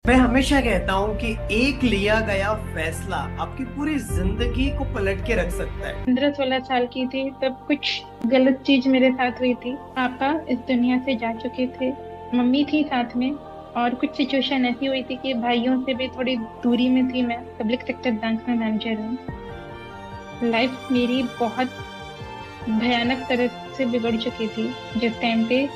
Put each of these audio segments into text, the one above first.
मैं हमेशा कहता हूँ कि एक लिया गया फैसला आपकी पूरी जिंदगी को पलट के रख सकता है। 15-16 साल की थी तब कुछ गलत चीज मेरे साथ हुई थी। पापा इस दुनिया से जा चुके थे। मम्मी थी साथ में। और कुछ सिचुएशन ऐसी हुई थी कि भाइयों से भी थोड़ी दूरी में थी। मैं पब्लिक सेक्टर बैंक में मैनेजर हूँ। लाइफ मेरी बहुत भयानक तरह से बिगड़ चुकी थी। जिस टाइम पे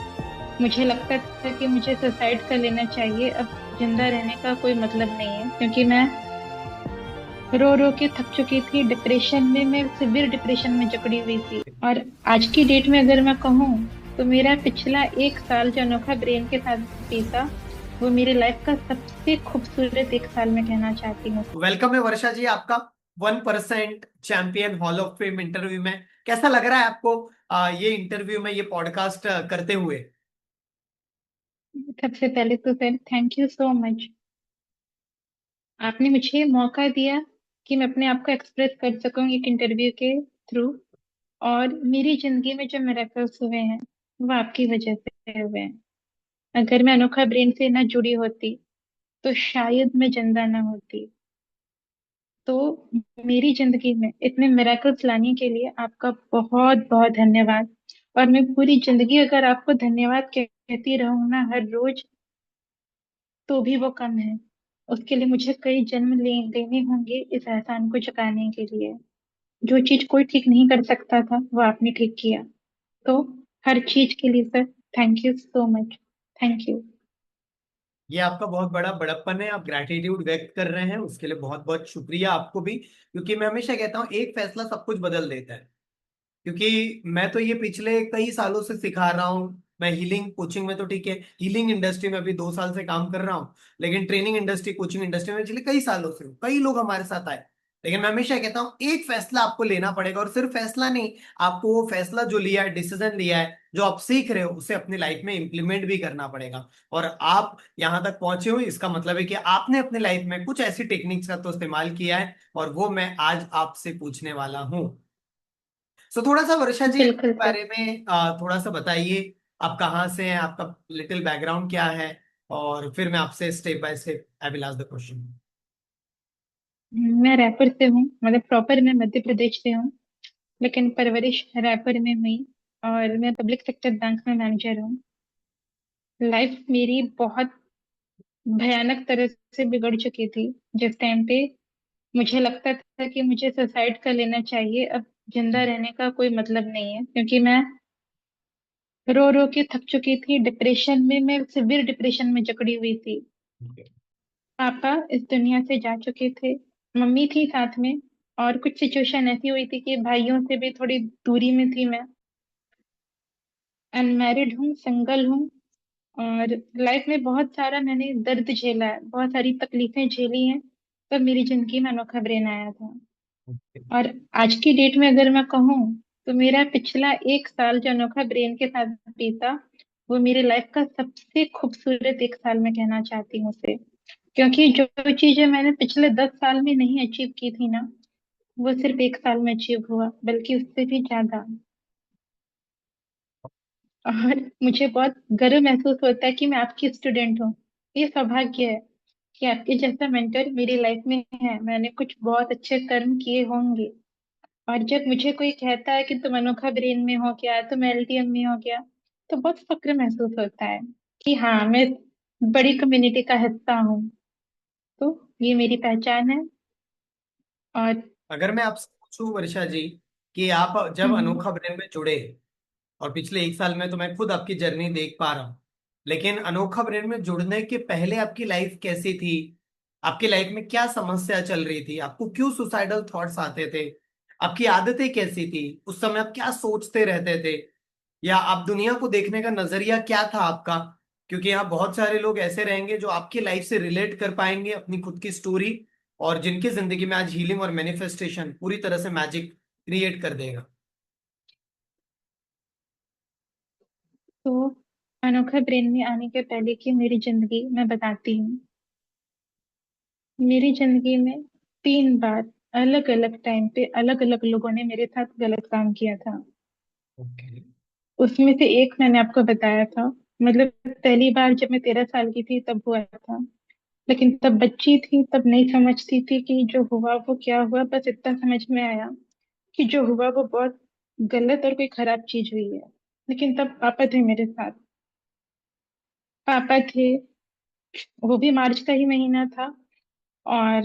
मुझे लगता था कि मुझे सुसाइड कर लेना चाहिए, अब जिंदा रहने का कोई मतलब नहीं है, क्योंकि मैं रो रो के थक चुकी थी। डिप्रेशन में, मैं सिवियर डिप्रेशन में जकड़ी हुई थी। और आज की डेट में अगर मैं कहूँ तो मेरा पिछला 1 साल जो अनोखा ब्रेन के साथ बीता, वो मेरी लाइफ का सबसे खूबसूरत 1 साल मैं कहना चाहती हूँ। वेलकम है वर्षा जी आपका 1% champion hall of fame interview में। कैसा लग रहा है आपको ये इंटरव्यू में ये पॉडकास्ट करते हुए? सबसे पहले तो sir, thank you so much. आपने मुझे मौका दिया कि मैं अपने आप को एक्सप्रेस कर सकूं एक इंटरव्यू के थ्रू। और मेरी जिंदगी में जो मिरेकल्स हुए हैं वो आपकी वजह से हुए हैं। अगर मैं अनोखा ब्रेन से ना जुड़ी होती तो शायद मैं जिंदा ना होती। तो मेरी जिंदगी में इतने मिरेकल्स लाने के लिए आपका बहुत बहुत धन्यवाद। और मैं पूरी जिंदगी अगर आपको धन्यवाद कहती रहूं ना हर रोज, तो भी वो कम है। उसके लिए मुझे कई जन्म लेने होंगे इस एहसान को चुकाने के लिए। जो चीज कोई ठीक नहीं कर सकता था वो आपने ठीक किया। तो हर चीज के लिए sir, thank you so much. Thank you. ये आपका बहुत बड़ा बड़प्पन है, आप ग्रैटिट्यूड व्यक्त कर रहे हैं, उसके लिए बहुत बहुत शुक्रिया आपको भी। क्योंकि मैं हमेशा कहता हूँ एक फैसला सब कुछ बदल देता है। क्योंकि मैं तो ये पिछले कई सालों से सिखा रहा हूँ। मैं हीलिंग कोचिंग में तो ठीक है, हीलिंग इंडस्ट्री में अभी 2 साल से काम कर रहा हूँ। लेकिन ट्रेनिंग इंडस्ट्री, कोचिंग इंडस्ट्री में पिछले कई सालों से हूँ। कई लोग हमारे साथ आए। लेकिन मैं हमेशा कहता हूँ एक फैसला आपको लेना पड़ेगा, और सिर्फ फैसला नहीं, आपको वो फैसला जो लिया है, डिसीजन लिया है, जो आप सीख रहे हो, उसे अपनी लाइफ में इंप्लीमेंट भी करना पड़ेगा। और आप यहाँ तक पहुंचे हो, इसका मतलब है कि आपने अपने लाइफ में कुछ ऐसी टेक्निक्स का तो इस्तेमाल किया है, और वो मैं आज आपसे पूछने वाला हूँ। सो थोड़ा सा वर्षा जी अपने बिल्कुल सर। बारे में थोड़ा सा बताइए। आप कहाँ से हैं, आपका लिटिल बैकग्राउंड क्या है, और फिर मैं आपसे step by step I will ask the question. मैं रायपुर से हूँ, मतलब प्रॉपर मैं मध्य प्रदेश से हूँ, लेकिन परवरिश रायपुर में हुई। और मैं पब्लिक सेक्टर बैंक में मैनेजर हूँ। लाइफ मेरी बहुत भयानक तरह से बिगड़ चुकी थी। जिस टाइम पे मुझे लगता था कि मुझे सुसाइड कर लेना चाहिए, अब जिंदा रहने का कोई मतलब नहीं है, क्योंकि मैं रो रो के थक चुकी थी। डिप्रेशन में, मैं सिवियर डिप्रेशन में जकड़ी हुई थी। पापा इस दुनिया से जा चुके थे। मम्मी थी साथ में। और कुछ सिचुएशन ऐसी हुई थी कि भाइयों से भी थोड़ी दूरी में थी मैं। अनमैरिड हूँ, सिंगल हूँ। और लाइफ में बहुत सारा मैंने दर्द झेला है, बहुत सारी तकलीफें झेली हैं। तब मेरी जिंदगी में अनोखा ब्रेन आया था। और आज की डेट में अगर मैं कहूँ तो मेरा पिछला 1 साल जो अनोखा ब्रेन के साथ बीता, वो मेरी लाइफ का सबसे खूबसूरत 1 साल मैं कहना चाहती हूँ उसे। क्योंकि जो चीजें मैंने पिछले 10 साल में नहीं अचीव की थी ना, वो सिर्फ 1 साल में अचीव हुआ, बल्कि उससे भी ज्यादा। और मुझे बहुत गर्व महसूस होता है कि मैं आपकी स्टूडेंट हूँ। ये सौभाग्य है कि आपके जैसा मेंटर मेरी लाइफ में है। मैंने कुछ बहुत अच्छे कर्म किए होंगे। और जब मुझे कोई कहता है कि तुम अनोखा ब्रेन में हो गया, तुम एलटीएम में हो गया, तो बहुत फक्र महसूस होता है कि हाँ, मैं बड़ी कम्युनिटी का हिस्सा हूँ। तो ये मेरी पहचान है। और अगर मैं आपसे पूछूं वर्षा जी कि आप जब हम्म, अनोखा ब्रेन में जुड़े, और पिछले 1 साल में तो मैं खुद आपकी जर्नी देख पा रहा हूँ, लेकिन अनोखा ब्रेन में जुड़ने के पहले आपकी लाइफ कैसी थी? आपकी लाइफ में क्या समस्या चल रही थी? आपको क्यों सुसाइडल थॉट्स आते थे? आपकी आदतें कैसी थी? उस समय आप क्या सोचते रहते थे? या आप दुनिया को देखने का नजरिया क्या था आपका? क्योंकि यहाँ बहुत सारे लोग ऐसे रहेंगे जो आपकी लाइफ से रिलेट कर पाएंगे अपनी खुद की स्टोरी, और जिनकी जिंदगी में आज हीलिंग और मैनिफेस्टेशन पूरी तरह से मैजिक क्रिएट कर देगा। तो अनोखा ब्रेन में आने के पहले की मेरी जिंदगी मैं बताती हूँ। मेरी जिंदगी में 3 बार अलग अलग टाइम पे अलग अलग लोगों ने मेरे साथ गलत काम किया था। ओके। उसमें से एक मैंने आपको बताया था। मतलब पहली बार जब मैं 13 साल की थी तब हुआ था। लेकिन तब बच्ची थी, तब नहीं समझती थी कि जो हुआ वो क्या हुआ। बस इतना समझ में आया कि जो हुआ वो बहुत गलत और कोई खराब चीज हुई है। लेकिन तब पापा थे मेरे साथ। पापा थे, वो भी मार्च का ही महीना था। और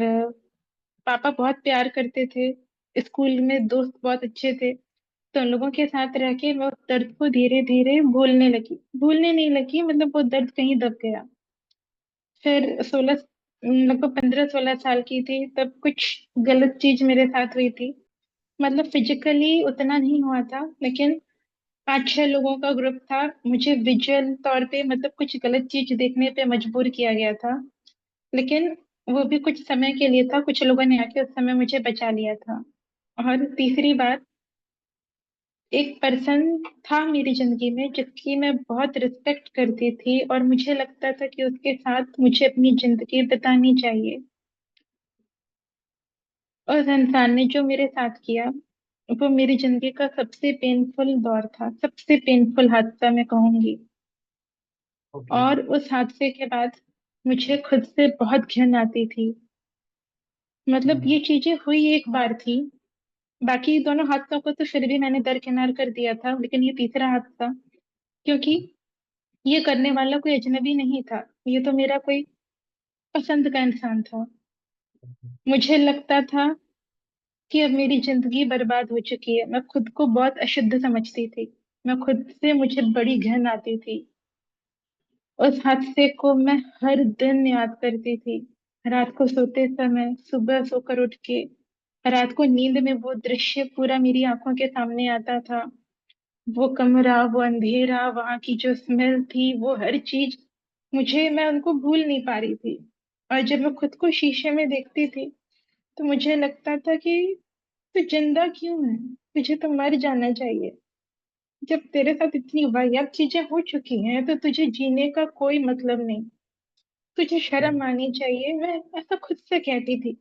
पापा बहुत प्यार करते थे। स्कूल में दोस्त बहुत अच्छे थे। तो उन लोगों के साथ रह के मैं उस दर्द को धीरे धीरे भूलने नहीं लगी, मतलब वो दर्द कहीं दब गया। फिर 16, लगभग 15-16 साल की थी तब कुछ गलत चीज मेरे साथ हुई थी। मतलब फिजिकली उतना नहीं हुआ था, लेकिन 5-6 लोगों का ग्रुप था, मुझे विजुअल तौर पे मतलब कुछ गलत चीज देखने पे मजबूर किया गया था। लेकिन वो भी कुछ समय के लिए था, कुछ लोगों ने आके उस समय मुझे बचा लिया था। और तीसरी बात, एक पर्सन था मेरी जिंदगी में जिसकी मैं बहुत रिस्पेक्ट करती थी, और मुझे लगता था कि उसके साथ मुझे अपनी जिंदगी बितानी चाहिए। और उस इंसान ने जो मेरे साथ किया, वो मेरी जिंदगी का सबसे पेनफुल दौर था, सबसे पेनफुल हादसा मैं कहूंगी। ओके। और उस हादसे के बाद मुझे खुद से बहुत घिन आती थी। मतलब ये चीजें हुई एक बार थी, बाकी दोनों हादसों को तो फिर भी मैंने दरकिनार कर दिया था, लेकिन ये तीसरा हादसा, क्योंकि ये करने वाला कोई अजनबी नहीं था, ये तो मेरा कोई पसंद का इंसान था। मुझे लगता था कि अब मेरी जिंदगी बर्बाद हो चुकी है। मैं खुद को बहुत अशुद्ध समझती थी, मैं खुद से मुझे बड़ी घिन आती थी। उस हादसे को मैं हर दिन याद करती थी, रात को सोते समय, सुबह सोकर उठ के, रात को नींद में वो दृश्य पूरा मेरी आंखों के सामने आता था। वो कमरा, वो अंधेरा, वहां की जो स्मेल थी, वो हर चीज, मैं उनको भूल नहीं पा रही थी। और जब मैं खुद को शीशे में देखती थी तो मुझे लगता था कि तू जिंदा क्यों है, तुझे तो मर जाना चाहिए। जब तेरे साथ इतनी वाहियात चीजें हो चुकी हैं तो तुझे जीने का कोई मतलब नहीं, तुझे शर्म आनी चाहिए, मैं ऐसा खुद से कहती थी।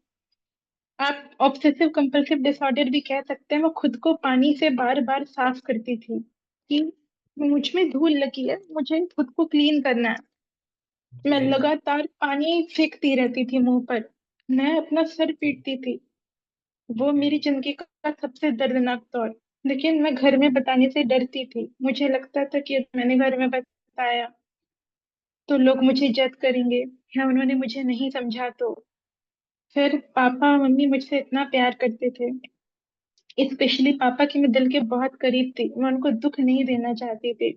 आप ऑब्सेसिव कंपल्सिव डिसऑर्डर भी कह सकते हैं। मैं खुद को पानी से बार बार साफ करती थी कि मुझ में धूल लगी है, मुझे खुद को क्लीन करना है। मैं लगातार पानी फेंकती रहती थी मुंह पर, मैं अपना सर पीटती थी। वो मेरी जिंदगी का सबसे दर्दनाक दौर। लेकिन मैं घर में बताने से डरती थी, मुझे लगता था कि अगर मैंने घर में बताया तो लोग मुझे जज करेंगे, या उन्होंने मुझे नहीं समझा तो। फिर पापा मम्मी मुझसे इतना प्यार करते थे, स्पेशली पापा की मैं दिल के बहुत करीब थी, मैं उनको दुख नहीं देना चाहती थी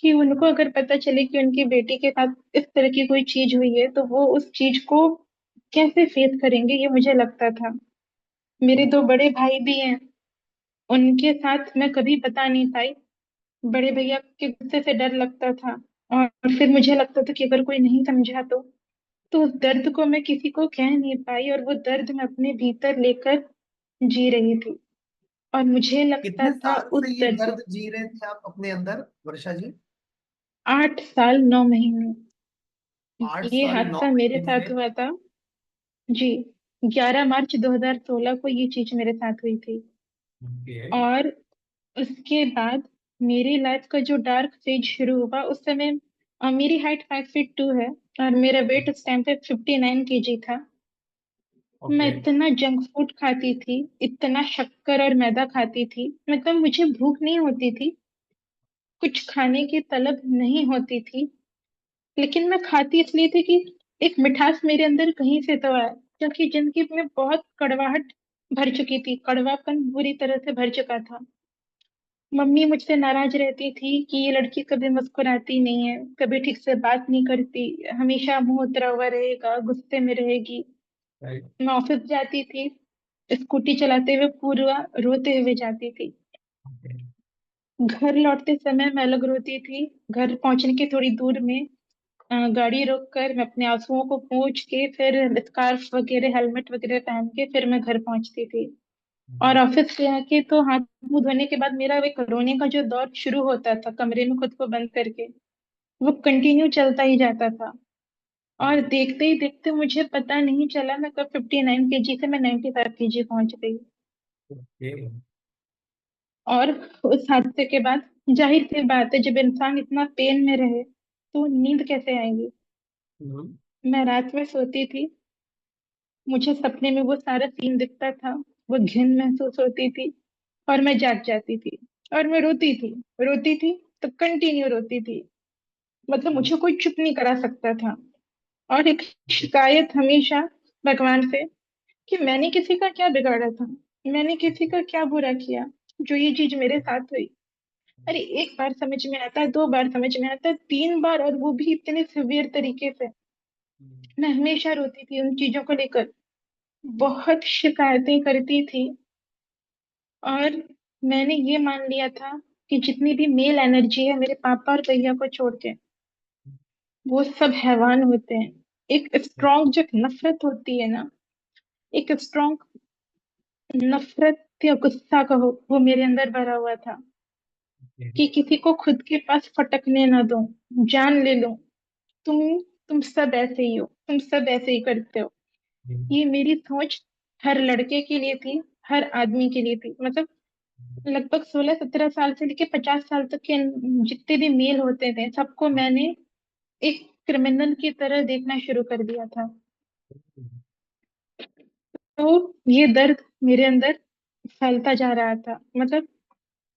कि उनको अगर पता चले कि उनकी बेटी के साथ इस तरह की कोई चीज हुई है तो वो उस चीज को कैसे फेस करेंगे, ये मुझे लगता था। मेरे दो बड़े भाई भी हैं, उनके साथ मैं कभी बता नहीं पाई। बड़े भैया के गुस्से से डर लगता था, और फिर मुझे लगता था कि अगर कोई नहीं समझा तो उस दर्द को मैं किसी को कह नहीं पाई, और वो दर्द मैं अपने भीतर लेकर जी रही थी। और मुझे लगता कितने था साल उस से ये दर्द, दर्द जी रहे थे आप अपने अंदर, वर्षा जी? 8 साल 9 महीने। ये 8 साल 9 हादसा मेरे महीने साथ से? हुआ था जी। 11 मार्च 2016 को ये चीज मेरे साथ हुई थी। ओके। और उसके बाद मेरी लाइफ का जो डार्क फेज शुरू हुआ, उस समय मेरी हाइट 5'2" है, और मेरा वेट उस टाइम पे 59 kg था। मैं ओके। इतना जंक फूड खाती थी, इतना शक्कर और मैदा खाती थी, मतलब मुझे भूख नहीं होती थी, कुछ खाने की तलब नहीं होती थी, लेकिन मैं खाती इसलिए थी कि एक मिठास मेरे अंदर कहीं से तो आए, क्योंकि जिंदगी में बहुत कड़वाहट भर चुकी थी, कड़वापन बुरी तरह से भर चुका था। मम्मी मुझसे नाराज रहती थी कि ये लड़की कभी मुस्कुराती नहीं है, कभी ठीक से बात नहीं करती, हमेशा मुंह उतरा हुआ रहेगा, गुस्से में रहेगी। राइट। मैं ऑफिस जाती थी, स्कूटी चलाते हुए पूरा रोते हुए जाती थी। ओके। घर लौटते समय मैं अलग रोती थी। घर पहुंचने के थोड़ी दूर में गाड़ी रोक कर मैं अपने आंसुओं को पोंछ के, फिर स्कार्फ वगैरह हेलमेट वगैरह पहन के, फिर मैं घर पहुंचती थी। और ऑफिस से आके तो हाथ मुंह धोने के बाद मेरा एक रोने का जो दौर शुरू होता था कमरे में खुद को बंद करके, वो कंटिन्यू चलता ही जाता था। और देखते ही देखते मुझे पता नहीं चला मैं कब 59 kg से मैं 95 kg पहुंच गई। ओके। और उस हादसे के बाद जाहिर सी बात है, जब इंसान इतना पेन में रहे तो नींद कैसे आएगी। मैं रात में सोती थी, मुझे सपने में वो सारा सीन दिखता था, वो घिन महसूस होती थी, और मैं जाग जाती थी, और मैं रोती थी, तो कंटिन्यू रोती थी। मतलब मुझे कोई चुप नहीं करा सकता था। और एक शिकायत हमेशा भगवान से, कि मैंने किसी का क्या बिगाड़ा था, मैंने किसी का क्या बुरा किया जो ये चीज मेरे साथ हुई। अरे एक बार समझ में आता है, दो बार समझ में आता है, तीन बार, और वो भी इतने सिवियर तरीके से। मैं हमेशा रोती थी उन चीजों को लेकर, बहुत शिकायतें करती थी। और मैंने ये मान लिया था कि जितनी भी मेल एनर्जी है मेरे पापा और भैया को छोड़ के, वो सब हैवान होते हैं। एक स्ट्रॉन्ग जो नफरत होती है ना, एक स्ट्रॉन्ग नफरत या गुस्सा कहो, वो मेरे अंदर भरा हुआ था, कि किसी को खुद के पास फटकने ना दो, जान ले लो। तुम तुम सब ऐसे ही हो, तुम सब ऐसे ही करते हो। ये मेरी सोच हर लड़के के लिए थी, हर आदमी के लिए थी। मतलब लगभग 16-17 साल से लेके 50 साल तक के जितने भी मेल होते थे, सबको मैंने एक क्रिमिनल की तरह देखना शुरू कर दिया था। तो ये दर्द मेरे अंदर फैलता जा रहा था। मतलब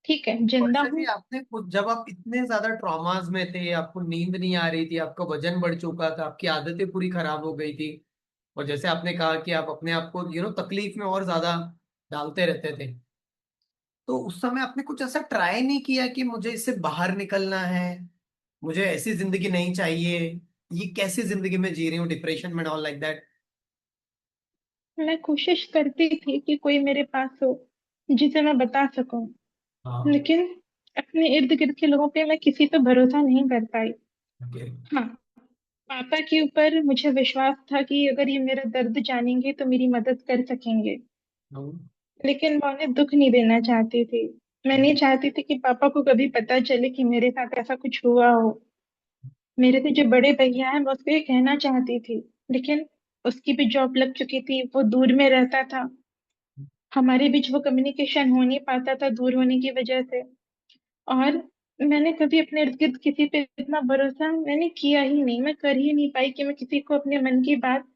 ठीक है, और जिंदा से भी हूँ। आपने खुद, जब आप इतने ज्यादा ट्रॉमास में थे, आपको नींद नहीं आ रही थी, आपका वजन बढ़ चुका था, आपकी आदतें पूरी खराब हो गई थी, और जैसे आपने कहा कि आप अपने आप को तकलीफ में और ज्यादा डालते रहते थे, तो उस समय आपने कुछ ऐसा ट्राई नहीं किया कि मुझे इससे बाहर निकलना है, मुझे ऐसी जिंदगी नहीं चाहिए, ये कैसी जिंदगी में जी रही हूँ डिप्रेशन में, ऑल लाइक दैट? मैं कोशिश करती थी कि कोई मेरे पास हो जिसे मैं बता सकूं, हाँ। लेकिन अपने इर्द गिर्द के लोगों पे मैं किसी पे भरोसा नहीं कर पाई। ओके। हाँ, पापा के ऊपर मुझे विश्वास था कि अगर ये मेरा दर्द जानेंगे तो मेरी मदद कर सकेंगे। लेकिन मैं उन्हें दुख नहीं देना चाहती थी। मैं नहीं चाहती थी कि पापा को कभी पता चले कि मेरे साथ ऐसा कुछ हुआ हो। मेरे से जो बड़े भैया हैं, मैं उसको ये कहना चाहती थी, लेकिन उसकी भी जॉब लग चुकी थी, वो दूर में रहता था, हमारे बीच वो कम्युनिकेशन हो नहीं पाता था दूर होने की वजह से। और मैंने कभी अपने इर्द गिर्द किसी पे इतना भरोसा मैंने किया ही नहीं, मैं कर ही नहीं पाई कि मैं किसी को अपने मन की बात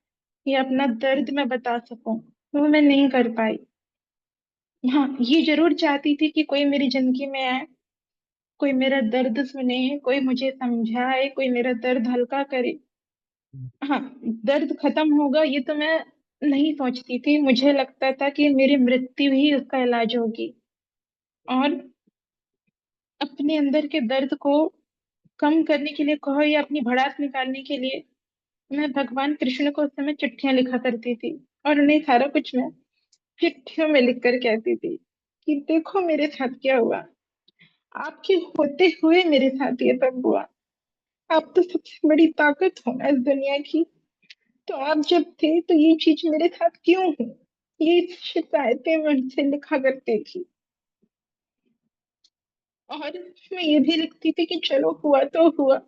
या अपना दर्द मैं बता सकूं, वो मैं नहीं कर पाई। हाँ, ये जरूर चाहती थी कि कोई मेरी जिंदगी में आए, कोई मेरा दर्द सुने, कोई मुझे समझाए, कोई मेरा दर्द हल्का करे। हाँ, दर्द खत्म होगा ये तो मैं नहीं सोचती थी, मुझे लगता था कि मेरी मृत्यु ही उसका इलाज होगी। और अपने अंदर के दर्द को कम करने के लिए कहो या अपनी भड़ास निकालने के लिए, मैं भगवान कृष्ण को उस समय चिट्ठियां लिखा करती थी, और उन्हें सारा कुछ मैं चिट्ठियों में लिख कर कहती थी कि देखो मेरे साथ क्या हुआ, आपके होते हुए मेरे साथ ये सब हुआ। आप तो सबसे बड़ी ताकत हो ना इस दुनिया की, तो आप जब थे तो ये चीज मेरे साथ क्यों हुई। ये शिकायतें मैं उनसे लिखा करती थी। और मैं ये भी लिखती थी कि चलो हुआ तो हुआ,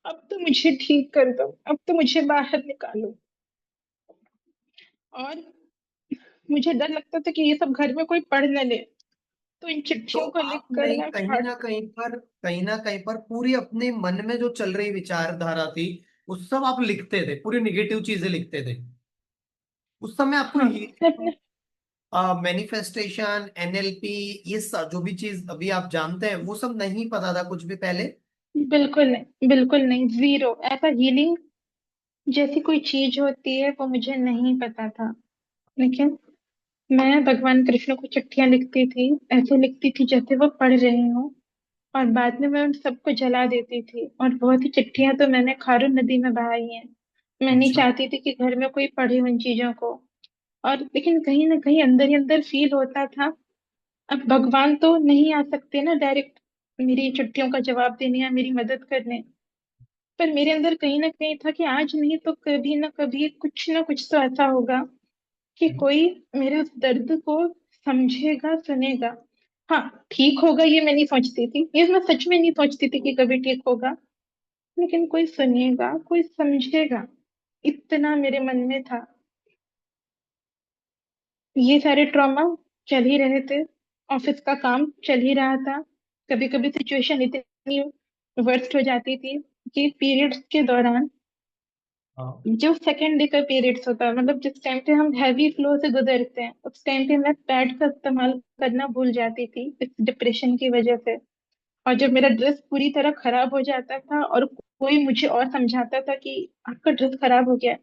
अब तो मुझे ठीक कर दो, अब तो मुझे बाहर निकालो। और मुझे डर लगता था कि ये सब घर में कोई पढ़ न ले, तो इन तो चिट्ठियों को लिख कर आपने मैं कहीं फाड़। ना कहीं पर, कहीं ना कहीं पर पूरी अपने मन में जो चल रही विचारधारा थी, उस सब आप लिखते थे, पूरी निगेटिव चीजें लिखते थे उस समय आपको हाँ, ये मैं मैनिफेस्टेशन, एनएलपी, ये सब जो भी चीज अभी आप जानते हैं, वो सब नहीं पता था कुछ भी पहले? बिल्कुल नहीं, बिल्कुल नहीं, जीरो। ऐसा हीलिंग जैसी कोई चीज होती है वो मुझे नहीं पता था। लेकिन मैं भगवान कृष्ण को चिट्ठियां लिखती थी, ऐसे लिखती थी जैसे वो पढ़ रही हूँ, और बाद में मैं उन सबको जला देती थी। और बहुत ही चिट्ठियां तो मैंने खारून नदी में बहाई हैं। मैं नहीं अच्छा। चाहती थी कि घर में कोई पढ़े उन चीजों को। और लेकिन कहीं ना कहीं अंदर ही अंदर फील होता था, अब भगवान तो नहीं आ सकते ना डायरेक्ट मेरी चिट्ठियों का जवाब देने या मेरी मदद करने। पर मेरे अंदर कहीं ना कहीं था कि आज नहीं तो कभी ना कुछ तो ऐसा होगा कि कोई मेरे उस दर्द को समझेगा, सुनेगा। हाँ, ठीक होगा ये मैं नहीं सोचती थी, ये मैं सच में नहीं सोचती थी कि कभी ठीक होगा, लेकिन कोई सुनेगा, कोई समझेगा, इतना मेरे मन में था। ये सारे ट्रॉमा चल ही रहे थे, ऑफिस का काम चल ही रहा था। कभी कभी सिचुएशन इतनी वर्स्ट हो जाती थी कि पीरियड्स के दौरान हाँ। जो सेकेंड डे का पीरियड्स होता है, मतलब जिस टाइम पे हम हैवी फ्लो से गुजरते हैं, उस टाइम पे मैं पैड का इस्तेमाल करना भूल जाती थी इस डिप्रेशन की वजह से। और जब मेरा ड्रेस पूरी तरह खराब हो जाता था और कोई मुझे और समझाता था कि आपका ड्रेस खराब हो गया,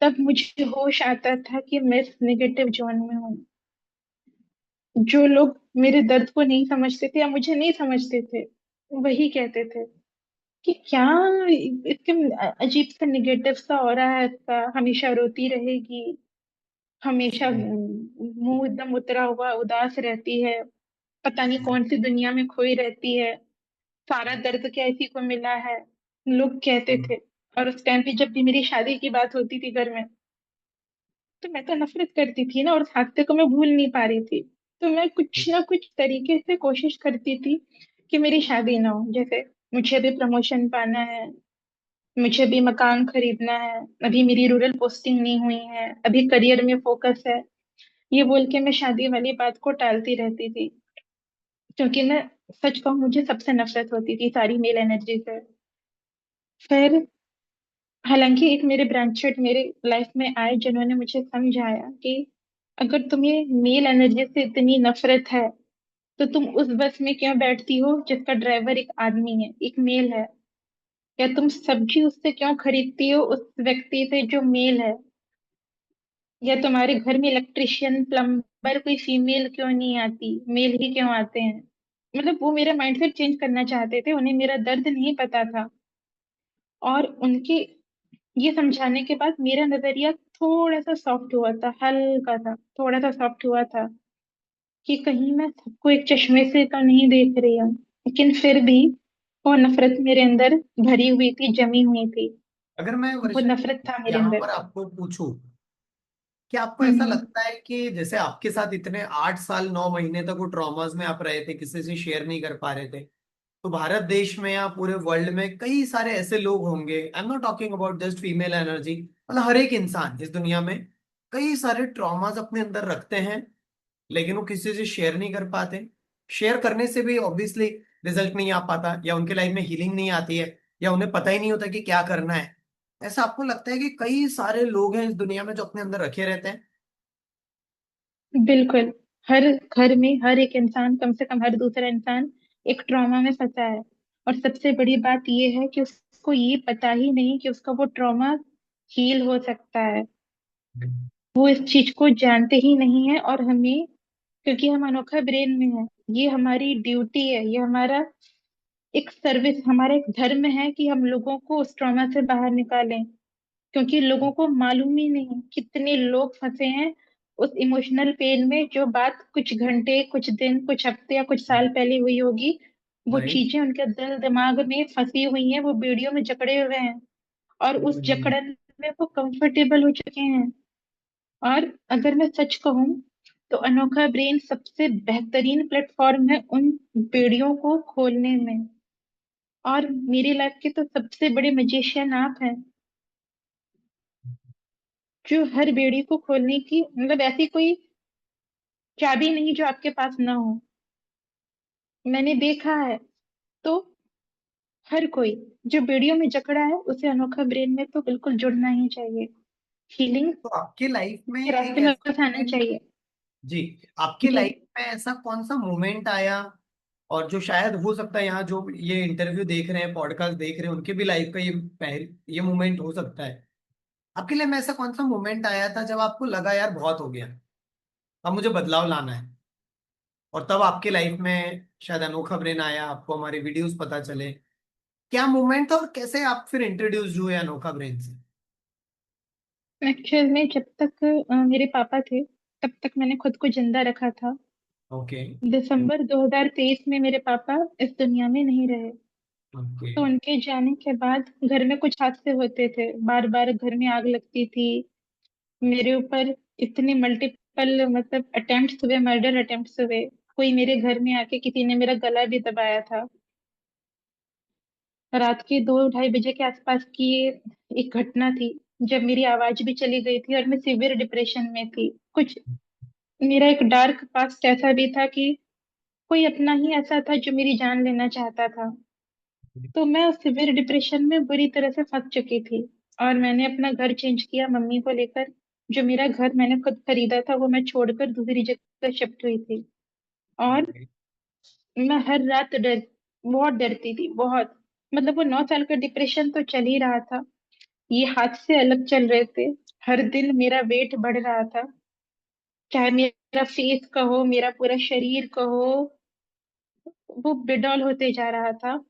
तब मुझे होश आता था कि मैं इस नेगेटिव जोन में हूँ। जो लोग मेरे दर्द को नहीं समझते थे या मुझे नहीं समझते थे, वही कहते थे कि क्या इसके अजीब सा नेगेटिव सा हो रहा है, इसका हमेशा रोती रहेगी, हमेशा मुंह एकदम उतरा हुआ उदास रहती है, पता नहीं कौन सी दुनिया में खोई रहती है, सारा दर्द क्या इसी को मिला है, लोग कहते थे। और उस टाइम पे जब भी मेरी शादी की बात होती थी घर में, तो मैं तो नफरत करती थी ना, और उस हादसे को मैं भूल नहीं पा रही थी। तो मैं कुछ ना कुछ तरीके से कोशिश करती थी कि मेरी शादी ना हो। जैसे मुझे भी प्रमोशन पाना है, मुझे भी मकान खरीदना है, अभी मेरी रूरल पोस्टिंग नहीं हुई है, अभी करियर में फोकस है, ये बोल के मैं शादी वाली बात को टालती रहती थी। क्योंकि मैं सच कहूँ, मुझे सबसे नफरत होती थी सारी मेल एनर्जी से। फिर हालांकि एक मेरे ब्रांचेट मेरे लाइफ में आए जिन्होंने मुझे समझाया कि अगर तुम्हें मेल एनर्जी से इतनी नफरत है, तो तुम उस बस में क्यों बैठती हो जिसका ड्राइवर एक आदमी है, एक मेल है? या तुम सब्जी उससे क्यों खरीदती हो, उस व्यक्ति से जो मेल है? या तुम्हारे घर में इलेक्ट्रिशियन प्लम्बर कोई फीमेल क्यों नहीं आती, मेल ही क्यों आते हैं? मतलब वो मेरा माइंडसेट चेंज करना चाहते थे, उन्हें मेरा दर्द नहीं पता था। और उनके ये समझाने के बाद मेरा नजरिया थोड़ा सा सॉफ्ट हुआ था, हल्का सा थोड़ा सा सॉफ्ट हुआ था, कि कहीं मैं सबको एक चश्मे से तो नहीं देख रही हूँ। लेकिन फिर भी वो नफरत मेरे अंदर भरी हुई थी, जमी हुई थी। अगर मैं वो वर्षा नफरत था मेरे यहाँ अंदर। पर आपको पूछूं, क्या आपको ऐसा हम्म। लगता है कि जैसे आपके साथ इतने 8 साल 9 महीने तक वो ट्रॉमास में आप रहे थे, किसी से शेयर नहीं कर पा रहे थे, तो भारत देश में या पूरे वर्ल्ड में कई सारे ऐसे लोग होंगे, I am not talking about just female energy, मतलब हर एक इंसान इस दुनिया में कई सारे ट्रॉमास अपने अंदर रखते हैं, लेकिन वो किसी से शेयर नहीं कर पाते। शेयर करने से भी ऑब्वियसली रिजल्ट नहीं आ पाता, या उनके लाइफ में हीलिंग नहीं आती है, या उन्हें पता ही नहीं होता कि क्या करना है। ऐसा आपको लगता है कि कई सारे लोग हैं इस दुनिया में जो अपने अंदर रखे रहते हैं? बिल्कुल। हर घर में हर एक इंसान, कम से कम हर दूसरा इंसान एक ट्रॉमा में फंसा है। और सबसे बड़ी बात यह है कि उसको ये पता ही नहीं कि उसका वो ट्रॉमा हील हो सकता है। वो इस चीज को जानते ही नहीं है। और हमें, क्योंकि हम अनोखा ब्रेन में है, ये हमारी ड्यूटी है, ये हमारा एक सर्विस, हमारा एक धर्म है कि हम लोगों को उस ट्रॉमा से बाहर निकालें। क्योंकि लोगों को मालूम ही नहीं कितने लोग फंसे हैं उस इमोशनल पेन में, जो बात कुछ घंटे, कुछ दिन, कुछ हफ्ते या कुछ साल पहले हुई होगी, वो राइट। चीजें उनके दिल दिमाग में फंसी हुई हैं, वो वीडियो में जकड़े हुए हैं, और उस जकड़न में वो कंफर्टेबल हो चुके हैं। और अगर मैं सच कहूं, तो अनोखा ब्रेन सबसे बेहतरीन प्लेटफॉर्म है उन बेड़ियों को खोलने में। और मेरी लाइफ के तो सबसे बड़े मजिशियन आप हैं, जो हर बेड़ी को खोलने की, मतलब ऐसी कोई चाबी नहीं जो आपके पास ना हो। मैंने देखा है। तो हर कोई जो बेड़ियों में जकड़ा है, उसे अनोखा ब्रेन में तो बिल्कुल जुड़ना ही चाहिए। हीलिंग तो आपके लाइफ में के एक रास्ते में ऐसा बस आना मोमेंट, चाहिए। जी, आपके जी। लाइफ में ऐसा कौन सा मोमेंट आया, और जो शायद हो सकता है यहाँ जो ये इंटरव्यू देख रहे हैं, पॉडकास्ट देख रहे हैं, उनके भी लाइफ का ये मोमेंट हो सकता है, आपके लिए में ऐसा कौन सा मोमेंट आया था जब आपको लगा यार बहुत हो गया, अब मुझे बदलाव लाना है, और तब आपके लाइफ में शायद अनोखा ब्रेन आया, आपको हमारे वीडियोस पता चले, क्या मोमेंट था और कैसे आप फिर इंट्रोड्यूस हुए अनोखा ब्रेन से? एक्चुअल में जब तक मेरे पापा थे, तब तक मैंने खुद को जिंदा रखा था। ओके। दिसंबर 2023 में मेरे पापा इस दुनिया में नहीं रहे। ओके। तो उनके जाने के बाद घर में कुछ हादसे होते थे, बार बार घर में आग लगती थी, मेरे ऊपर इतने मल्टीपल मतलब अटेम्प्ट्स हुए, मर्डर अटेम्प्ट्स हुए। कोई मेरे घर में आके किसी ने मेरा गला भी दबाया था। रात के 2-2:30 बजे के आसपास की ये एक घटना थी, जब मेरी आवाज भी चली गई थी और मैं सिवियर डिप्रेशन में थी। कुछ मेरा एक डार्क पास्ट ऐसा भी था कि कोई अपना ही ऐसा था जो मेरी जान लेना चाहता था। तो मैं उस सिवियर डिप्रेशन में बुरी तरह से फंस चुकी थी। और मैंने अपना घर चेंज किया मम्मी को लेकर। जो मेरा घर मैंने खुद खरीदा था वो मैं छोड़कर दूसरी जगह शिफ्ट हुई थी। और Okay. मैं हर रात बहुत डरती थी, बहुत। मतलब वो 9 साल का डिप्रेशन तो चल ही रहा था, ये हाथ से अलग चल रहे थे। हर दिन मेरा वेट बढ़ रहा था, चाहे मेरा फेस कहो, मेरा पूरा शरीर कहो, वो बेडॉल होते जा रहा था।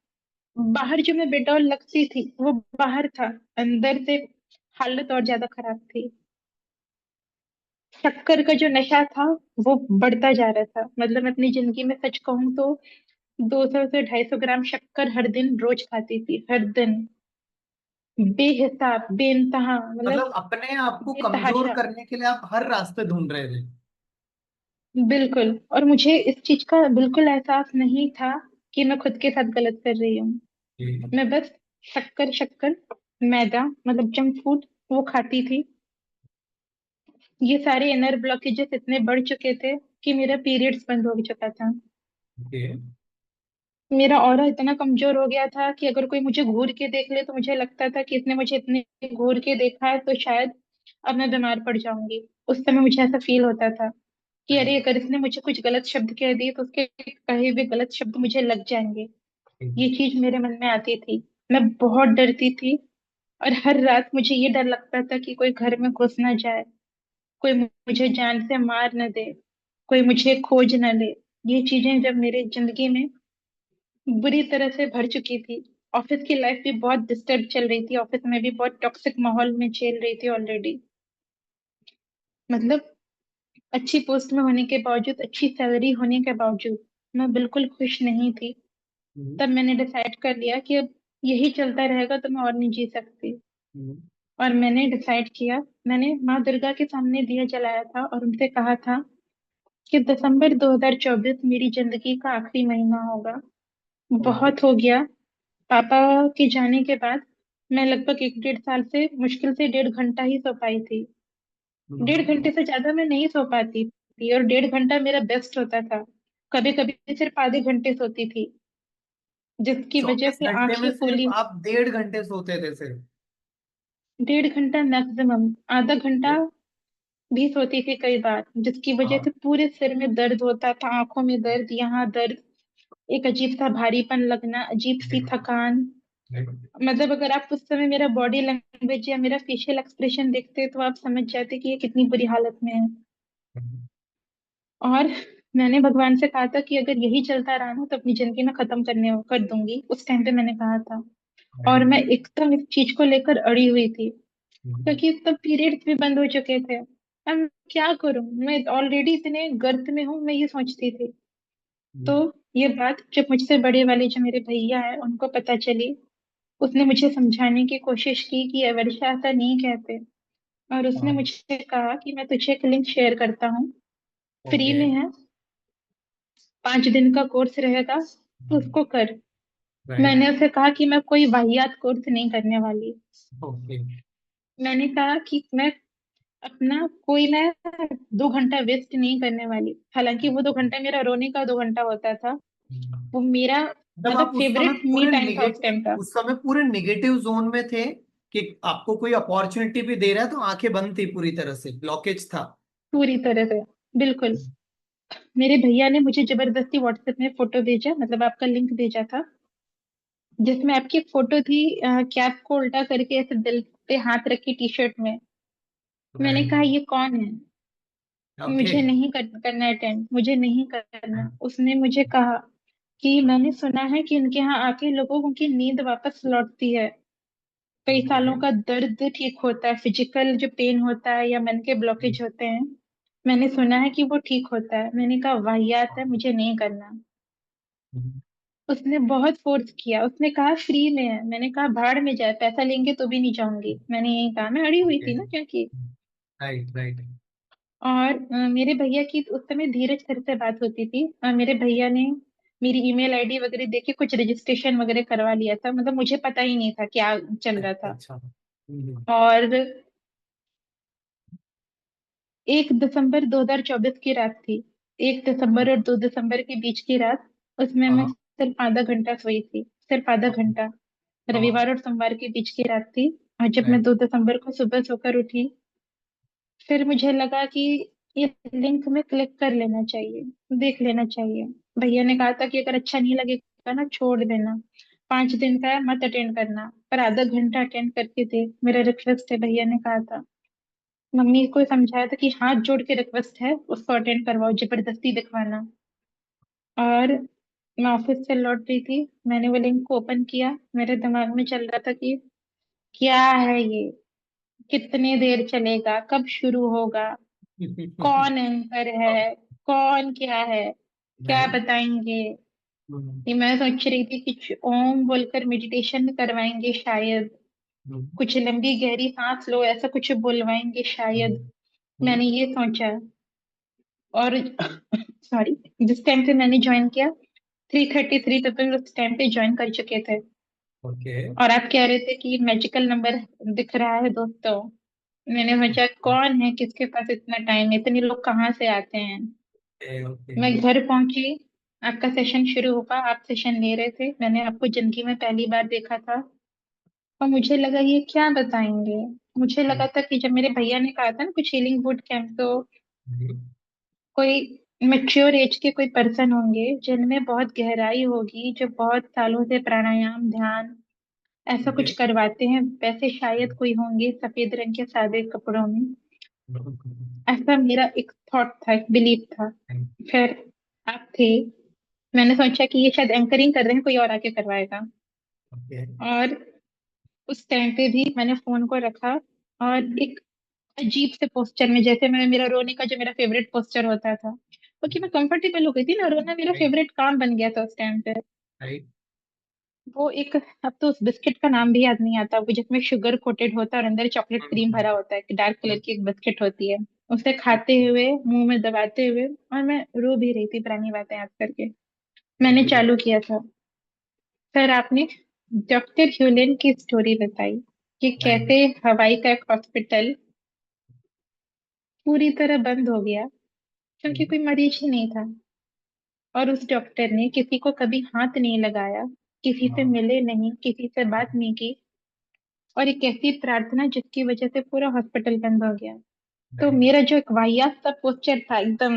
बाहर जो मैं बेडॉल लगती थी वो बाहर था, अंदर से हालत और ज्यादा खराब थी। शक्कर का जो नशा था वो बढ़ता जा रहा था। मतलब मैं अपनी जिंदगी में सच कहूँ तो 200 से 250 ग्राम शक्कर हर दिन रोज खाती थी, हर दिन, बेहिसाब, बेइंतहा, मतलब मतलब अपने आप को कमजोर बेतहाशा। करने के लिए आप हर रास्ते ढूंढ रहे थे। बिल्कुल। और मुझे इस चीज का बिल्कुल एहसास नहीं था कि मैं खुद के साथ गलत कर रही हूँ। जी। मैं बस शक्कर शक्कर, मैदा, मतलब जंक फूड, वो खाती थी। ये सारे इनर ब्लॉकेजेस इतने बढ़ चुके थे कि मेरा पीरियड्स बंद हो चुका था। ओके। मेरा ऑरा इतना कमजोर हो गया था कि अगर कोई मुझे घूर के देख ले तो मुझे लगता था कि इसने मुझे इतने घूर के देखा है तो शायद अब मैं बीमार पड़ जाऊंगी। उस समय मुझे ऐसा फील होता था कि अरे अगर इसने मुझे कुछ गलत शब्द कह दिए तो उसके कहे हुए गलत शब्द मुझे लग जाएंगे। ये चीज मेरे मन में आती थी। मैं बहुत डरती थी। और हर रात मुझे ये डर लगता था कि कोई घर में घुस ना जाए, कोई मुझे जान से मार न दे, कोई मुझे खोज न ले। ये चीजें जब मेरी जिंदगी में बुरी तरह से भर चुकी थी। ऑफिस की लाइफ भी बहुत डिस्टर्ब चल रही थी, ऑफिस में भी बहुत टॉक्सिक माहौल में झेल रही थी ऑलरेडी। मतलब अच्छी पोस्ट में होने के बावजूद, अच्छी सैलरी होने के बावजूद मैं बिल्कुल खुश नहीं थी। हम्म। तब मैंने डिसाइड कर लिया कि अब यही चलता रहेगा तो मैं और नहीं जी सकती। हम्म। और मैंने डिसाइड किया, मैंने माँ दुर्गा के सामने दिया जलाया था और उनसे कहा था कि दिसंबर 2024 मेरी जिंदगी का आखिरी महीना होगा। ओके। बहुत हो गया। पापा के जाने के बाद मैं लगभग 1 डेढ़ साल से मुश्किल से 1.5 घंटा ही सो पाई थी। 1.5 घंटे से ज्यादा मैं नहीं सो पाती थी, और 1.5 घंटा मेरा बेस्ट होता था। कभी कभी सिर्फ आधे घंटे सोती थी, जिसकी वजह 24 से घंटे में आंखें सिर्फ फूली। आप 1.5 घंटे सोते थे सिर्फ? 1.5 घंटा मैक्सिमम, आधा घंटा ये- भी सोती थी कई बार, जिसकी वजह हाँ। से पूरे सिर में दर्द होता था, आंखों में दर्द, यहाँ दर्द, एक अजीब सा भारीपन लगना, अजीब सी थकान। मतलब अगर आप उस समय मेरा बॉडी लैंग्वेज या मेरा फेशियल एक्सप्रेशन देखते तो आप समझ जाते कि ये कितनी बुरी हालत में है। और मैंने भगवान से कहा था कि अगर यही चलता रहा ना तो अपनी जिंदगी में खत्म करने कर दूंगी, उस टाइम पे मैंने कहा था। और मैं एकदम इस चीज को लेकर अड़ी हुई थी, क्योंकि तब पीरियड्स भी बंद हो चुके थे। अब मैं क्या करूं, मैं ऑलरेडी इतने गर्त में हूँ, मैं ये सोचती थी। तो ये बात जब मुझसे बड़े वाले जो मेरे भैया है उनको पता चली, उसने मुझे समझाने की कोशिश की कि ये वर्षा ऐसा नहीं कहते। और उसने मुझे कहा कि मैं तुझे एक लिंक शेयर करता हूँ, फ्री ओके। में है, 5 दिन का कोर्स रहेगा, तो उसको कर। राइट। मैंने उसे कहा कि मैं कोई वाहियात कोर्स नहीं करने वाली। ओके। मैंने कहा कि मैं अपना कोई मैं 2 घंटा वेस्ट नहीं करने वाली। हालांकि वो 2 घंटा मेरा रोने का 2 घंटा होता था। वो मेरा जब मतलब आप उस समय फेवरेट मी पूरे टाइम था उस टाइम निगेटिव का। उस समय पूरे निगेटिव जोन में थे कि आपको कोई अपॉर्चुनिटी भी दे रहा है तो आंखें बंद थी, पूरी तरह से ब्लॉकेज था। पूरी तरह से, बिल्कुल। मेरे भैया ने मुझे जबरदस्ती व्हाट्सएप में फोटो भेजा, मतलब आपका लिंक भेजा था, जिसमें आपकी एक फोटो थी, कैप को उल्टा करके ऐसे दिल पे हाथ रख के टी शर्ट में। मैंने राइट। कहा ये कौन है, ओके। मुझे नहीं करना अटेंड, मुझे नहीं करना। उसने मुझे कहा कि मैंने सुना है कि इनके यहाँ आके लोगों की नींद वापस लौटती है, कई ओके। सालों का दर्द ठीक होता है, फिजिकल जो पेन होता है या मन के ब्लॉकेज होते हैं, मैंने सुना है कि वो ठीक होता है। मैंने कहा वाहियात है, मुझे नहीं करना। उसने बहुत फोर्स किया, उसने कहा फ्री में है। मैंने कहा भाड़ में जाए, पैसा लेंगे तो भी नहीं जाऊंगी। मैंने यही कहा, मैं अड़ी हुई ओके। थी ना, क्योंकि। राइट। राइट। और मेरे भैया की उस समय धीरज सर से बात होती थी। मेरे भैया ने मेरी ईमेल आईडी वगैरह देके कुछ रजिस्ट्रेशन वगैरह करवा लिया था, मतलब मुझे पता ही नहीं था क्या चल रहा था। अच्छा। और 1 दिसंबर 2024 की रात थी, 1 दिसंबर और 2 दिसंबर के बीच की रात। उसमें मैं हाँ। सिर्फ आधा घंटा सोई थी, सिर्फ आधा घंटा। हाँ। रविवार और सोमवार के बीच की रात थी। और जब मैं right. 2 दिसंबर को सुबह सोकर उठी, फिर मुझे लगा कि ये लिंक में क्लिक कर लेना चाहिए, देख लेना चाहिए। भैया ने कहा था कि अगर अच्छा नहीं लगेगा ना, छोड़ देना, 5 दिन का है, मत अटेंड करना, पर आधा घंटा अटेंड करके देख, मेरा रिक्वेस्ट है, भैया ने कहा था। मम्मी को समझाया था कि हाथ जोड़ के रिक्वेस्ट है, उसको अटेंड करवाओ, जबरदस्ती दिखवाना। और मैं ऑफिस से लौट रही थी, मैंने वो लिंक को ओपन किया, मेरे दिमाग में चल रहा था कि क्या है ये, कितने देर चलेगा, कब शुरू होगा, कौन एंकर है, कौन क्या है, क्या Right. बताएंगे। हम्म, ये मैं सोच रही थी कि ओम बोलकर मेडिटेशन करवाएंगे शायद, हम्म, कुछ लंबी गहरी सांस लो, ऐसा कुछ बुलवाएंगे शायद। हम्म, मैंने ये सोचा। और सॉरी, जिस टाइम पे मैंने ज्वाइन किया, 3:33 पीपल उस टाइम पे ज्वाइन कर चुके थे। ओके। और आप कह रहे थे कि मैजिकल नंबर दिख रहा है दोस्तों। मैंने सोचा कौन है, किसके पास इतना टाइम है, इतने लोग कहाँ से आते हैं। ओके। ओके। मैं घर पहुंची, आपका सेशन शुरू हुआ, आप सेशन ले रहे थे, मैंने आपको जिंदगी में पहली बार देखा था। और मुझे लगा ये क्या बताएंगे। मुझे लगा था कि जब मेरे भैया ने कहा था ना कुछ हीलिंग बूट कैंप, तो कोई मेच्योर एज के कोई पर्सन होंगे जिनमें बहुत गहराई होगी, जो बहुत सालों से प्राणायाम ध्यान ऐसा ओके। कुछ करवाते हैं, वैसे शायद कोई होंगे सफेद रंग के सादे कपड़ों में। ऐसा मेरा एक थॉट था, एक बिलीफ था। फिर आप थे, मैंने सोचा कि ये शायद एंकरिंग कर रहे हैं, कोई और आके करवाएगा। ओके। और उस टाइम पे भी मैंने फोन को रखा, और एक अजीब से पोस्चर में, जैसे मैं, मेरा रोने का जो मेरा फेवरेट पोस्चर होता था, क्योंकि मैं कंफर्टेबल हो गई थी ना, रोना मेरा राइट। फेवरेट काम बन गया था उस टाइम पे। राइट। वो एक, अब तो उस बिस्किट का नाम भी याद नहीं आता, वो जिसमें शुगर कोटेड होता है और अंदर चॉकलेट क्रीम भरा होता है, डार्क कलर की एक बिस्किट होती है। उसे खाते हुए, मुंह में दबाते हुए, और मैं रो भी रही थी पुरानी बातें याद करके। मैंने चालू किया था। फिर आपने डॉक्टर ह्यूलिन की स्टोरी बताई कि राइट। कैसे हवाई का एक हॉस्पिटल पूरी तरह बंद हो गया क्योंकि कोई मरीज ही नहीं था। और उस डॉक्टर ने किसी को कभी हाथ नहीं लगाया, किसी से हाँ। मिले नहीं, किसी से बात नहीं की। और एक ऐसी प्रार्थना जिसकी वजह से पूरा हॉस्पिटल बंद हो गया। तो राइट। मेरा जो एक वाहियात सा पोस्चर था एकदम,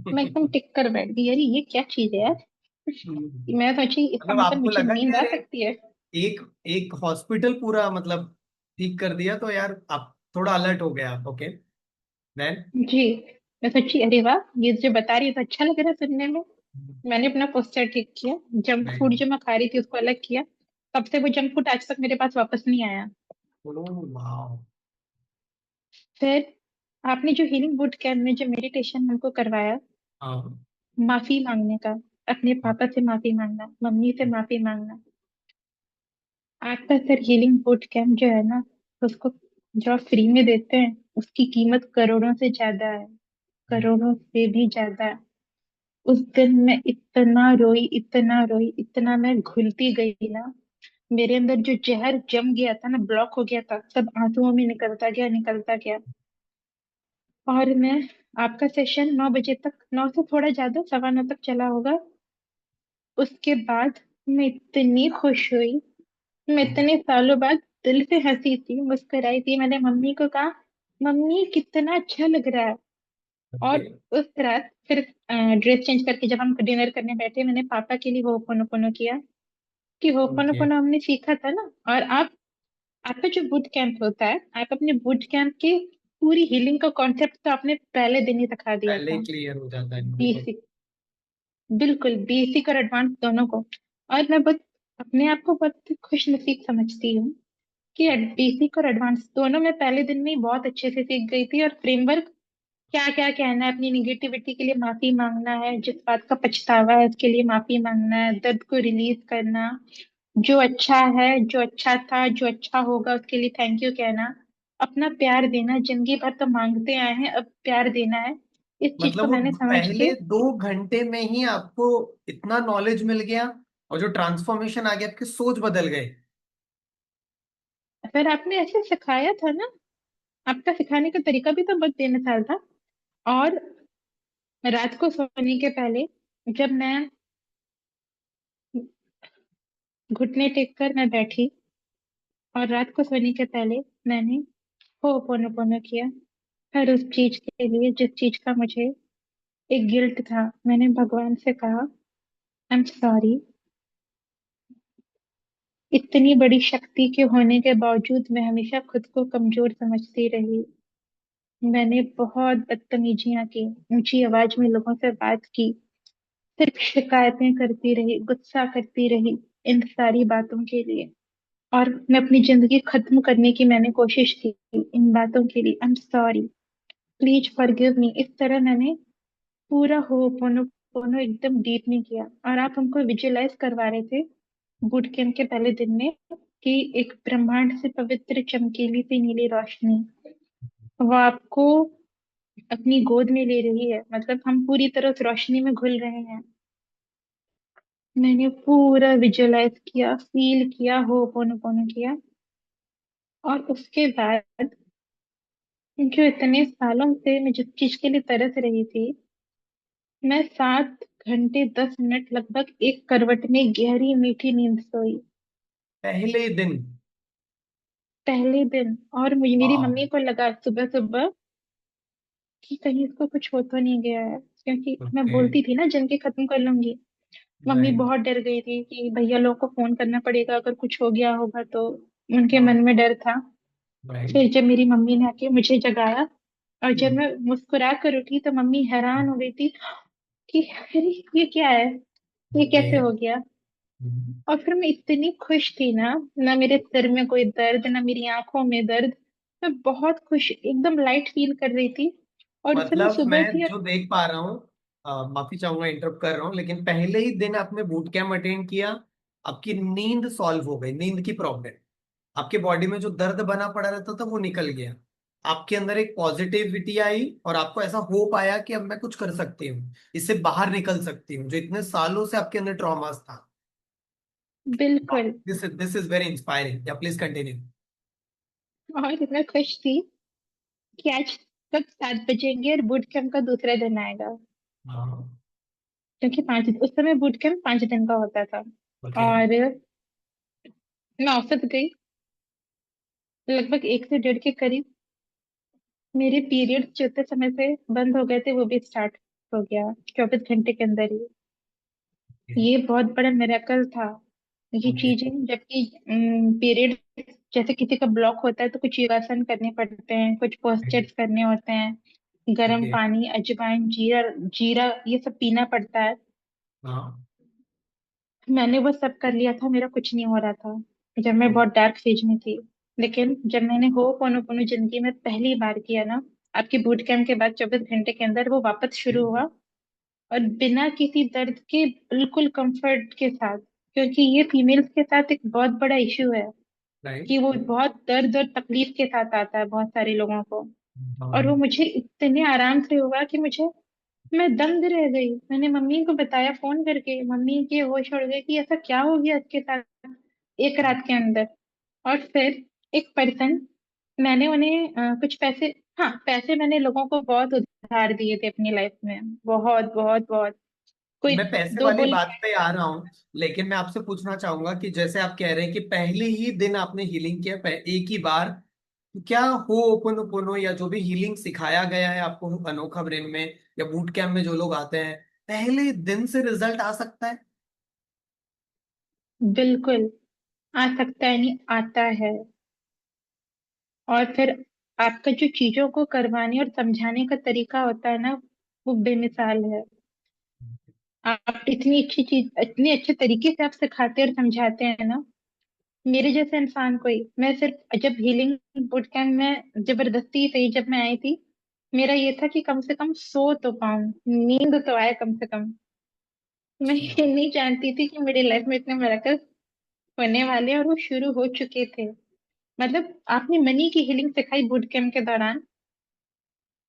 मैं एकदम टिक कर बैठ गई, अरे ये क्या चीज है यार। मैं सोची इसका मतलब मतलब आपको मुझे लगा कि नींद आ यार सकती है। एक एक हॉस्पिटल पूरा मतलब ठीक कर दिया, तो यार आप थोड़ा अलर्ट हो गया आप। ओके। देन। जी, मैं सोची अरे वाह, ये जो बता रही है तो अच्छा लग रहा है सुनने में। मैंने अपना पोस्टर ठीक किया, जंक राइट। फूड जो मैं खा रही थी उसको अलग किया। तब से वो जंक फूड आज तक मेरे पास वापस नहीं आया। ओह वाह। फिर आपने जो हीलिंग बूट कैम्प में जो मेडिटेशन हमको करवाया, हाँ। माफी मांगने का, अपने पापा से माफी मांगना, मम्मी से माफी मांगना, आपका सर हीलिंग बूट कैम्प जो है ना, उसको जो आप फ्री में देते हैं, उसकी कीमत करोड़ों से ज्यादा है, करोड़ों से भी ज्यादा। उस दिन मैं इतना रोई, इतना रोई, इतना मैं घुलती गई ना, मेरे अंदर जो जहर जम गया था ना, ब्लॉक हो गया था, सब आंसुओं में निकलता गया, निकलता गया। और मैं, आपका सेशन 9 बजे तक, 9 से थोड़ा ज्यादा, 9:15 तक चला होगा। उसके बाद मैं इतनी खुश हुई, मैं इतने सालों बाद दिल से हंसी थी, मुस्कुराई थी। मैंने मम्मी को कहा, मम्मी कितना अच्छा लग रहा है। ओके। और उस रात फिर ड्रेस चेंज करके जब हम डिनर करने बैठे, मैंने पापा के लिए होपोनोपोनो किया, कि ओके। होपोनोपोनो हमने सीखा था ना। और आप, आपका जो बूट कैंप होता है, आप अपने बूट कैंप के पूरी हीलिंग का कॉन्सेप्ट तो आपने पहले दिन ही सिखा दिया पहले ही था। क्लियर हो जाता है बिल्कुल। बेसिक, बिल्कुल बेसिक और एडवांस दोनों को। और मैं बहुत, अपने आप को बहुत खुश नसीब समझती हूँ कि बेसिक और एडवांस दोनों मैं पहले दिन में ही बहुत अच्छे से सीख गई थी। और फ्रेमवर्क, क्या क्या कहना है, अपनी निगेटिविटी के लिए माफी मांगना है, जिस बात का पछतावा है उसके लिए माफी मांगना है, दर्द को रिलीज करना, जो अच्छा है, जो अच्छा था, जो अच्छा होगा उसके लिए थैंक यू कहना, अपना प्यार देना, जिंदगी भर तो मांगते आए हैं, अब प्यार देना है। इस चीज मतलब को वो मैंने समझ के, पहले 2 घंटे में ही आपको इतना नॉलेज मिल गया, और जो ट्रांसफॉर्मेशन आ गया, आपकी सोच बदल गए। फिर आपने ऐसे सिखाया था ना, आपका सिखाने का तरीका भी तो बहुत बेमिसाल था। और रात को सोने के पहले, जब मैं घुटने टेक कर मैं बैठी, और रात को सोने के पहले मैंने होपोनोपोनो किया। हर उस चीज के लिए जिस चीज का मुझे एक गिल्ट था, मैंने भगवान से कहा, आई एम सॉरी। इतनी बड़ी शक्ति के होने के बावजूद मैं हमेशा खुद को कमजोर समझती रही। मैंने बहुत बदतमीजियां की, ऊंची आवाज में लोगों से बात की, सिर्फ शिकायतें करती रही, गुस्सा करती रही इन सारी बातों के लिए। और मैं अपनी जिंदगी खत्म करने की मैंने कोशिश की इन बातों के लिए। I am sorry, please forgive me. इस तरह मैंने पूरा हो पोनो पोनो एकदम डीप में किया। और आप हमको विजुअलाइज करवा रहे थे बूट कैंप के पहले दिन में कि एक ब्रह्मांड से पवित्र चमकीली सी नीली रोशनी वो आपको अपनी गोद में ले रही है, मतलब हम पूरी तरह उस रोशनी में घुल रहे हैं। मैंने पूरा विजुअलाइज किया, फील किया, हो पोनो पोनो किया। और उसके बाद जो इतने सालों से मैं जिस चीज के लिए तरस रही थी, मैं 7 घंटे 10 मिनट लगभग एक करवट में गहरी मीठी नींद सोई। पहले दिन? पहले दिन। और मेरी वाह। मम्मी को लगा सुबह सुबह कि कहीं इसको कुछ हो तो नहीं गया है, क्योंकि मैं ओके। बोलती थी ना जल्दी के खत्म कर लूंगी। Mummy right. बहुत डर गई थी कि भैया लोग को फोन करना पड़ेगा अगर कुछ हो गया होगा तो। उनके हाँ। मन में डर था। राइट। फिर जब मेरी मम्मी ने आके मुझे जगाया और जब मैं मुस्कुरा कर उठी तो मम्मी हैरान हो गई थी कि अरे ये क्या है, ये ओके। कैसे हो गया। और फिर मैं इतनी खुश थी ना, ना मेरे सिर में कोई दर्द, ना मेरी आंखों में दर्द। मैं बहुत खुश, एकदम लाइट फील कर रही थी। और इस समय मतलब सुबह मैं थी और जो देख पा रहा हूँ, माफी चाहूंगा इंटरप्ट कर रहा हूँ, लेकिन पहले ही दिन आपने बूट कैंप अटेंड किया, आपकी नींद सॉल्व हो गई, नींद की प्रॉब्लम, आपके बॉडी में जो दर्द बना पड़ा रहता था वो निकल गया, आपके अंदर एक पॉजिटिविटी आई और आपको ऐसा होप आया कि अब मैं कुछ कर सकती हूँ, इससे बाहर निकल सकती हूँ, जो इतने सालों से आपके अंदर ट्रॉमास था। बिल्कुल। दिस इज वेरी इंस्पायरिंग, या प्लीज कंटिन्यू। और मैं खुश थी कि आज कब 7 बजेंगे और बूट कैंप का दूसरा दिन आएगा। हाँ। क्योंकि उस समय बूट कैंप 5 दिन का होता था। ओके। और मैं औसत गई लगभग 1 से 1.5 के करीब। मेरे पीरियड जितने समय से बंद हो गए थे वो भी स्टार्ट हो गया 24 घंटे के अंदर ही। ये बहुत बड़ा मिरेकल था। ये ओके। चीजें जबकि पीरियड जैसे किसी का ब्लॉक होता है तो कुछ योगासन करने पड़ते हैं, कुछ पोस्चर्स करने होते हैं, गर्म ओके। पानी, अजवाइन, जीरा, जीरा ये सब पीना पड़ता है। हाँ। मैंने वो सब कर लिया था, मेरा कुछ नहीं हो रहा था जब मैं बहुत डार्क फेज में थी। लेकिन जब मैंने हो पोनो पोनो जिंदगी में पहली बार किया ना, आपके बूट कैंप के बाद 24 घंटे के अंदर वो वापस शुरू हुआ। और बिना किसी दर्द के, बिल्कुल कंफर्ट के साथ। क्योंकि ये फीमेल्स के साथ एक बहुत बड़ा इश्यू है राइट। कि वो बहुत दर्द और तकलीफ के साथ आता है बहुत सारे लोगों को। और वो हाँ। मुझे इतने आराम से हुआ कि मुझे, मैं दंग रह गई। मैंने मम्मी को बताया फोन करके, मम्मी के होश उड़ गए कि ऐसा क्या हो गया इसके साथ एक रात के अंदर। और फिर एक पर्सन, मैंने उन्हें कुछ पैसे, हाँ पैसे मैंने लोगों को बहुत उधार दिए थे अपनी लाइफ में, बहुत बहुत बहुत। कोई मैं पैसे दो वाली बोल बात पे आ रहा हूँ, लेकिन मैं आपसे पूछना चाहूंगा कि जैसे आप कह रहे हैं कि पहले ही दिन आपने हीलिंग किया, एक ही बार, तो क्या हो ओपन ओपनो या जो भी हीलिंग सिखाया गया है आपको अनोखा ब्रेन में या बूट कैंप में जो लोग आते हैं, पहले दिन से रिजल्ट आ सकता है? बिल्कुल आ सकता है, नहीं आता है। और फिर आपका जो चीजों को करवाने और समझाने का तरीका होता है ना, वो बेमिसाल है। आप इतनी अच्छी चीज, इतने अच्छे तरीके से आप सिखाते और समझाते हैं ना, मेरे जैसे इंसान को ही। मैं सिर्फ जब हीलिंग बूट कैंप में जबरदस्ती से ही जब मैं आई थी, मेरा ये था कि कम से कम सो तो पाऊं, नींद तो आए कम से कम। मैं अच्छा। ये नहीं जानती थी कि मेरी लाइफ में इतने मिरेकल होने वाले, और वो शुरू हो चुके थे। मतलब आपने मनी की हीलिंग सिखाई बूट कैंप के दौरान।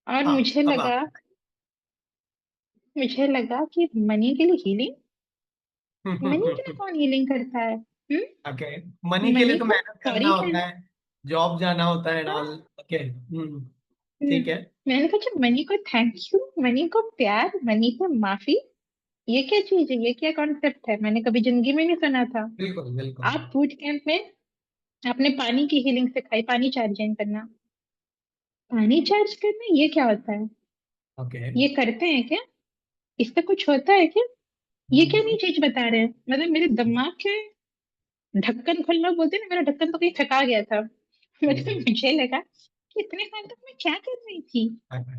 और हाँ, अब आप। मुझे लगा कि मनी के लिए हीलिंग, मनी के लिए कौन हीलिंग करता है? ओके। मनी के लिए मनी तो को मेहनत करना सॉरी होता कहना। है, जॉब जाना होता है एंड ऑल। हाँ। ओके। हम्म, ठीक है। मैंने कहा जब मनी को थैंक यू, मनी को प्यार, मनी को माफी, ये क्या चीज है, ये क्या कॉन्सेप्ट है, मैंने कभी जिंदगी में नहीं सुना था। बिल्कुल बिल्कुल। आप बूट कैंप में आपने पानी की हीलिंग सिखाई, पानी चार्जिंग करना। पानी चार्ज करना ये क्या होता है? ओके। ये करते हैं क्या? इससे कुछ होता है क्या? ये क्या नई चीज बता रहे हैं? मतलब मेरे दिमाग के ढक्कन खुलना बोलते हैं ना, मेरा ढक्कन तो कहीं फेंका गया था। मतलब मुझे लगा कि इतने साल तक मैं क्या कर रही थी,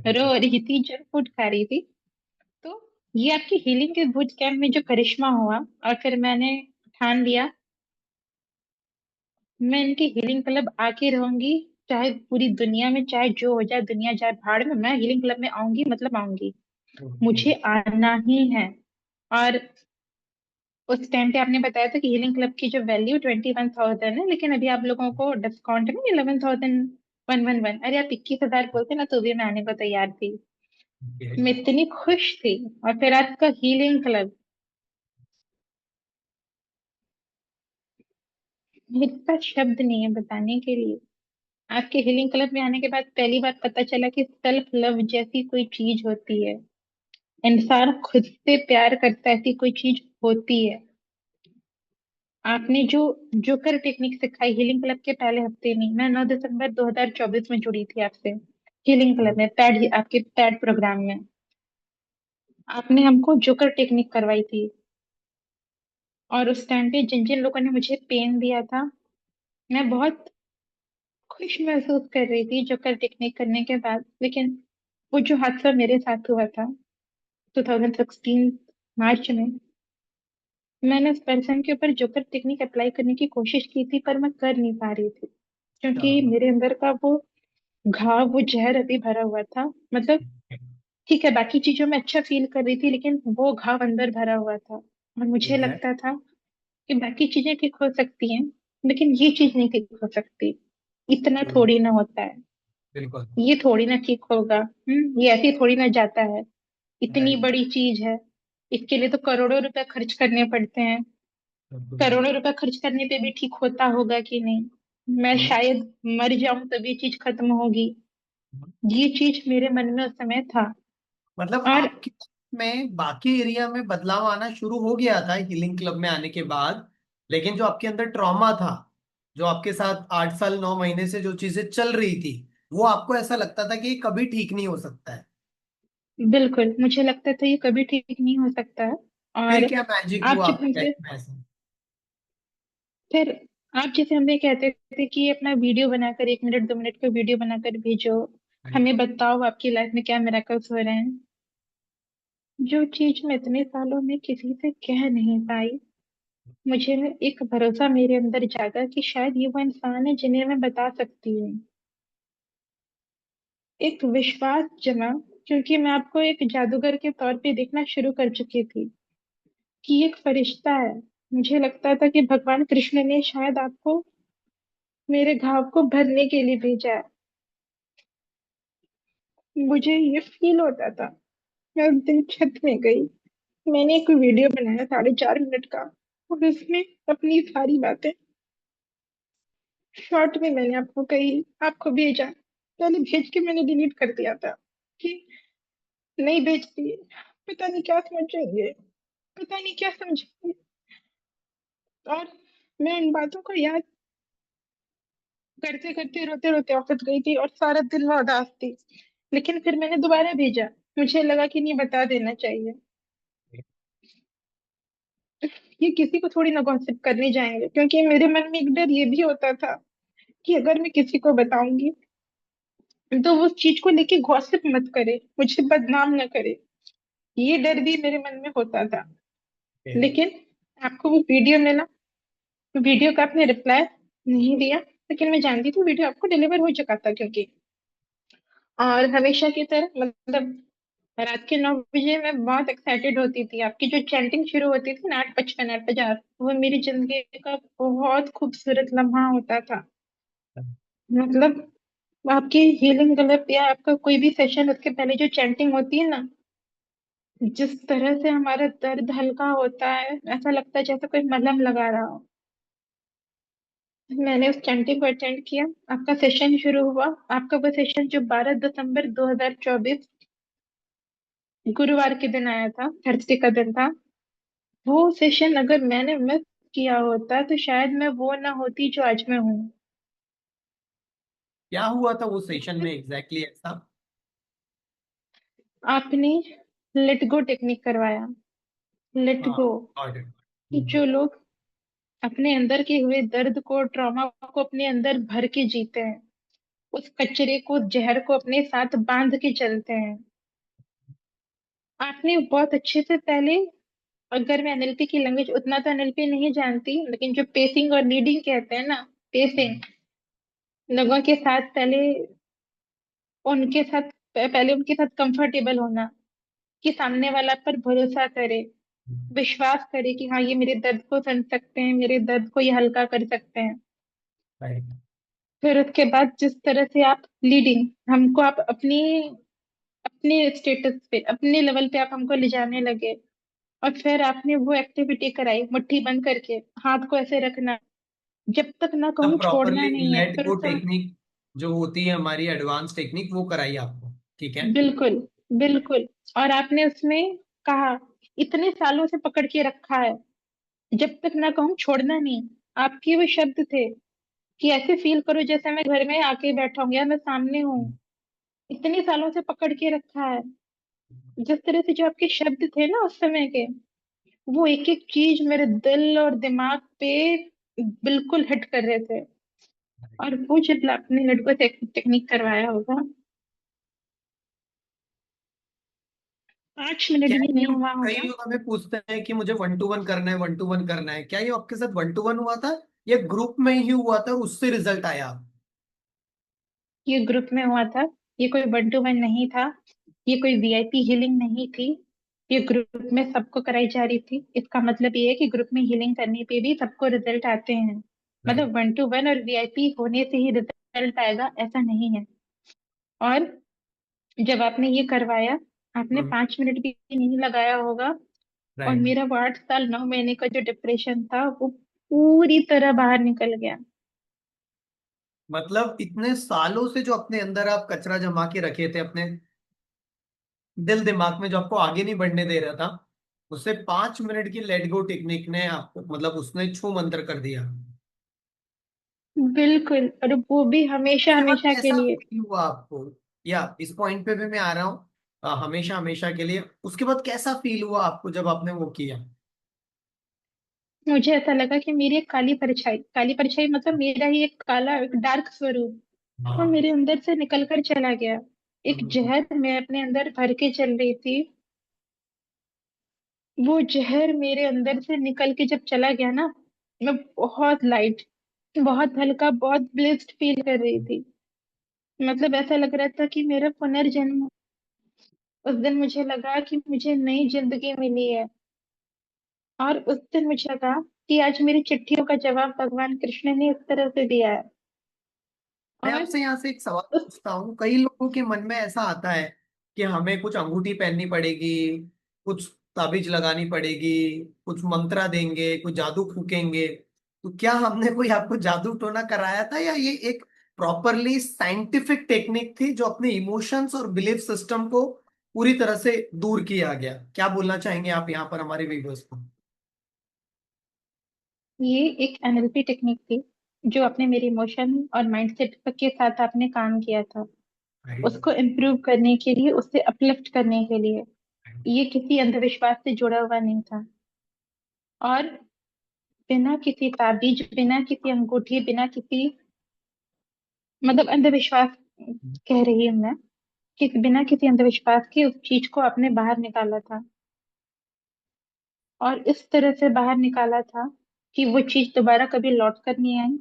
रो रही थी, जंक फूड खा रही थी। तो ये आपकी हीलिंग के बूट कैंप में जो करिश्मा हुआ, और फिर मैंने ठान लिया मैं इनकी हीलिंग क्लब आके रहूंगी। चाहे पूरी दुनिया में चाहे जो हो जाए, दुनिया जाए भाड़ में, मैं हीलिंग क्लब में आऊंगी, मतलब आऊंगी। मुझे आना ही है। और उस टाइम पे आपने बताया था कि हीलिंग क्लब की जो वैल्यू 21,000 है, लेकिन अभी आप लोगों को डिस्काउंट है ना, 11,111। अरे आप 21,000 बोलते ना तो भी मैं आने को तैयार थी। मैं इतनी खुश थी। और फिर आपका हीलिंग क्लब, मेरे पास शब्द नहीं है बताने के लिए। आपके हीलिंग क्लब में आने के बाद पहली बार पता चला कि सेल्फ लव जैसी कोई चीज होती है। इंसान खुद से प्यार करता है, ऐसी कोई चीज होती है। आपने जो जोकर टेक्निक सिखाई हीलिंग क्लब के पहले हफ्ते में, मैं 9 दिसंबर 2024 में जुड़ी थी आपसे हीलिंग क्लब में, पैड आपके पैड प्रोग्राम में। आपने हमको जोकर टेक्निक करवाई थी। और उस टाइम पे जिन जिन लोगों ने मुझे पेन दिया था, मैं बहुत खुश महसूस कर रही थी जोकर टेक्निक करने के बाद। लेकिन वो जो हादसा मेरे साथ हुआ था 2016 मार्च में, मैंने उस पर्सन के ऊपर जोकर टेक्निक अप्लाई करने की कोशिश की थी, पर मैं कर नहीं पा रही थी। क्योंकि मेरे अंदर का वो घाव, वो जहर अभी भरा हुआ था। मतलब ठीक है, बाकी चीजों में अच्छा फील कर रही थी, लेकिन वो घाव अंदर भरा हुआ था। और मुझे ठीक है। लगता था कि बाकी चीजें ठीक हो सकती हैं, लेकिन ये चीज नहीं ठीक हो सकती। इतना हम्म, थोड़ी ना होता है, बिल्कुल। ये थोड़ी ना ठीक होगा, ये ऐसे थोड़ी ना जाता है। इतनी राइट। बड़ी चीज है, इसके लिए तो करोड़ों रुपए खर्च करने पड़ते हैं। करोड़ों रुपए खर्च करने पे भी ठीक होता होगा कि नहीं? मैं शायद मर जाऊं तभी चीज खत्म होगी। ये चीज मेरे मन में उस समय था। मतलब और आपके में बाकी एरिया में बदलाव आना शुरू हो गया था हीलिंग क्लब में आने के बाद, लेकिन जो आपके अंदर ट्रॉमा था, जो आपके साथ 8 साल 9 महीने से जो चीजें चल रही थी, वो आपको ऐसा लगता था कि ये कभी ठीक नहीं हो सकता है। बिल्कुल मुझे लगता था ये कभी ठीक नहीं हो सकता है। फिर और क्या मैजिक आप हुआ जब आपकी हमसे, लाइफ में ऐसा? फिर आप जैसे हमें कहते थे कि अपना वीडियो बनाकर, 1 मिनट 2 मिनट का वीडियो बनाकर भेजो, हमें बताओ आपकी लाइफ में क्या मिरेकल्स हो रहे हैं। जो चीज मैं इतने सालों में किसी से कह नहीं पाई, मुझे एक भरोसा मेरे अंदर जागा कि शायद ये वो इंसान है जिन्हें मैं बता सकती हूँ। एक विश्वास जमा, क्योंकि मैं आपको एक जादूगर के तौर पे देखना शुरू कर चुकी थी कि एक फरिश्ता है। मुझे लगता था कि भगवान कृष्ण ने शायद आपको मेरे घाव को भरने के लिए भेजा है। मुझे ये फील होता था। मैं उस दिन छत में गई, मैंने एक वीडियो बनाया 4.5 मिनट का, और उसमें अपनी सारी बातें शॉर्ट में मैंने आपको कही, आपको भेजा। पहले भेज के मैंने डिलीट कर दिया था कि नहीं भेजती, पता नहीं क्या समझेंगे, पता नहीं क्या समझेंगे। और मैं इन बातों को याद करते करते रोते रोते ऑफिस गई थी, और सारा दिन मैं उदास थी। लेकिन फिर मैंने दोबारा भेजा, मुझे लगा कि नहीं, बता देना चाहिए। ये किसी को थोड़ी ना गॉसिप करने जाएंगे, क्योंकि मेरे मन में एक डर ये भी होता था कि अगर मैं किसी को बताऊंगी तो वो उस चीज को लेके गॉसिप मत करे, मुझे बदनाम ना करे। ये डर भी मेरे मन में होता था। लेकिन आपको वो वीडियो मिला, वीडियो का आपने रिप्लाई नहीं दिया, लेकिन मैं जानती थी वीडियो आपको डिलीवर हो चुका था। क्योंकि और हमेशा की तरह, मतलब रात के 9 बजे मैं बहुत एक्साइटेड होती थी। आपकी जो चैंटिंग शुरू होती थी ना, 8:55 8:50, वो मेरी जिंदगी का बहुत खूबसूरत लम्हा होता था। मतलब आपकी हीलिंग क्लब या आपका कोई भी सेशन, उसके पहले जो चैंटिंग होती है ना, जिस तरह से हमारा दर्द हल्का होता है, ऐसा लगता है जैसे कोई मलहम लगा रहा हो। मैंने उस चैंटिंग को अटेंड किया, आपका सेशन शुरू हुआ। आपका वो सेशन जो 12 दिसंबर 2024 गुरुवार के दिन आया था, थर्सडे का दिन था। वो सेशन अगर मैंने मिस किया होता तो शायद मैं वो ना होती जो आज मैं हूँ। क्या हुआ था वो सेशन में एग्जैक्टली ऐसा? आपने लेट गो टेक्निक करवाया। लेट हाँ, गो। got it। कि जो लोग अपने अंदर के हुए दर्द को, ट्रॉमा को अपने अंदर भर के जीते हैं, उस कचरे को, जहर को अपने साथ बांध के चलते हैं। आपने बहुत अच्छे से पहले, अगर मैं एनएलपी की लैंग्वेज उतना तो एनएलपी नहीं जानती, लेकिन जो पेसिंग और लीडिंग कहते हैं ना, पेसिंग, लोगों के साथ पहले, उनके साथ पहले उनके साथ कंफर्टेबल होना, कि सामने वाला पर भरोसा करे, विश्वास करे कि हाँ ये मेरे दर्द को सुन सकते हैं, मेरे दर्द को ये हल्का कर सकते हैं। राइट। फिर उसके बाद जिस तरह से आप लीडिंग, हमको आप अपनी, अपने स्टेटस पे, अपने लेवल पे आप हमको ले जाने लगे। और फिर आपने वो एक्टिविटी कराई, मुट्ठी बंद करके हाथ को ऐसे रखना, जब तक ना तब कहूँ छोड़ना प्रॉपरली नहीं है। लेट फिर गो उसका, टेक्निक जो होती है हमारी एडवांस टेक्निक, वो कराई आपको, ठीक है। बिल्कुल, बिल्कुल। और आपने उसमें कहा, इतने सालों से पकड़ के रखा है, जब तक ना कहूँ छोड़ना नहीं। आपके वो शब्द थे कि ऐसे फील करो जैसे मैं घर में आके बैठा हूँ या मैं सामने हूँ। इतने सालों से पकड़ के रखा है। जिस तरह से जो आपके शब्द थे ना उस समय के, वो एक एक चीज मेरे दिल और दिमाग पे बिल्कुल हिट कर रहे थे। और वो जब आपने लड़कों से टेक्निक करवाया होगा, 5 मिनट क्या भी ये नहीं हुआ कई होगा। लोग हमें पूछते हैं कि मुझे 1 to 1 करना है, 1 to 1 करना है, क्या ये आपके साथ 1 to 1 हुआ था या ग्रुप में ही हुआ था और उससे रिजल्ट आया? ये ग्रुप में हुआ था। ये कोई 1 to 1 नहीं था। ये कोई वीआईपी हीलिंग नहीं थी। ये ग्रुप में सबको कराई जा रही थी। इसका मतलब ये है कि ग्रुप में हीलिंग करने पे भी सबको रिजल्ट आते हैं। राइट। मतलब 1 to 1 और वीआईपी होने से ही रिजल्ट आएगा ऐसा नहीं है। और जब आपने ये करवाया, आपने 5 मिनट भी नहीं लगाया होगा, और राइट। मेरा वो 8 साल 9 महीने का जो डिप्रेशन था वो पूरी तरह बाहर निकल गया। मतलब इतने सालों से जो अपने अंदर आप कचरा जमा के रखे थे अपने दिल दिमाग में, जो आपको आगे नहीं बढ़ने दे रहा था, उसे 5 मिनट की लेट गो टेक्निक ने आपको, मतलब उसने छू मंतर कर दिया। बिल्कुल, और वो भी हमेशा उसके बाद हमेशा के कैसा लिए। फील हुआ आपको? या इस पॉइंट पे भी मैं आ रहा हूँ, हमेशा हमेशा के लिए उसके बाद कैसा फील हुआ आपको जब आपने वो किया? मुझे ऐसा लगा कि मेरी एक काली परछाई, काली परछाई मतलब मेरा ही एक काला, एक डार्क स्वरूप, वो हाँ। मेरे अंदर से निकल कर चला गया। एक हम्म। जहर मैं अपने अंदर भर के चल रही थी, वो जहर मेरे अंदर से निकल के जब चला गया ना, मैं बहुत लाइट, बहुत हल्का, बहुत ब्लिस्ड फील कर रही थी। मतलब ऐसा लग रहा था कि मेरा पुनर्जन्म। उस दिन मुझे लगा कि मुझे नई जिंदगी मिली है। और उस दिन मुझे लगा कि आज मेरी चिट्ठियों का जवाब भगवान कृष्ण ने इस तरह से दिया है। मैं और आपसे यहाँ से एक सवाल उस, पूछता हूँ, कई लोगों के मन में ऐसा आता है कि हमें कुछ अंगूठी पहननी पड़ेगी, कुछ ताबीज लगानी पड़ेगी, कुछ मंत्रा देंगे, कुछ जादू फूकेंगे। तो क्या हमने कोई आपको जादू टोना कराया था, या ये एक प्रॉपरली साइंटिफिक टेक्निक थी जो अपने इमोशंस और बिलीफ सिस्टम को पूरी तरह से दूर किया गया? क्या बोलना चाहेंगे आप यहाँ पर हमारे व्यूअर्स को? ये एक एनएलपी टेक्निक थी, जो आपने मेरे इमोशन और माइंडसेट के साथ आपने काम किया था, राइट। उसको इम्प्रूव करने के लिए, उससे अपलिफ्ट करने के लिए। ये किसी अंधविश्वास से जुड़ा हुआ नहीं था। और बिना किसी ताबीज, बिना किसी अंगूठी, बिना किसी, मतलब अंधविश्वास कह रही हूँ मैं, कि बिना किसी अंधविश्वास के उस चीज को आपने बाहर निकाला था। और इस तरह से बाहर निकाला था कि वो चीज दोबारा कभी लौट कर नहीं आई।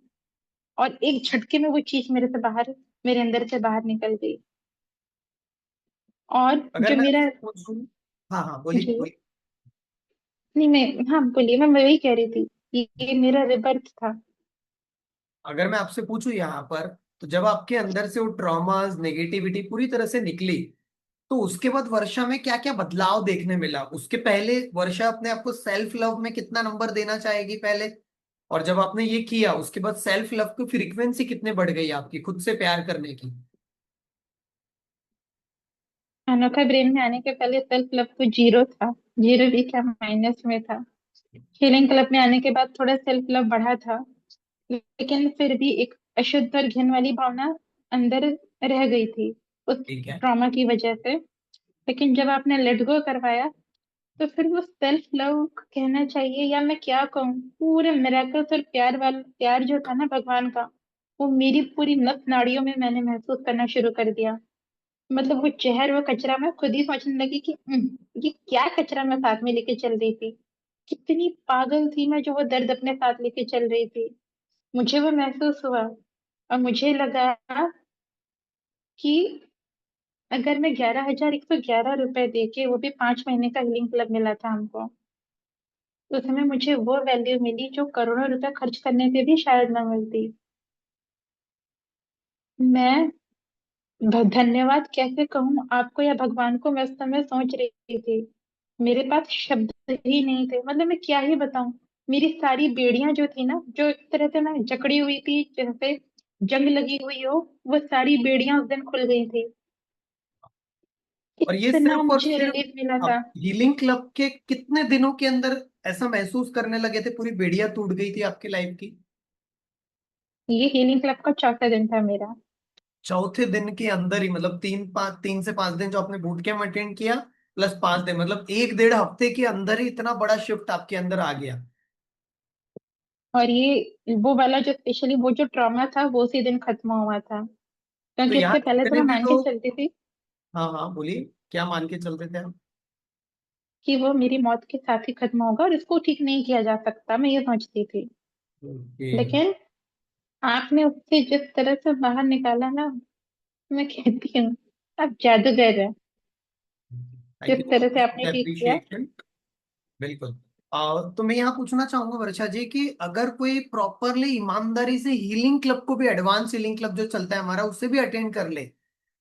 और एक झटके में वो चीज मेरे से बाहर, मेरे अंदर से बाहर निकल गई। और अगर जो मैं मेरा, आपसे पूछूं। हाँ हाँ, बोलिए जी, बोलिए। नहीं मैं, हाँ बोलिए, मैं वही कह रही थी कि ये मेरा रिबर्थ था। अगर मैं आपसे पूछूं यहाँ पर, तो जब आपके अंदर से वो ट्रॉमास नेगेटिविटी पूरी तरह से निकली, तो उसके बाद वर्षा में क्या क्या बदलाव देखने मिला? उसके पहले वर्षा अपने आप को सेल्फ लव में कितना नंबर देना चाहेगी पहले? और जब आपने ये किया उसके बाद सेल्फ लव की फ्रीक्वेंसी कितने बढ़ गई आपकी, खुद से प्यार करने की? अनोखा ब्रेन में आने के पहले सेल्फ लव तो जीरो था। जीरो भी क्या, माइनस में था। हीलिंग क्लब में आने के बाद थोड़ा सेल्फ लव बढ़ा था, लेकिन फिर भी एक अशुद्ध और घिन वाली भावना अंदर रह गई थी उस ठीक है। ट्रॉमा की वजह से। लेकिन जब आपने लेट गो करवाया, तो फिर वो सेल्फ लव कहना चाहिए या मैं क्या कहूँ, पूरे मिराकल्स और प्यार जो था ना भगवान का, वो मेरी पूरी नस नाड़ियों में मैंने महसूस करना शुरू कर दिया। मतलब वो जहर वो कचरा मैं खुद ही सोचने लगी कि ये क्या कचरा मैं साथ में लेके चल रही थी। कितनी पागल थी मैं जो वो दर्द अपने साथ लेके चल रही थी। मुझे वो महसूस हुआ, और मुझे लगा कि अगर मैं 11,111 रुपए दे के, वो भी 5 महीने का हीलिंग क्लब मिला था हमको, तो उसमें मुझे वो वैल्यू मिली जो करोड़ों रुपए खर्च करने पे भी शायद ना मिलती। मैं धन्यवाद कैसे कहूँ आपको या भगवान को, मैं उस समय सोच रही थी। मेरे पास शब्द ही नहीं थे, मतलब मैं क्या ही बताऊं। मेरी सारी बेड़ियां जो थी ना, जो एक तरह से मैं जकड़ी हुई थी जैसे जंग लगी हुई हो, वो सारी बेड़ियां उस दिन खुल गई थी। और ये इतना सिर्फ और मुझे सिर्फ रिलीफ मिला था। आप हीलिंग क्लब के कितने दिनों के अंदर ऐसा महसूस करने लगे थे, पूरी बेड़ियां टूट गई थी आपकी लाइफ की? ये हीलिंग क्लब का चौथा दिन था मेरा। चौथे दिन के अंदर ही, मतलब 3 से 5 दिन जो आपने बूट कैंप अटेंड किया, प्लस 5 दिन, मतलब 1 डेढ़ हफ्ते के अंदर ही इतना बड़ा शिफ्ट आपके अंदर आ गया। और ये वो वाला जो स्पेशली वो जो ट्रॉमा था, वो उसी दिन खत्म हुआ था, तो क्योंकि यहाँ इससे पहले तो जितने मैं भी मान के लोग, चलती थी हाँ हाँ बोलिए, क्या मान के चलते थे आप? कि वो मेरी मौत के साथ ही खत्म होगा और इसको ठीक नहीं किया जा सकता, मैं ये सोचती थी। ओके। लेकिन आपने उससे जिस तरह से बाहर निकाला ना, मैं कहती हूँ आप जादूगर है। थैंक जिस यू सो तरह से मच फॉर आपने द ठीक किया। अप्रिशिएशन। बिल्कुल। तो मैं यहाँ पूछना चाहूंगा वर्षा जी कि अगर कोई प्रॉपरली ईमानदारी से हीलिंग क्लब को भी, एडवांस हीलिंग क्लब जो चलता है हमारा, उससे भी अटेंड कर ले,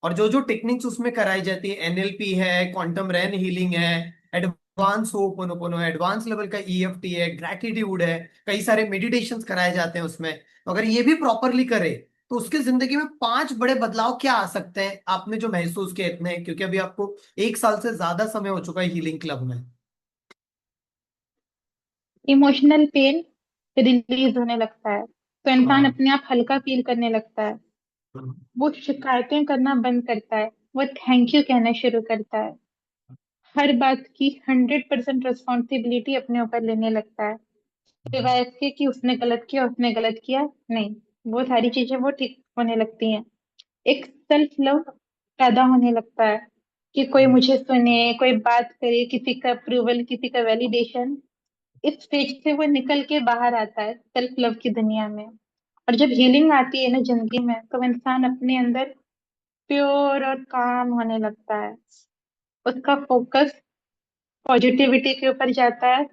और जो जो टेक्निक्स उसमें कराई जाती है, एनएलपी है, क्वांटम रैन हीलिंग है, एडवांस होपोनोपोनो है, एडवांस लेवल का ईएफटी है, ग्रैटिट्यूड है, कई सारे मेडिटेशंस कराए जाते हैं उसमें, तो अगर ये भी प्रॉपरली करे तो उसकी जिंदगी में 5 बड़े बदलाव क्या आ सकते हैं, आपने जो महसूस किए इतने, क्योंकि अभी आपको 1 साल से ज्यादा समय हो चुका है हीलिंग क्लब में। इमोशनल पेन रिलीज होने लगता है, तो इंसान हाँ। अपने आप हल्का फील करने लगता है। वो शिकायतें करना बंद करता है, वो थैंक यू कहना शुरू करता है। हर बात की 100% रिस्पॉन्सिबिलिटी अपने ऊपर लेने लगता है, सिवाय इसके कि उसने गलत किया, उसने गलत किया। नहीं, वो सारी चीजें वो ठीक होने लगती हैं। एक सेल्फ लव पैदा होने लगता है कि कोई मुझे सुने, कोई बात करे, किसी का अप्रूवल, किसी का वैलिडेशन। इस स्टेज से वो निकल के बाहर आता है सेल्फ लव की दुनिया में। और जब हीलिंग आती है ना जिंदगी में, तो इंसान अपने अंदर प्योर और काम होने लगता है। उसका फोकस पॉजिटिविटी के ऊपर जाता है,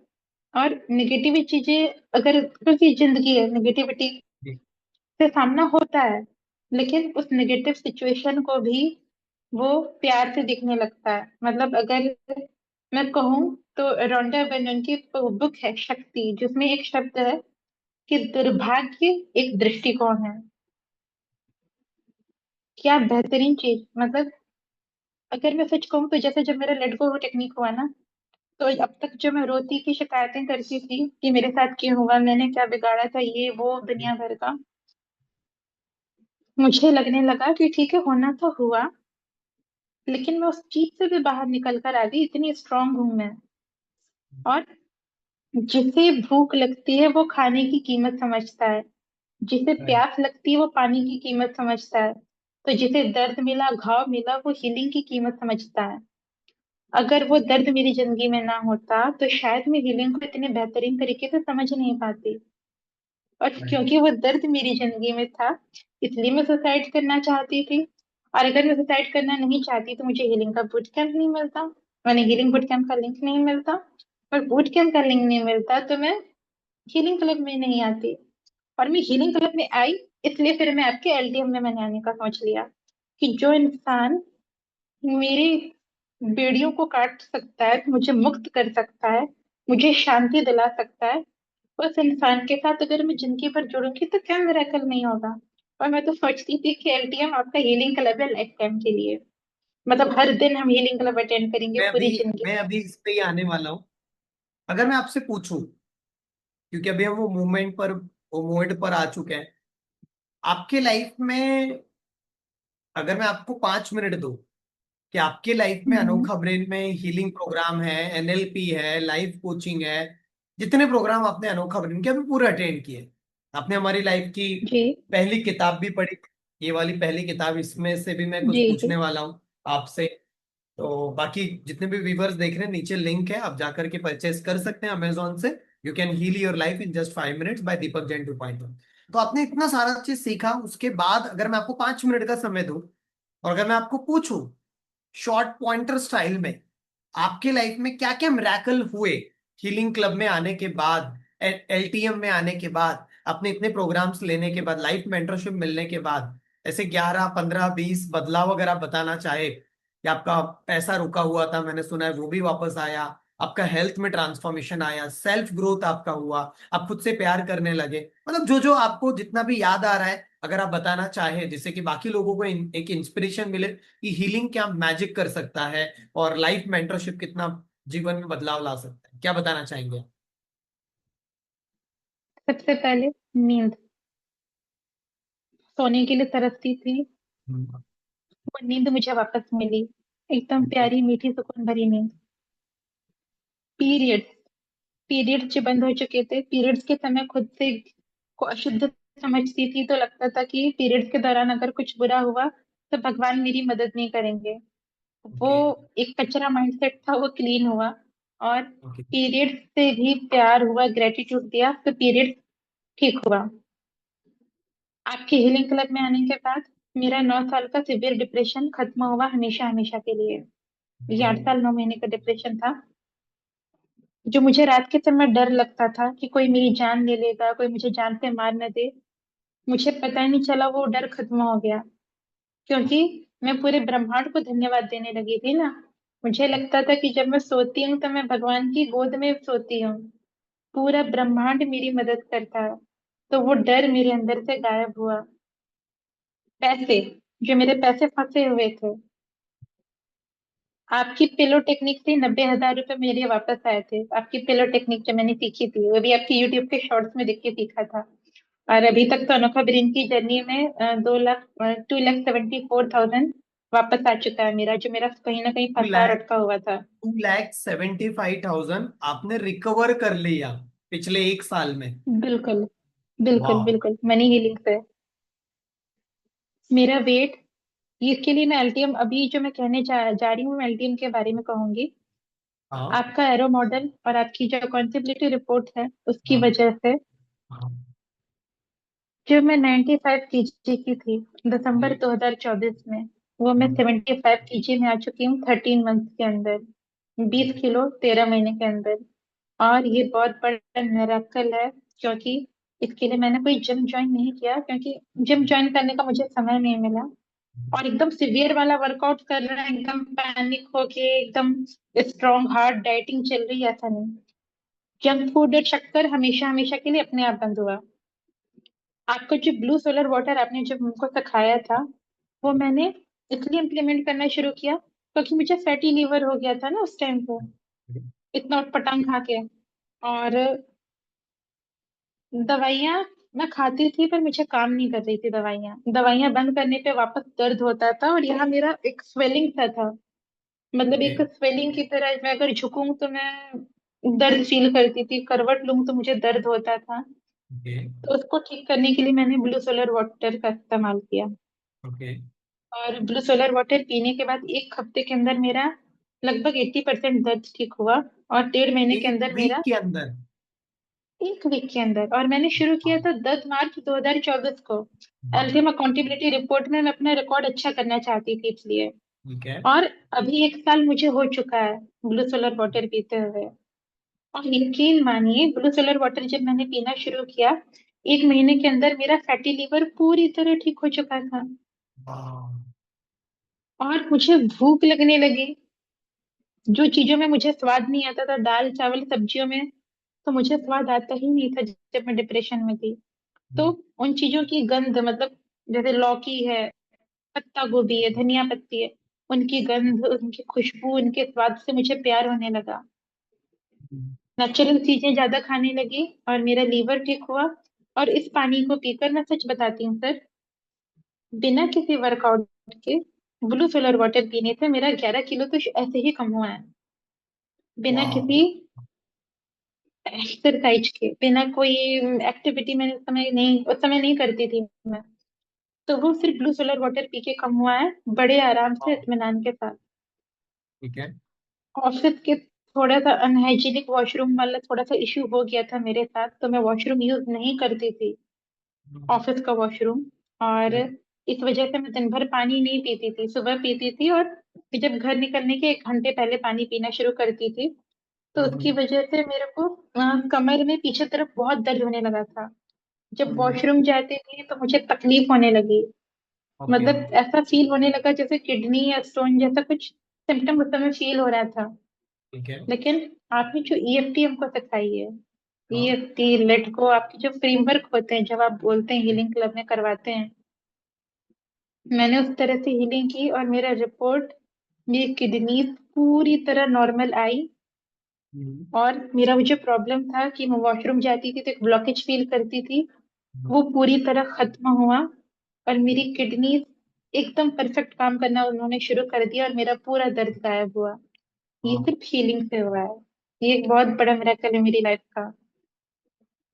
और निगेटिव चीजें, अगर क्योंकि जिंदगी है, नेगेटिविटी जी। से सामना होता है, लेकिन उस नेगेटिव सिचुएशन को भी वो प्यार से देखने लगता है। मतलब अगर मैं कहूँ, तो रोंडा बेनन की बुक है शक्ति, जिसमें एक शब्द है कि दुर्भाग्य एक दृष्टिकोण है। क्या बेहतरीन चीज, मतलब अगर मैं सच कहूँ तो जैसे जब मेरा लेट गो टेक्निक हुआ ना, तो अब तक जो मैं रोती की शिकायतें करती थी कि मेरे साथ क्यों हुआ, मैंने क्या बिगाड़ा था, ये वो दुनिया भर का, मुझे लगने लगा कि ठीक है, होना तो हुआ, लेकिन मैं उस चीज से भी बाहर निकल कर आ गई, इतनी स्ट्रांग हूं मैं। और जिसे भूख लगती है वो खाने की कीमत समझता है, जिसे Right. प्यास लगती है वो पानी की कीमत समझता है, तो जिसे दर्द मिला, घाव मिला, वो हीलिंग की कीमत समझता है। अगर वो दर्द मेरी जिंदगी में ना होता, तो शायद मैं हीलिंग को इतने बेहतरीन तरीके से समझ नहीं पाती। और Right. क्योंकि वो दर्द मेरी जिंदगी में था, इसलिए मैं सुसाइड करना चाहती थी। और अगर मैं सुसाइड करना नहीं चाहती, तो मुझे हीलिंग का बूट कैंप नहीं मिलता, मैंने हीलिंग बूट कैंप का लिंक नहीं मिलता, और बूट कैंप का लिंक नहीं मिलता तो मैं हीलिंग क्लब में नहीं आती। और मैं हीलिंग क्लब में आई, इसलिए फिर मैं आपके एलडीएम में मैंने आने का सोच लिया कि जो इंसान मेरी बेड़ियों को काट सकता है, मुझे मुक्त कर सकता है, मुझे शांति दिला सकता है, उस इंसान के साथ अगर मैं जिंदगी भर जुड़ूंगी तो क्या मिरेकल नहीं होगा। और मैं तो सोचती थी कि एलटीएम आपका हीलिंग क्लब है लाइफ टाइम के लिए, मतलब हर दिन हम हीलिंग क्लब अटेंड करेंगे मैं अभी पूरी जिंदगी। मैं अभी इस पे ही आने वाला हूँ। अगर मैं आपसे पूछूं क्योंकि अभी हम वो मोमेंट पर आ चुके हैं। आपके लाइफ में अगर मैं आपको 5 मिनट दूं कि आपके लाइफ में हम्म। अनोखा ब्रेन में हीलिंग प्रोग्राम है, एनएलपी है, लाइफ कोचिंग है, जितने प्रोग्राम आपने अनोखा ब्रेन के अभी पूरे अटेंड किए, आपने हमारी लाइफ की जी पहली किताब भी पढ़ी, ये वाली पहली किताब, इसमें से भी मैं कुछ जी जी। पूछने वाला हूँ आपसे। तो बाकी जितने भी व्यूवर्स देख रहे हैं, नीचे लिंक है, आप जाकर के परचेस कर सकते हैं अमेजोन से। You can heal your life in just 5 minutes by Deepak Jain 2.0। तो आपने इतना सारा चीज सीखा, उसके बाद अगर मैं आपको 5 मिनट का समय दूं और अगर मैं आपको पूछूं शॉर्ट पॉइंटर स्टाइल में, आपके लाइफ में क्या क्या मिराकल हुए हीलिंग क्लब में आने के बाद, एलटीएम में आने के बाद, अपने इतने प्रोग्राम्स लेने के बाद, लाइफ मेंटरशिप मिलने के बाद, ऐसे 11 15 20 बदलाव अगर आप बताना चाहे कि आपका पैसा रुका हुआ था, मैंने सुना है वो भी वापस आया, आपका हेल्थ में ट्रांसफॉर्मेशन आया, सेल्फ ग्रोथ आपका हुआ, आप खुद से प्यार करने लगे, मतलब जो जो आपको जितना भी याद आ रहा है अगर आप बताना चाहे, जिससे कि बाकी लोगों को एक इंस्पिरेशन मिले कि हीलिंग क्या मैजिक कर सकता है और लाइफ मेंटरशिप कितना जीवन में बदलाव ला सकता है, क्या बताना चाहेंगे? सबसे पहले नींद। सोने के लिए तरसती थी, हम्म। वो नींद मुझे वापस मिली। एकदम ओके। प्यारी मीठी सुकून भरी नींद। पीरियड्स। पीरियड्स जो बंद हो चुके थे, पीरियड्स के समय खुद से को अशुद्ध समझती थी, तो लगता था कि पीरियड्स के दौरान अगर कुछ बुरा हुआ तो भगवान मेरी मदद नहीं करेंगे। वो ओके। एक कचरा माइंडसेट था, वो क्लीन हुआ। और ओके। पीरियड्स से भी प्यार हुआ, ग्रेटिट्यूड दिया, तो पीरियड्स ठीक हुआ। आपके हीलिंग क्लब में आने के बाद मेरा 9 साल का सिवियर डिप्रेशन खत्म हुआ, हमेशा हमेशा के लिए। ये ओके। 8 साल 9 महीने का डिप्रेशन था, जो मुझे रात के समय डर लगता था कि कोई मेरी जान ले लेगा, कोई मुझे जान से मार न दे। मुझे पता ही नहीं चला, वो डर खत्म हो गया। क्योंकि मैं पूरे ब्रह्मांड को धन्यवाद देने लगी थी ना। मुझे लगता था कि जब मैं सोती हूँ तो मैं भगवान की गोद में सोती हूँ, पूरा ब्रह्मांड मेरी मदद करता है। तो वो डर मेरे अंदर से गायब हुआ। पैसे, जो मेरे पैसे फंसे हुए थे, आपकी पिलो टेक्निक से 90,000 रुपए मेरे वापस आए थे। आपकी पिलो टेक्निक जो मैंने सीखी थी, वो भी आपकी यूट्यूब के शॉर्ट्स में देख के सीखा था। और अभी तक तो अनोखा ब्रेन की जर्नी में 2 लाख 2,74,000 वापस आ चुका है मेरा, जो मेरा कहीं ना कहीं टू फंसा और लैख अटका हुआ था। 2,75,000 आपने रिकवर कर लिया पिछले 1 साल में। बिल्कुल बिल्कुल वाह। बिल्कुल, मनी हीलिंग से। मेरा वेट, इसके लिए मैं एलटीएम, अभी जो मैं कहने जा रही हूँ, मैं एलटीएम के बारे में कहूंगी। हाँ। आपका एरो मॉडल और आपकी जो अकाउंटेबिलिटी रिपोर्ट है, उसकी हाँ। वजह से हाँ। जो मैं 95 kg की थी दिसंबर जी। 2024 में, वो मैं हम्म। 75 kg में आ चुकी हूँ 13 मंथ के अंदर, 20 किलो 13 महीने के अंदर। और ये बहुत बड़ा मिरेकल है, क्योंकि इसके लिए मैंने कोई जिम ज्वाइन नहीं किया, क्योंकि जिम ज्वाइन करने का मुझे समय नहीं मिला। और एकदम सिवियर वाला वर्कआउट कर रहे हैं, एकदम पैनिक होके, एकदम स्ट्रॉन्ग हार्ड डाइटिंग चल रही है, ऐसा नहीं। जंक फूड और शक्कर हमेशा हमेशा के लिए अपने आप बंद हुआ। आपको जो ब्लू सोलर वाटर आपने जब हमको सिखाया था, वो मैंने इसलिए इम्प्लीमेंट करना शुरू किया क्योंकि मुझे फैटी लीवर हो गया था ना उस टाइम पे, इतना उटपटांग खा के। और दवाइयाँ मैं खाती थी, पर मुझे काम नहीं कर रही थी दवाइयाँ। दवाइयाँ बंद करने पे वापस दर्द होता था, और यहाँ मेरा एक स्वेलिंग सा था, मतलब ओके। एक स्वेलिंग की तरह। मैं अगर झुकूं तो मैं दर्द फील करती थी, करवट लूं तो मुझे दर्द होता था। ओके। तो उसको ठीक करने के लिए मैंने ब्लू सोलर वाटर का इस्तेमाल किया। ओके। और ब्लू सोलर वाटर पीने के बाद 1 हफ्ते के अंदर मेरा लगभग 80% दर्द ठीक हुआ। और 1.5 महीने के एक अंदर वीक मेरा, के अंदर? 1 वीक के अंदर। और मैंने शुरू किया हाँ। था 10 मार्च 2024 को। हाँ। एल्टीम अकाउंटेबिलिटी रिपोर्ट में मैं अपना रिकॉर्ड अच्छा करना चाहती थी, इसलिए। ठीक है। और अभी 1 साल मुझे हो चुका है ब्लू सोलर वाटर पीते हुए। और यकीन मानिए, ब्लू सोलर वाटर जब मैंने पीना शुरू किया, 1 महीने के अंदर मेरा फैटी लिवर पूरी तरह ठीक हो चुका था। वाह। और मुझे भूख लगने लगी। जो चीजों में मुझे स्वाद नहीं आता था, दाल चावल सब्जियों में, तो मुझे स्वाद आता ही नहीं था जब मैं डिप्रेशन में थी। तो उन चीजों की गंध, मतलब जैसे लौकी है, पत्ता गोभी है, धनिया पत्ती है, उनकी गंध, उनकी खुशबू, उनके स्वाद से मुझे प्यार होने लगा। नेचुरल चीजें ज्यादा खाने लगी और मेरा लीवर ठीक हुआ। और इस पानी को पीकर मैं सच बताती हूँ सर, बिना किसी वर्कआउट के ब्लू सोलर वाटर पीने से मेरा 11 किलो तो ऐसे ही कम हुआ है। बिना वाह। किसी एक्सरसाइज के, बिना कोई एक्टिविटी मैंने उस समय नहीं करती थी मैं। तो वो सिर्फ ब्लू सोलर वाटर पी के कम हुआ है, बड़े आराम से वाह, इत्मीनान के साथ। ठीक है। ऑफिस के थोड़ा सा अनहाइजीनिक वॉशरूम वाला थोड़ा सा इश्यू हो गया था मेरे साथ, तो मैं वॉशरूम यूज नहीं करती थी, हम्म, ऑफिस का वॉशरूम। और इस वजह से मैं दिन भर पानी नहीं पीती थी, सुबह पीती थी और फिर जब घर निकलने के 1 घंटे पहले पानी पीना शुरू करती थी। तो उसकी हम्म, वजह से मेरे को कमर में पीछे तरफ बहुत दर्द होने लगा था। जब हम्म, वॉशरूम जाती थी तो मुझे तकलीफ होने लगी। ओके। मतलब ऐसा फील होने लगा जैसे किडनी या स्टोन जैसा कुछ सिम्टम उस समय फील हो रहा था। ठीक है। लेकिन आपने जो ईएफटी हमको सिखाई है, हाँ। ईएफटी लेट गो, आपके जो फ्रेमवर्क होते हैं जब आप बोलते हैं हीलिंग क्लब में करवाते हैं, मैंने उस तरह से हीलिंग की और मेरा रिपोर्ट, मेरी किडनी पूरी तरह नॉर्मल आई। हम्म, और मेरा वो जो प्रॉब्लम था कि मैं वॉशरूम जाती थी तो एक ब्लॉकेज फील करती थी, हम्म, वो पूरी तरह खत्म हुआ। और मेरी किडनी एकदम परफेक्ट काम करना उन्होंने शुरू कर दिया और मेरा पूरा दर्द गायब हुआ। ये हाँ, सिर्फ हीलिंग से हुआ है। ये एक बहुत बड़ा मिरेकल है मेरी लाइफ का।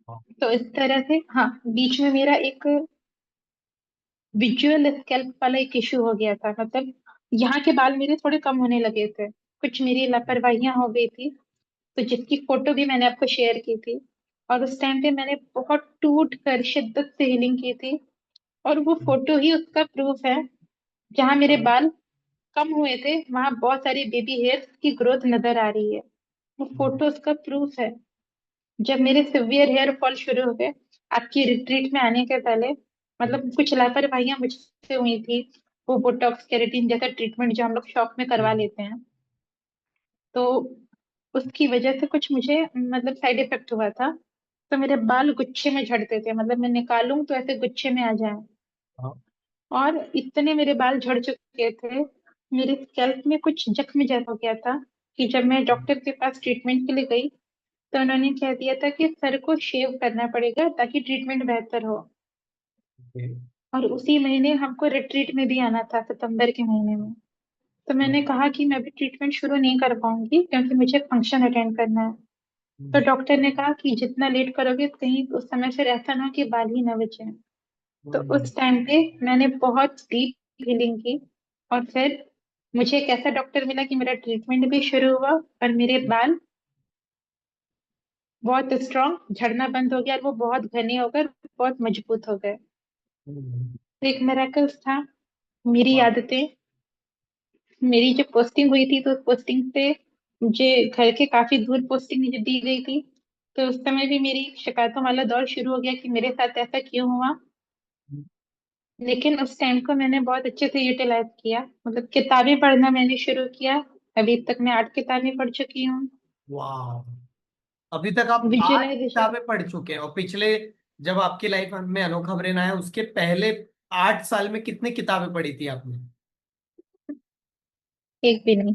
हाँ, तो इस तरह से हाँ, बीच में मेरा एक विजुअल स्कैल्प वाला एक इशू हो गया था। मतलब यहाँ के बाल मेरे थोड़े कम होने लगे थे, कुछ मेरी लापरवाहियां हो गई थी, तो जिसकी फोटो भी मैंने आपको शेयर की थी। और उस टाइम पे मैंने बहुत टूट कर शिद्दत से हीलिंग की थी। और वो फोटो ही उसका प्रूफ है। जहाँ मेरे बाल कम हुए थे वहां बहुत सारी बेबी हेयर्स की ग्रोथ नजर आ रही है। वो फोटो उसका प्रूफ है। जब मेरे सिवियर हेयर फॉल शुरू हो गए आपकी रिट्रीट में आने के पहले, मतलब कुछ लापरवाहियां मुझसे हुई थी, वो बोटॉक्स केराटिन जैसा ट्रीटमेंट जो हम लोग शॉप में करवा लेते हैं, तो उसकी वजह से कुछ मुझे मतलब साइड इफेक्ट हुआ था। तो मेरे बाल गुच्छे में झड़ते थे, मतलब मैं निकालूं तो ऐसे गुच्छे में आ जाए। हाँ, और इतने मेरे बाल झड़ चुके थे, मेरे स्कैल्प में कुछ जख्म जैसा हो गया था कि जब मैं डॉक्टर के पास ट्रीटमेंट के लिए गई तो उन्होंने कह दिया था कि सर को शेव करना पड़ेगा ताकि ट्रीटमेंट बेहतर हो। ओके। और उसी महीने हमको रिट्रीट में भी आना था, सितंबर के महीने में। तो मैंने कहा कि मैं अभी ट्रीटमेंट शुरू नहीं कर पाऊंगी क्योंकि मुझे फंक्शन अटेंड करना है। तो डॉक्टर ने कहा कि जितना लेट करोगे कहीं उस समय फिर ऐसा ना हो कि बाल ही ना बचे। तो उस टाइम पे मैंने बहुत डीप हीलिंग की। और फिर मुझे एक ऐसा डॉक्टर मिला कि मेरा ट्रीटमेंट भी शुरू हुआ और मेरे बाल बहुत स्ट्रांग झड़ना बंद हो गया और वो बहुत घने हो गए, बहुत मजबूत हो गए। तो एक मिरेकल्स था। मेरी आदतें, मेरी जो पोस्टिंग हुई थी तो उस पोस्टिंग से मुझे घर के काफी दूर पोस्टिंग मुझे दी गई थी। तो उस समय भी मेरी शिकायतों वाला दौर शुरू हो गया कि मेरे साथ ऐसा क्यों हुआ। लेकिन उस टाइम को मैंने बहुत अच्छे से यूटिलाइज किया, मतलब किताबें पढ़ना मैंने शुरू किया। अभी तक मैं 8 किताबें पढ़ चुकी हूँ। वाह, अभी तक आप 8 विजुअलाइजेशन, किताबें पढ़ चुके हैं, और पिछले, जब आपकी लाइफ में अनोखा ब्रेन आया उसके पहले 8 साल में कितनी किताबें पढ़ी थी आपने? एक भी नहीं।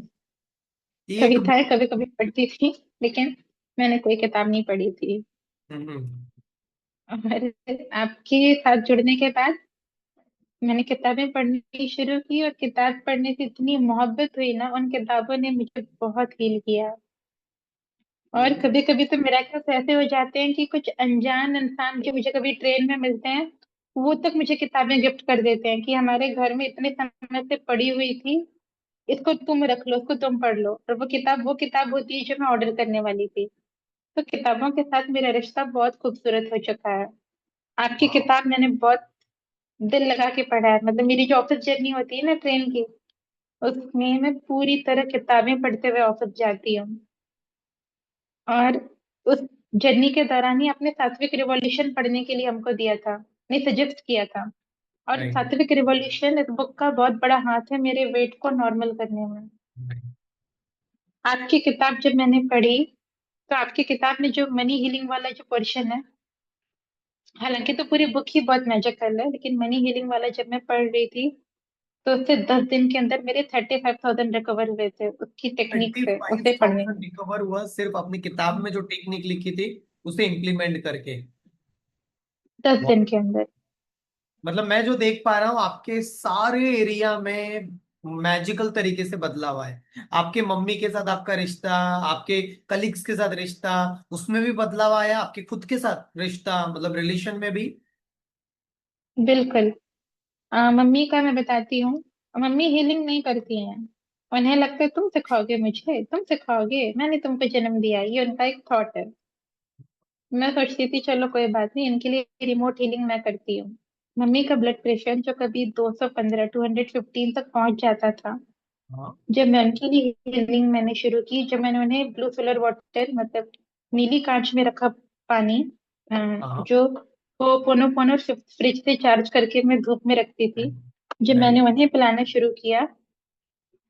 एक भी? कविताएं कभी कभी पढ़ती थी, लेकिन मैंने कोई किताब नहीं पढ़ी थी। हम्म, और आपके साथ जुड़ने के बाद मैंने किताबें पढ़नी शुरू की और किताब पढ़ने से इतनी मोहब्बत हुई ना, उन किताबों ने मुझे बहुत हील किया। और हम्म, कभी कभी तो मिराकल्स ऐसे हो जाते हैं कि कुछ अनजान इंसान जो मुझे कभी ट्रेन में मिलते हैं, वो तक मुझे किताबें गिफ्ट कर देते हैं कि हमारे घर में इतने समय से पड़ी हुई थी, इसको तुम रख लो, इसको तुम पढ़ लो। और वो किताब होती है जो मैं ऑर्डर करने वाली थी। तो किताबों के साथ मेरा रिश्ता बहुत खूबसूरत हो चुका है। आपकी वाह, किताब मैंने बहुत दिल लगा के पढ़ा है। मतलब मेरी जो ऑफिस जर्नी होती है ना ट्रेन की, उसमें मैं पूरी तरह किताबें पढ़ते हुए ऑफिस जाती हूँ। और उस जर्नी के दौरान ही आपने सात्विक रिवॉल्यूशन पढ़ने के लिए हमको दिया था, नहीं सजेस्ट किया था। और राइट, सात्विक रिवॉल्यूशन इस बुक का बहुत बड़ा हाथ है मेरे वेट को नॉर्मल करने में। आपकी किताब जब मैंने पढ़ी तो आपकी किताब में जो मनी हीलिंग वाला जो पोर्शन है, हालांकि तो पूरी बुक ही बहुत मैजिकल है, लेकिन मनी हीलिंग वाला जब मैं पढ़ रही थी तो उससे 10 दिन के अंदर मेरे 35,000 रिकवर हुए थे उसकी टेक्निक थर्टी से, फाइव उसे पढ़ने थाउजेंड में। रिकवर हुआ सिर्फ अपनी किताब में जो टेक्निक लिखी थी उसे इम्प्लीमेंट करके। 10 दिन के अंदर। मतलब मैं जो देख पा रहा हूँ आपके सारे एरिया में मैजिकल तरीके से बदला हुआ है। आपके मम्मी के साथ आपका रिश्ता, आपके कलीग्स के साथ रिश्ता, उसमें भी बदलाव आया, आपके खुद के साथ रिश्ता मतलब रिलेशन में भी। बिल्कुल। मम्मी का मैं बताती हूँ। मम्मी हीलिंग नहीं करती हैं। उन्हें लगता है तुम सिखाओगे, मुझे तुम सिखाओगे, मैंने तुमको जन्म दिया, ये उनका एक थॉट है। मैं सोचती थी चलो कोई बात नहीं, इनके लिए रिमोट हीलिंग मैं करती हूँ। मम्मी का ब्लड प्रेशर जो कभी 215 215 तक पहुंच जाता था, हाँ जब मैं उनके लिए हीलिंग मैंने शुरू की, जब मैंने उन्हें ब्लू फिलर वाटर, मतलब नीली कांच में रखा पानी, हाँ। जो वो पोनो पोनो फ्रिज से चार्ज करके मैं धूप में रखती थी, जब मैंने राइट। उन्हें पिलाना शुरू किया,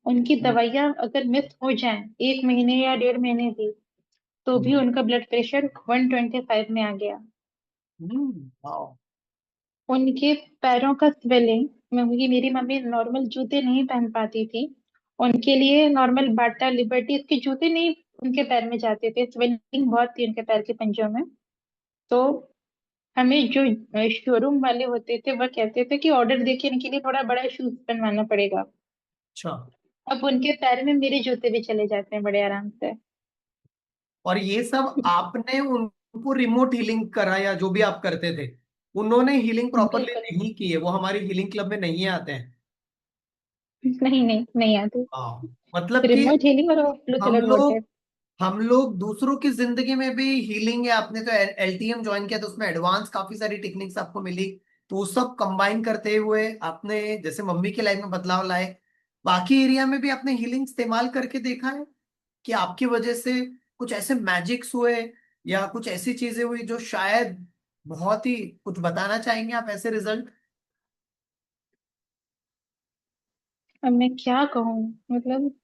उनकी दवाइयाँ अगर मिस हो जाएं 1 महीने या 1.5 महीने भी, तो भी उनका ब्लड प्रेशर 125 में आ गया। वाओ। उनके पैरों का स्वेलिंग, क्योंकि मेरी मम्मी नॉर्मल जूते नहीं पहन पाती थी, उनके लिए नॉर्मल बाटा लिबर्टी इसके जूते नहीं उनके पैर में जाते थे, स्वेलिंग बहुत थी उनके पैर के पंजों में। तो हमें जो शोरूम वाले होते थे वह कहते थे कि ऑर्डर देके इनके लिए थोड़ा बड़ा शूज बनवाना पड़ेगा। अच्छा। अब उनके पैर में मेरे जूते भी चले जाते हैं बड़े आराम से। और ये सब आपने उनको रिमोट हीलिंग करा या जो भी आप करते थे, उन्होंने हीलिंग प्रॉपरली बिल्कुल। नहीं की है, वो हमारी हीलिंग क्लब में नहीं आते हैं। नहीं नहीं नहीं आती। हाँ। मतलब कि रिमोट हीलिंग और ब्लू हम कलर वाटर। लोग हम लोग दूसरों की जिंदगी में भी हीलिंग है। आपने तो एलटीएम ज्वाइन किया तो उसमें एडवांस काफी सारी टेक्निक्स आपको मिली, तो वो सब कंबाइन करते हुए आपने जैसे मम्मी की लाइफ में बदलाव लाए, बाकी एरिया में भी आपने हीलिंग इस्तेमाल करके देखा है कि आपकी वजह से कुछ ऐसे मैजिक्स हुए या कुछ ऐसी चीजें हुई जो शायद बहुत ही कुछ बताना चाहेंगे आप ऐसे रिजल्ट। अब मैं क्या कहूँ, मतलब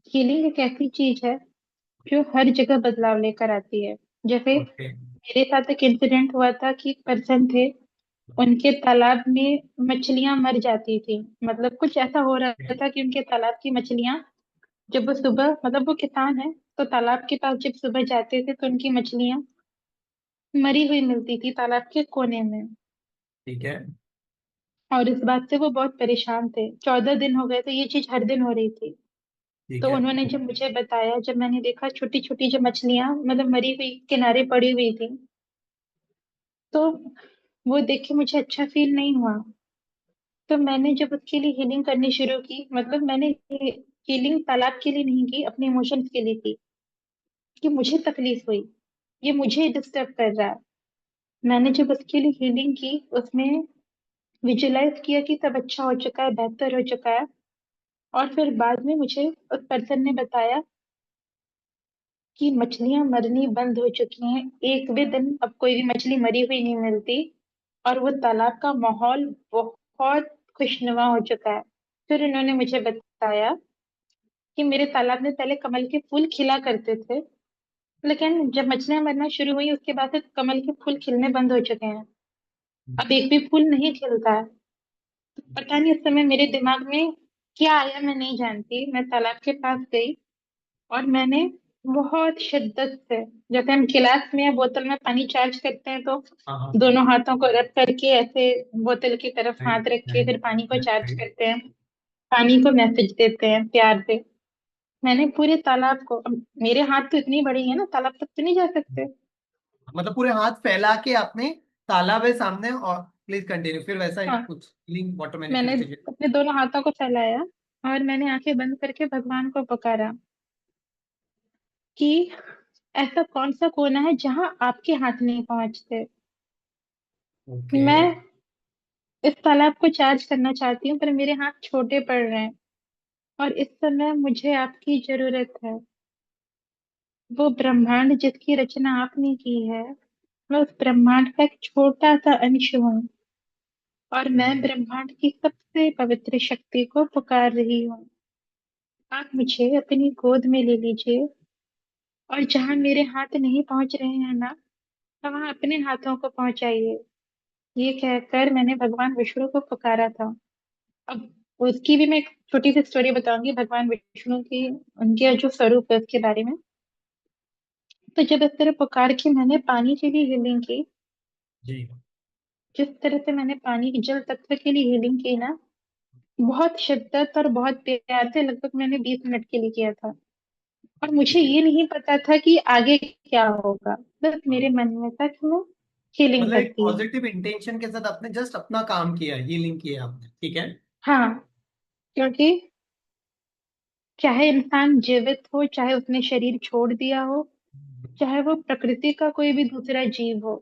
हीलिंग एक ऐसी चीज है जो हर जगह बदलाव लेकर आती है। जैसे ओके। मेरे साथ एक इंसिडेंट हुआ था कि एक पर्सन थे, उनके तालाब में मछलियां मर जाती थी। मतलब कुछ ऐसा हो रहा था कि उनके तालाब की मछलियां, जब वो सुबह, मतलब वो किसान है, तो तालाब के पास जब सुबह जाते थे तो उनकी मछलियां मरी हुई मिलती थी तालाब के कोने में। ठीक है। और इस बात से वो बहुत परेशान थे, 14 दिन हो गए थे ये चीज हर दिन हो रही थी। ठीक तो है। उन्होंने जब मुझे बताया, जब मैंने देखा छोटी छोटी जो मछलियां मतलब मरी हुई किनारे पड़ी हुई थी, तो वो देख के मुझे अच्छा फील नहीं हुआ। तो मैंने जब उसके लिए हीलिंग करनी शुरू की, मतलब मैंने हीलिंग तालाब के लिए नहीं की, अपने इमोशंस के लिए की, कि मुझे तकलीफ हुई, ये मुझे डिस्टर्ब कर रहा है। मैंने जब उसके लिए हीलिंग की, उसमें विजुलाइज किया कि सब अच्छा हो चुका है, बेहतर हो चुका है। और फिर बाद में मुझे उस पर्सन ने बताया कि मछलियां मरनी बंद हो चुकी हैं, एक भी दिन अब कोई भी मछली मरी हुई नहीं मिलती, और वो तालाब का माहौल बहुत खुशनुमा हो चुका है। फिर उन्होंने मुझे बताया कि मेरे तालाब में पहले कमल के फूल खिला करते थे, लेकिन जब मछलियां मरना शुरू हुई उसके बाद से कमल के फूल खिलने बंद हो चुके हैं। अब एक भी फूल नहीं खिलता है। पता नहीं उस समय मेरे दिमाग में क्या आया, मैं नहीं जानती। मैं तालाब के पास गई और मैंने बहुत शिद्दत से, जैसे हम गिलास में या बोतल में पानी चार्ज करते हैं, तो हाँ हाँ। दोनों हाथों को रख करके ऐसे बोतल की तरफ राइट हाथ रख के राइट फिर पानी को चार्ज राइट। करते हैं, पानी को मैसेज देते हैं प्यार से। मैंने पूरे तालाब को, अब मेरे हाथ तो इतनी बड़ी है ना, तालाब तक तो नहीं जा सकते। मतलब पूरे हाथ फैला के आपने, तालाब है सामने, और प्लीज कंटिन्यू, फिर वैसा ही हाँ, कुछ हीलिंग वाटर मैंने मैनिफेस्टेशन। अपने दोनों हाथों को फैलाया और मैंने आंखें बंद करके भगवान को पुकारा कि ऐसा कौन सा कोना है जहां आपके हाथ नहीं पहुंचते। ओके। मैं इस तालाब को चार्ज करना चाहती हूँ पर मेरे हाथ छोटे पड़ रहे हैं, और इस समय मुझे आपकी जरूरत है। वो ब्रह्मांड जिसकी रचना आपने की है, मैं उस ब्रह्मांड का एक छोटा सा अंश हूँ, और मैं ब्रह्मांड की सबसे पवित्र शक्ति को पुकार रही हूँ। आप मुझे अपनी गोद में ले लीजिए, और जहां मेरे हाथ नहीं पहुंच रहे हैं ना, वहां अपने हाथों को पहुंचाइए। ये कहकर मैंने भगवान विष्णु को पुकारा था। अब उसकी भी मैं एक छोटी सी स्टोरी बताऊंगी भगवान विष्णु की, उनके जो स्वरूप है उसके बारे में। तो जब इस तरह पुकार के मैंने पानी के लिए हीलिंग की, जी। जिस तरह से मैंने पानी जल तत्व के लिए हीलिंग की ना, बहुत शिद्दत और बहुत प्यार से, लगभग मैंने 20 मिनट के लिए किया था। और मुझे जी। ये नहीं पता था कि आगे क्या होगा। बस मेरे हाँ। मन में था कि मैं हीलिंग मतलब एक करती हूँ। पॉजिटिव इंटेंशन के साथ आपने जस्ट अपना काम किया, हीलिंग किया आपने, ठीक है। हाँ, क्योंकि चाहे इंसान जीवित हो, चाहे उसने शरीर छोड़ दिया हो, चाहे वो प्रकृति का कोई भी दूसरा जीव हो,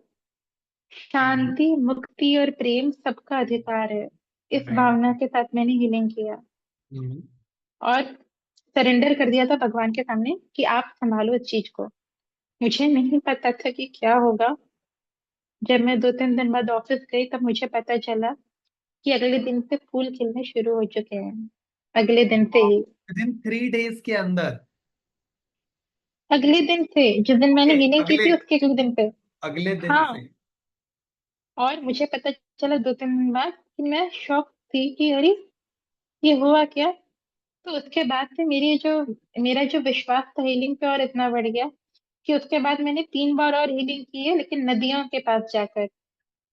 शांति, मुक्ति और प्रेम सबका अधिकार है। इस राइट। भावना के साथ मैंने हीलिंग किया हम्म। और सरेंडर कर दिया था भगवान के सामने कि आप संभालो इस चीज को। मुझे नहीं पता था कि क्या होगा। जब मैं 2-3 दिन बाद ऑफिस गई तब मुझे पता चला कि अगले दिन से फूल खिलने शुरू हो चुके हैं। अगले दिन से ही, विद इन 3 डेज के अंदर? अगले दिन से, जिस दिन मैंने ओके, हीलिंग की अगले थी उसके अगले दिन पे। अगले दिन हाँ, से। और मुझे पता चला 2-3 दिन बाद कि मैं शॉक थी कि अरे ये हुआ क्या। तो उसके बाद से मेरा जो विश्वास था हीलिंग पे और इतना बढ़ गया कि उसके बाद मैंने 3 बार और हीलिंग की है, लेकिन नदियों के पास जाकर।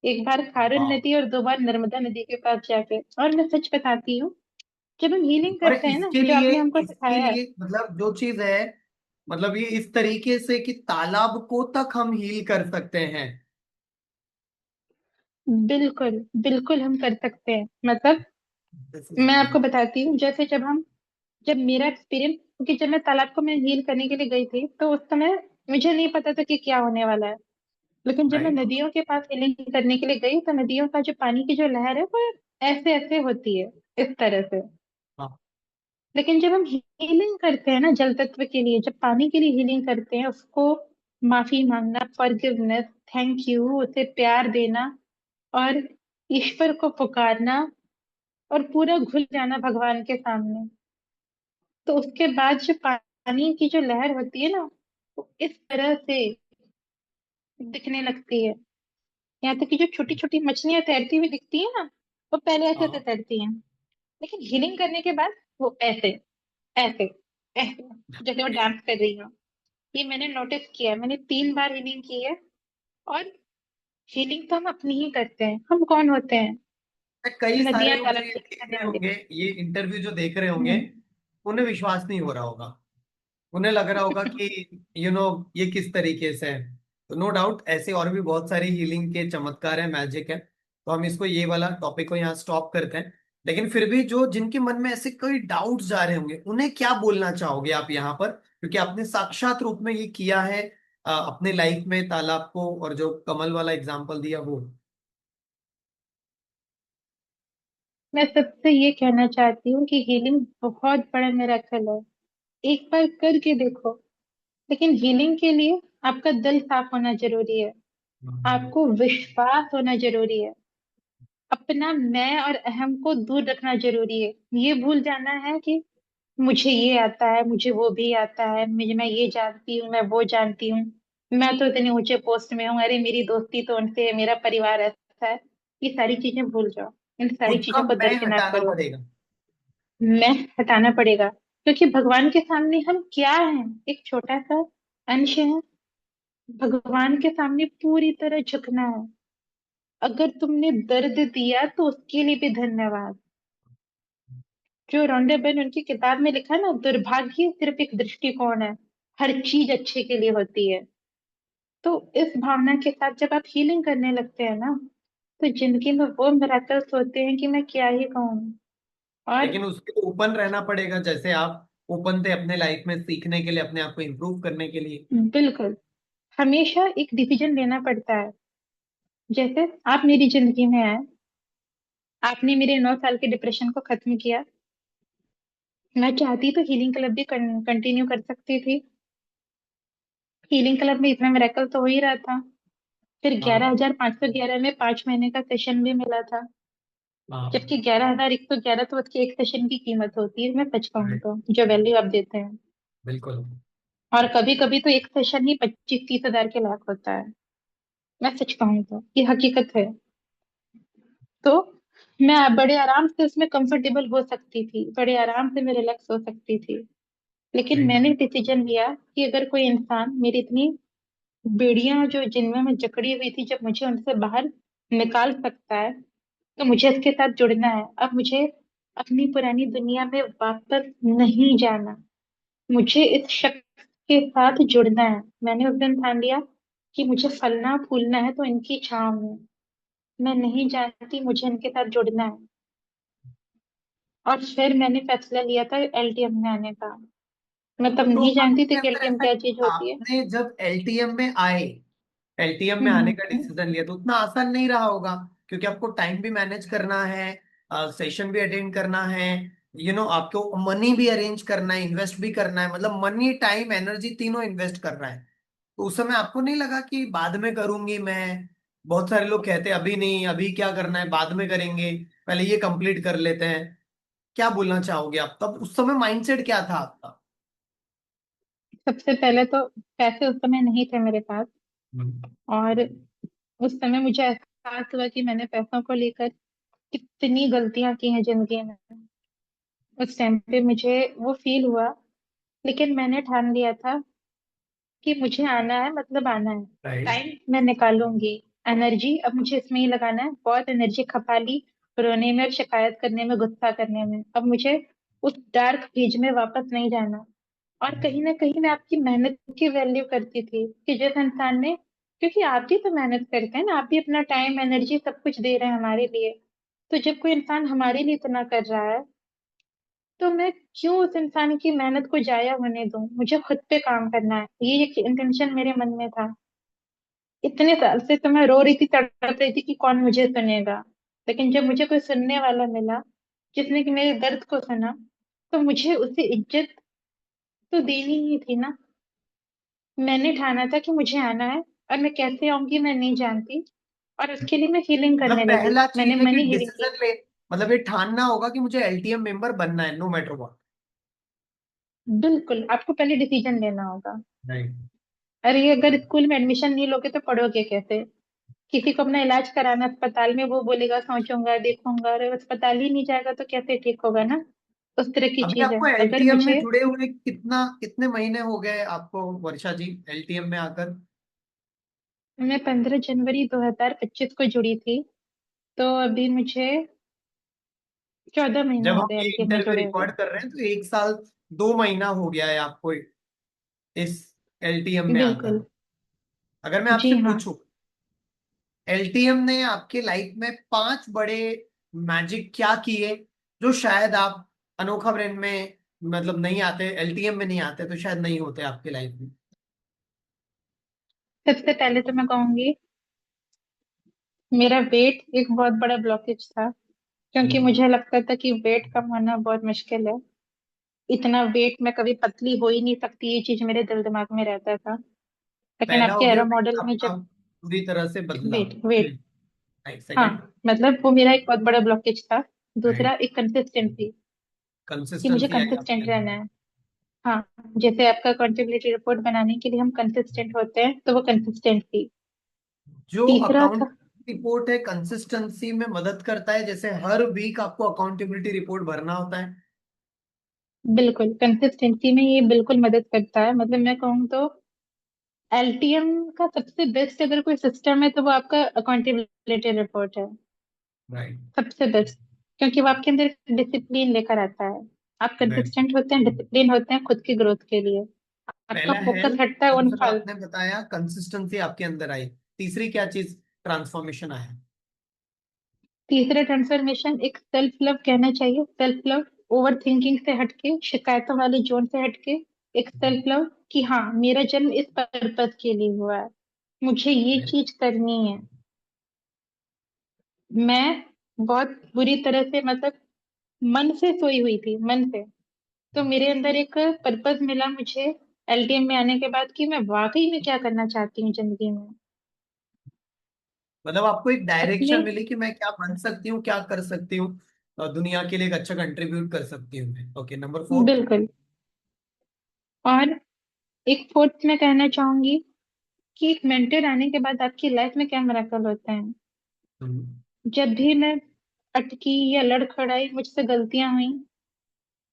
एक बार खारुन वाह। नदी और 2 बार नर्मदा नदी के पास जाके। और मैं सच बताती हूँ, जब हम हीलिंग और करते हैं ना, इसके जो लिए आपने हमको इसके सिखाया है। लिए मतलब जो चीज है, मतलब ये इस तरीके से कि तालाब को तक हम हील कर सकते हैं। बिल्कुल बिल्कुल हम कर सकते हैं, मतलब दिस इज मैं आपको ग्रेट। बताती हूँ। जैसे जब मेरा एक्सपीरियंस, क्योंकि जब मैं तालाब को मैं हील करने के लिए गई थी तो उस समय मुझे नहीं पता था कि क्या होने वाला है। लेकिन जब मैं राइट। नदियों के पास हीलिंग करने के लिए गई तो नदियों का जो पानी की जो लहर है वो ऐसे ऐसे होती है, इस तरह से। हाँ। लेकिन जब हम हीलिंग करते हैं ना जल तत्व के लिए, जब पानी के लिए हीलिंग करते हैं, उसको माफी मांगना, फॉरगिवनेस, थैंक यू, उसे प्यार देना और ईश्वर को पुकारना और पूरा घुल जाना भगवान के सामने, तो उसके बाद जो पानी की जो लहर होती है ना, वो इस तरह से दिखने लगती है। यहाँ तक कि जो छोटी छोटी मछलियां तैरती हुई दिखती है ना, वो पहले ऐसे ऐसे हाँ। तैरती हैं, लेकिन हीलिंग करने के बाद वो ऐसे ऐसे ऐसे, जैसे वो डांस कर रही हो। ये मैंने नोटिस किया है। मैंने 3 बार हीलिंग की है। और हीलिंग तो हम अपनी ही करते हैं, हम कौन होते हैं? कई सारे नदियां लोग जो तालाब ये कैसे देख बने रहे होंगे? होंगे, ये इंटरव्यू जो देख रहे होंगे, हम्म। उन्हें विश्वास नहीं हो रहा होगा। उन्हें लग रहा होगा कि ये किस तरीके से है। तो नो डाउट ऐसे और भी बहुत सारी हीलिंग के चमत्कार है, मैजिक है। तो हम इसको, ये वाला टॉपिक को यहाँ स्टॉप करते हैं। लेकिन फिर भी जो जिनके मन में ऐसे कोई डाउट्स जा रहे होंगे, उन्हें क्या बोलना चाहोगे आप यहाँ पर, क्योंकि आपने साक्षात रूप में ये किया है अपने लाइफ में, तालाब को और जो कमल वाला एग्जाम्पल दिया वो। मैं सबसे ये कहना चाहती हूँ कि हीलिंग बहुत बड़ा मिरेकल है। एक बार करके देखो। लेकिन हीलिंग के लिए आपका दिल साफ होना जरूरी है। हम्म। आपको विश्वास होना जरूरी है। अपना मैं और अहम को दूर रखना जरूरी है। ये भूल जाना है कि मुझे ये आता है, मुझे वो भी आता है, मुझे, मैं ये जानती हूँ, मैं वो जानती हूँ, मैं तो इतने ऊंचे पोस्ट में हूँ, अरे मेरी दोस्ती तो उनसे है, मेरा परिवार ऐसा है। ये सारी चीजें भूल जाओ। इन सारी खुद का चीजों को मैं दरकिनार हटाना करो। पड़ेगा। मैं हटाना पड़ेगा, क्योंकि भगवान के सामने हम क्या हैं? एक छोटा सा अंश है। भगवान के सामने पूरी तरह झुकना है। अगर तुमने दर्द दिया तो उसके लिए भी धन्यवाद। जो रॉन्डेबेन उनकी किताब में लिखा ना, दुर्भाग्य सिर्फ एक दृष्टिकोण है, हर चीज अच्छे के लिए होती है। तो इस भावना के साथ जब आप हीलिंग करने लगते हैं ना, तो जिंदगी में वो मिराकल्स होते हैं कि मैं क्या ही कहूँ। और लेकिन उसके लिए ओपन रहना पड़ेगा, जैसे आप ओपन थे अपने लाइफ में सीखने के लिए, अपने आप को इम्प्रूव करने के लिए। बिल्कुल, हमेशा एक डिसीजन लेना पड़ता है। जैसे आप मेरी जिंदगी में आए, आपने मेरे 9 साल के डिप्रेशन को खत्म किया। मैं चाहती तो हीलिंग क्लब भी कंटिन्यू कर सकती थी। हीलिंग क्लब में इतना मिरेकल तो हो ही रहा था। फिर हाँ। 11,511 में 5 महीने का सेशन भी मिला था। हाँ। जबकि 11,111 तो उसकी एक सेशन की कीमत होती है, मैं सच कहूँ राइट। तो, जो वैल्यू आप देते हैं। बिल्कुल। और कभी कभी तो एक सेशन ही 25-30 हजार के लाख होता है। मैं सच कहूँ तो ये हकीकत है। तो मैं बड़े आराम से उसमें कंफर्टेबल हो सकती थी, बड़े आराम से मैं रिलैक्स हो सकती थी। लेकिन राइट। मैंने डिसीजन लिया कि अगर कोई इंसान मेरी इतनी बेड़ियां जो जिनमें मैं जकड़ी हुई थी, जब मुझे उनसे बाहर निकाल सकता है, तो मुझे इसके साथ जुड़ना है। अब मुझे अपनी पुरानी दुनिया में वापस नहीं जाना, मुझे इस शख्स के साथ जुड़ना है। मैंने उस दिन ठान लिया कि मुझे फलना फूलना है तो इनकी छांव में, मैं नहीं जानती, मुझे इनके साथ जुड़ना है। और फिर मैंने फैसला लिया था एलटीएम में आने का। मैं तब तो नहीं जानती थी आपके कि अंदर एलटीएम ऐसा क्या चीज होती है। आपने जब एलटीएम में आए, एलटीएम में आने का हम्म। डिसीजन लिया तो उतना आसान नहीं रहा होगा, क्योंकि आपको टाइम भी मैनेज करना है, सेशन भी अटेंड करना है, आपको मनी भी अरेंज करना है, इन्वेस्ट भी करना है, मतलब मनी टाइम एनर्जी तीनों इन्वेस्ट करना है। तो उस समय आपको नहीं लगा कि बाद में करूंगी मैं? बहुत सारे लोग कहते हैं अभी नहीं, अभी क्या करना है, बाद में करेंगे, पहले ये कंप्लीट कर लेते हैं। क्या बोलना चाहोगे आप, तब उस समय माइंडसेट क्या था आपका? सबसे पहले तो पैसे उस समय नहीं थे मेरे पास। हम्म। और उस समय मुझे एहसास हुआ कि मैंने पैसों को लेकर कितनी गलतियां की हैं जिंदगी में। उस टाइम पे मुझे वो फील हुआ। लेकिन मैंने ठान लिया था कि मुझे आना है, मतलब आना है। राइट। टाइम मैं निकालूंगी, एनर्जी अब मुझे इसमें ही लगाना है। बहुत एनर्जी खपा ली रोने में, शिकायत करने में, गुस्सा करने में। अब मुझे उस डार्क फेज में वापस नहीं जाना। और कहीं ना कहीं मैं आपकी मेहनत की वैल्यू करती थी कि जिस इंसान ने, क्योंकि आप भी तो मेहनत करते हैं ना, आप भी अपना टाइम एनर्जी सब कुछ दे रहे हैं हमारे लिए। तो जब कोई इंसान हमारे लिए इतना कर रहा है, तो मैं क्यों उस इंसान की मेहनत को जाया होने दूं? मुझे खुद पे काम करना है, ये एक इंटेंशन मेरे मन में था। इतने साल से तो मैं रो रही थी, तड़प रही थी कि कौन मुझे सुनेगा। लेकिन जब मुझे कोई सुनने वाला मिला, जिसने कि मेरे दर्द को सुना, तो मुझे उसे इज्जत तो देनी ही थी ना। मैंने ठाना था कि मुझे आना है, और मैं कैसे आऊंगी मैं नहीं जानती। और उसके लिए मैं हीलिंग मतलब करने लगी, पहला मैंने चीज है कि मनी हीलिंग की। डिसीजन ले, मतलब ये ठानना होगा कि मुझे एलटीएम मेंबर बनना है, नो मैटर व्हाट। बिल्कुल, आपको पहले डिसीजन लेना होगा। राइट। अरे अगर स्कूल में एडमिशन नहीं लोगे तो पढ़ोगे कैसे? किसी को अपना इलाज कराना अस्पताल में, वो बोलेगा सोचूंगा देखूंगा, और अस्पताल ही नहीं जाएगा तो कैसे ठीक होगा ना। उस तरह की अभी चीज है। आपको अगर एलटीएम में मुझे, जुड़े हुए कितने महीने हो गए आपको, वर्षा जी, एलटीएम में आकर? मैं 15 जनवरी 2025 को जुड़ी थी, तो अभी मुझे 14 महीने जब हो हम गए ये एलटीएम में इंटरव्यू जुड़े हुए। रिकॉर्ड कर रहे हैं तो 1 साल 2 महीना हो गया है आपको इस एलटीएम में आकर। बिल्कुल। अगर मैं जी आपसे हाँ। पूछूं, एलटीएम ने आपके लाइफ में 5 बड़े मैजिक क्या किए, जो शायद आप अनोखा ब्रेन में, मतलब नहीं आते, एलटीएम में नहीं आते तो शायद नहीं होते आपकी लाइफ में? सबसे पहले तो मैं कहूंगी, मेरा वेट एक बहुत बड़ा ब्लॉकेज था। क्योंकि हम्म। मुझे लगता था कि वेट कम होना बहुत मुश्किल है। इतना वेट मैं कभी पतली हो ही नहीं सकती, ये चीज मेरे दिल दिमाग में रहता था। लेकिन पहला आपके हो गया एरो वेट मॉडल में आपका, जब, पूरी तरह से बदला। वेट वेट, हाँ, सेकंड? मतलब वो मेरा एक बहुत बड़ा ब्लॉकेज था। दूसरा राइट। एक कंसिस्टेंसी, कि मुझे कंसिस्टेंसी आई आपके कंसिस्टेंट रहना अंदर। है। हाँ, जैसे आपका अकाउंटेबिलिटी रिपोर्ट बनाने के लिए हम कंसिस्टेंट होते हैं, तो वो कंसिस्टेंट थी। जो तीसरा अकाउंट था, रिपोर्ट है कंसिस्टेंसी में मदद करता है, जैसे हर वीक आपको अकाउंटेबिलिटी रिपोर्ट भरना होता है। बिल्कुल कंसिस्टेंसी में ये बिल्कुल मदद करता है। मतलब मैं कहूँ तो एलटीएम का सबसे बेस्ट अगर कोई सिस्टम है तो वो आपका अकाउंटेबिलिटी रिपोर्ट है। राइट। सबसे बेस्ट, क्योंकि वो आपके अंदर डिसिप्लिन लेकर आता है। आप राइट। कंसिस्टेंट होते हैं, डिसिप्लिन होते हैं खुद की ग्रोथ के लिए। आपका पहला फोकस हेल्थ, हटता है उन दूसरा फाल आपने बताया कंसिस्टेंसी आपके अंदर आई, तीसरी क्या चीज ट्रांसफॉर्मेशन आया? तीसरा ट्रांसफॉर्मेशन एक सेल्फ लव कहना चाहिए। सेल्फ लव, ओवर थिंकिंग से हटके, शिकायतों वाले जोन से हटके, एक सेल्फ लव कि हाँ, मेरा जन्म इस पर्पज के लिए हुआ है, मुझे ये चीज करनी है। मैं बहुत बुरी तरह से, मतलब मन से सोई हुई थी, मन से। तो मेरे अंदर एक पर्पस मिला मुझे एलटीएम में आने के बाद, कि मैं वाकई में क्या करना चाहती हूँ जिंदगी में। मतलब आपको एक अपने, डायरेक्शन मिली कि मैं क्या बन सकती हूँ, क्या कर सकती हूँ, और दुनिया के लिए एक अच्छा कंट्रीब्यूट कर सकती हूँ मैं। Okay, number fourth? बिल्कुल। और एक फोर्थ मैं कहना चाहूंगी कि एक मेंटर आने के बाद आपकी लाइफ में क्या मिरेकल होता है। जब भी मैं अटकी या लड़खड़ाई, मुझसे गलतियां हुई,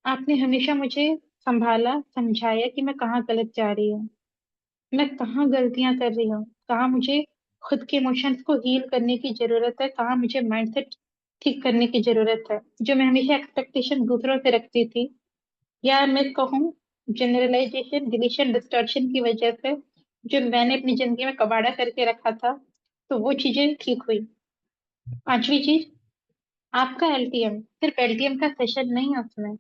आपने हमेशा मुझे संभाला, समझाया कि मैं कहाँ गलत जा रही हूँ, मैं कहाँ गलतियां कर रही हूँ, कहाँ मुझे खुद के इमोशंस को हील करने की जरूरत है, कहाँ मुझे माइंडसेट ठीक करने की जरूरत है। जो मैं हमेशा एक्सपेक्टेशन दूसरों से रखती थी, या मैं कहूँ जनरलाइजेशन, डिलीशन, डिस्टॉर्शन की वजह से जो मैंने अपनी जिंदगी में कबाड़ा करके रखा था, तो वो चीजें ठीक हुई। पांचवी चीज, आपका एलटीएम सिर्फ एलटीएम का सेशन नहीं है, उसमें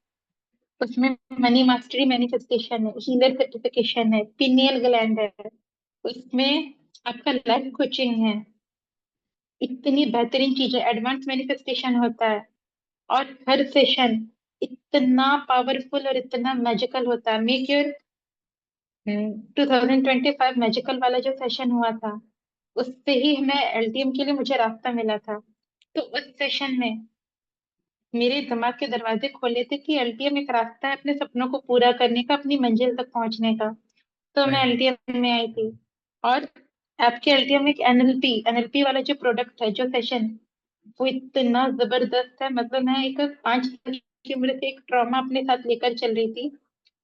उसमें मनी मास्टरी मैनिफेस्टेशन है, हीलर सर्टिफिकेशन है, पिनियल ग्लैंड है, उसमें आपका लाइफ कोचिंग है, इतनी बेहतरीन चीजें, एडवांस मैनिफेस्टेशन होता है। और हर सेशन इतना पावरफुल और इतना मैजिकल होता है। मेक योर 2025 मैजिकल वाला जो सेशन हुआ था, उससे ही हमें एलटीएम के लिए मुझे रास्ता मिला था। तो उस सेशन में मेरे दिमाग के दरवाजे खोले थे कि एलटीएम एक रास्ता है अपने सपनों को पूरा करने का, अपनी मंजिल तक पहुंचने का। तो मैं राइट। एलटीएम में आई थी। और आपके एलटीएम में एक एनएलपी एनएलपी वाला जो प्रोडक्ट है, जो सेशन, वो इतना जबरदस्त है। मतलब मैं एक 5 साल की उम्र से एक ट्रॉमा अपने साथ लेकर चल रही थी,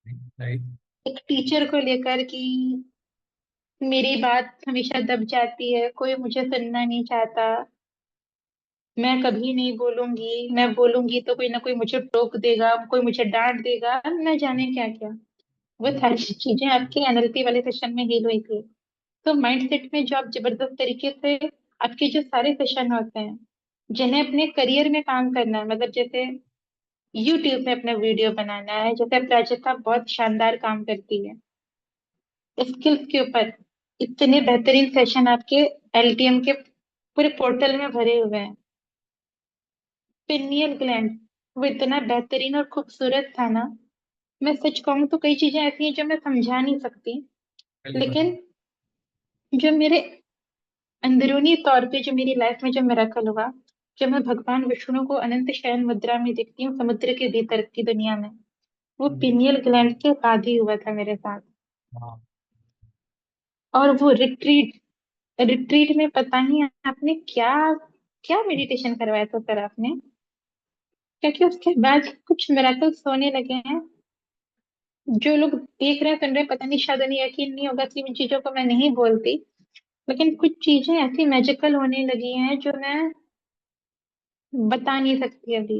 राइट। एक टीचर को लेकर, कि मेरी बात हमेशा दब जाती है, कोई मुझे सुनना नहीं चाहता, मैं कभी नहीं बोलूंगी, मैं बोलूंगी तो कोई ना कोई मुझे टोक देगा, कोई मुझे डांट देगा, न जाने क्या क्या। वो सारी चीजें आपके एनएलपी वाले सेशन में हील हुई थी। तो माइंडसेट में जो आप जबरदस्त तरीके से, आपके जो सारे सेशन होते हैं जिन्हें अपने करियर में काम करना है, मतलब जैसे यूट्यूब में अपना वीडियो बनाना है, जैसे प्राजक्ता बहुत शानदार काम करती है स्किल्स के ऊपर, इतने बेहतरीन सेशन आपके एलटीएम के पूरे पोर्टल में भरे हुए हैं। पिनियल ग्लैंड, वो इतना बेहतरीन और खूबसूरत था ना, मैं सच कहूँ तो कई चीजें ऐसी हैं जो मैं समझा नहीं सकती, बिल्कुल। लेकिन जो मेरे अंदरूनी तौर पे, जो मेरी लाइफ में जो मिरेकल हुआ, जब मैं भगवान विष्णु को अनंत शयन मुद्रा में देखती हूँ समुद्र के भीतर की दुनिया में, वो पिनियल ग्लैंड के बाद ही हुआ था मेरे साथ। हाँ। और वो रिट्रीट, रिट्रीट में पता नहीं आपने क्या क्या मेडिटेशन करवाया था सर आपने, क्योंकि उसके बाद कुछ मिरेकल्स होने लगे हैं। जो लोग देख रहे हैं, सुन रहे हैं, पता नहीं, शायद उन्हें यकीन नहीं होगा कि इन चीजों को मैं नहीं बोलती, लेकिन कुछ चीजें ऐसी मैजिकल होने लगी हैं जो मैं बता नहीं सकती अभी।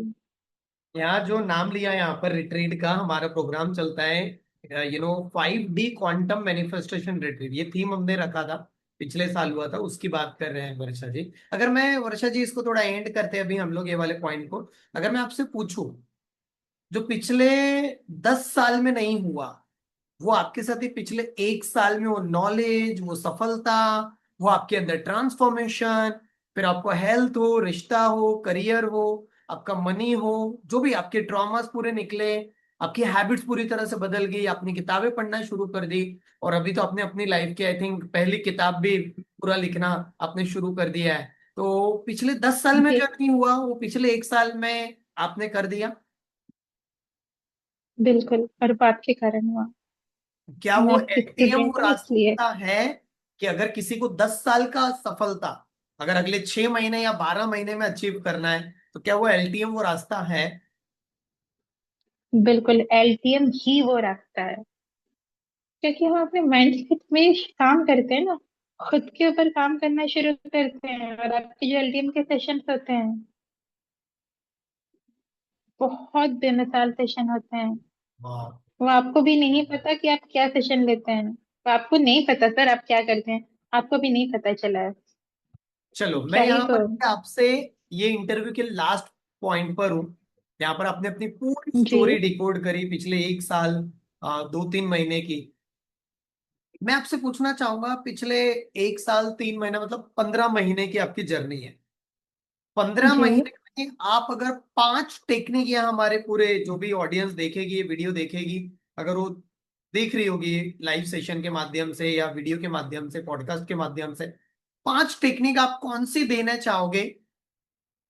यहाँ जो नाम लिया यहाँ पर रिट्रीट का, हमारा प्रोग्राम चलता है 5D क्वांटम मैनिफेस्टेशन रिट्रीट, ये थीम हमने रखा था, पिछले साल हुआ था, उसकी बात कर रहे हैं वर्षा जी। अगर मैं, वर्षा जी, इसको थोड़ा एंड करते हैं अभी हम लोग ये वाले पॉइंट को। अगर मैं आपसे पूछूं, जो पिछले 10 साल में नहीं हुआ, वो आपके साथ ही पिछले 1 साल में वो नॉलेज, वो सफलता, वो आपके अंदर ट्रांसफॉर्मेशन, फिर आपको हेल्थ हो, रिश्ता हो, करियर हो, आपका मनी हो, जो भी आपके ट्रॉमास पूरे निकले, आपकी हैबिट्स पूरी तरह से बदल गई, आपने किताबें पढ़ना शुरू कर दी, और अभी तो आपने अपनी लाइफ की आई थिंक पहली किताब भी पूरा लिखना आपने शुरू कर दिया है। तो पिछले 10 साल में जी, जो नहीं हुआ, वो पिछले 1 साल में आपने कर दिया। बिल्कुल, और वो आपके कारण हुआ। क्या मैं वो आपकी एलटीएम वो स्टूडेंट हूँ इसलिए। रास्ता है, कि अगर किसी को 10 साल का सफलता अगर अगले 6 महीने या 12 महीने में अचीव करना है, तो क्या वो एलटीएम वो रास्ता है? बिल्कुल, एलटीएम ही वो रास्ता है, क्योंकि हम अपने माइंडसेट में काम करते हैं ना, खुद के ऊपर काम करना शुरू करते हैं, और आपके जो एलटीएम के सेशंस होते हैं, बहुत बेमिसाल सेशन होते हैं। वाह। वो आपको भी नहीं पता कि आप क्या सेशन लेते हैं, वो आपको नहीं पता सर आप क्या करते हैं, आपको भी नहीं पता चला है। चलो, मैं क्या ही यहाँ तो। पर आपसे ये इंटरव्यू के लास्ट पॉइंट पर हूँ। यहाँ पर आपने अपनी पूरी जी, स्टोरी डिकोड करी पिछले 1 साल 2-3 महीने की। मैं आपसे पूछना चाहूंगा, पिछले 1 साल 3 महीना मतलब 15 महीने की आपकी जर्नी है। 15 महीने जी, में आप अगर 5 टेक्निक, या हमारे पूरे जो भी ऑडियंस देखेगी, ये वीडियो देखेगी, अगर वो देख रही होगी लाइव सेशन के माध्यम से या वीडियो के माध्यम से, पॉडकास्ट के माध्यम से, 5 टेक्निक आप कौन सी देना चाहोगे,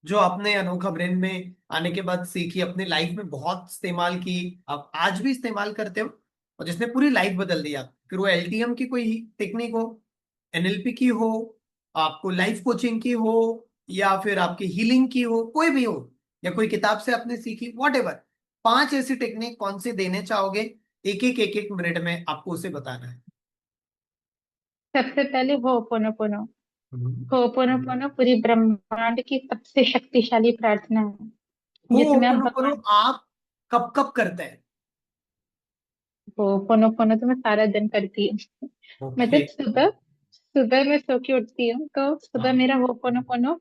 जो आपने अनोखा ब्रेन में आने के बाद सीखी, अपने लाइफ में बहुत इस्तेमाल की, आप आज भी इस्तेमाल करते हो, और जिसने पूरी लाइफ बदल दिया? फिर वो एलटीएम की कोई टेक्निक हो, एनएलपी की हो, आपको लाइफ कोचिंग की हो, या फिर आपकी हीलिंग की हो, कोई भी हो, या कोई किताब से आपने सीखी, वॉट एवर, 5 ऐसी टेक्निक कौन सी देने चाहोगे? एक एक मिनट में आपको उसे बताना है। सबसे पहले होपोनोपोनो। हम्म। होपोनोपोनो पूरी ब्रह्मांड की सबसे शक्तिशाली प्रार्थना है, जिसमें आप होपोनोपोनो भगवान। आप कब कब करते हैं? होपोनोपोनो तो मैं सारा दिन करती हूँ। ओके। मतलब सुबह, सुबह मैं सो के उठती हूँ तो सुबह हाँ। मेरा होपोनोपोनो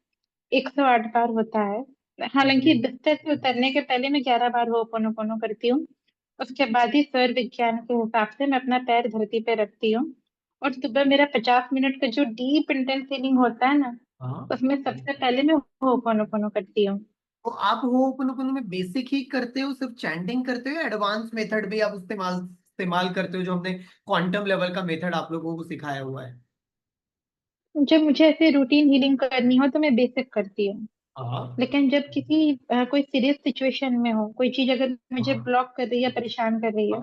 108 बार होता है। ओके। हालांकि बिस्तर से उतरने के पहले मैं 11 बार होपोनोपोनो करती हूँ। उसके बाद ही सौर विज्ञान के हिसाब से मैं अपना पैर धरती पे रखती हूँ। और सुबह मेरा 50 मिनट का जो डीप इंटेंस हीलिंग होता है ना, हाँ। उसमें सबसे पहले मैं होपोनोपोनो करती हूँ। तो आप होपोनोपोनो में बेसिक ही करते हो, सिर्फ चैंटिंग करते हो, या एडवांस मेथड भी आप इस्तेमाल इस्तेमाल करते हो, जो हमने क्वांटम लेवल का मेथड आप लोगों को सिखाया हुआ है? जब मुझे ऐसे रूटीन हीलिंग करनी हो तो मैं बेसिक करती हूँ। हाँ। लेकिन जब किसी कोई सीरियस सिचुएशन में हो, कोई चीज अगर मुझे हाँ। ब्लॉक कर रही है, परेशान कर रही है,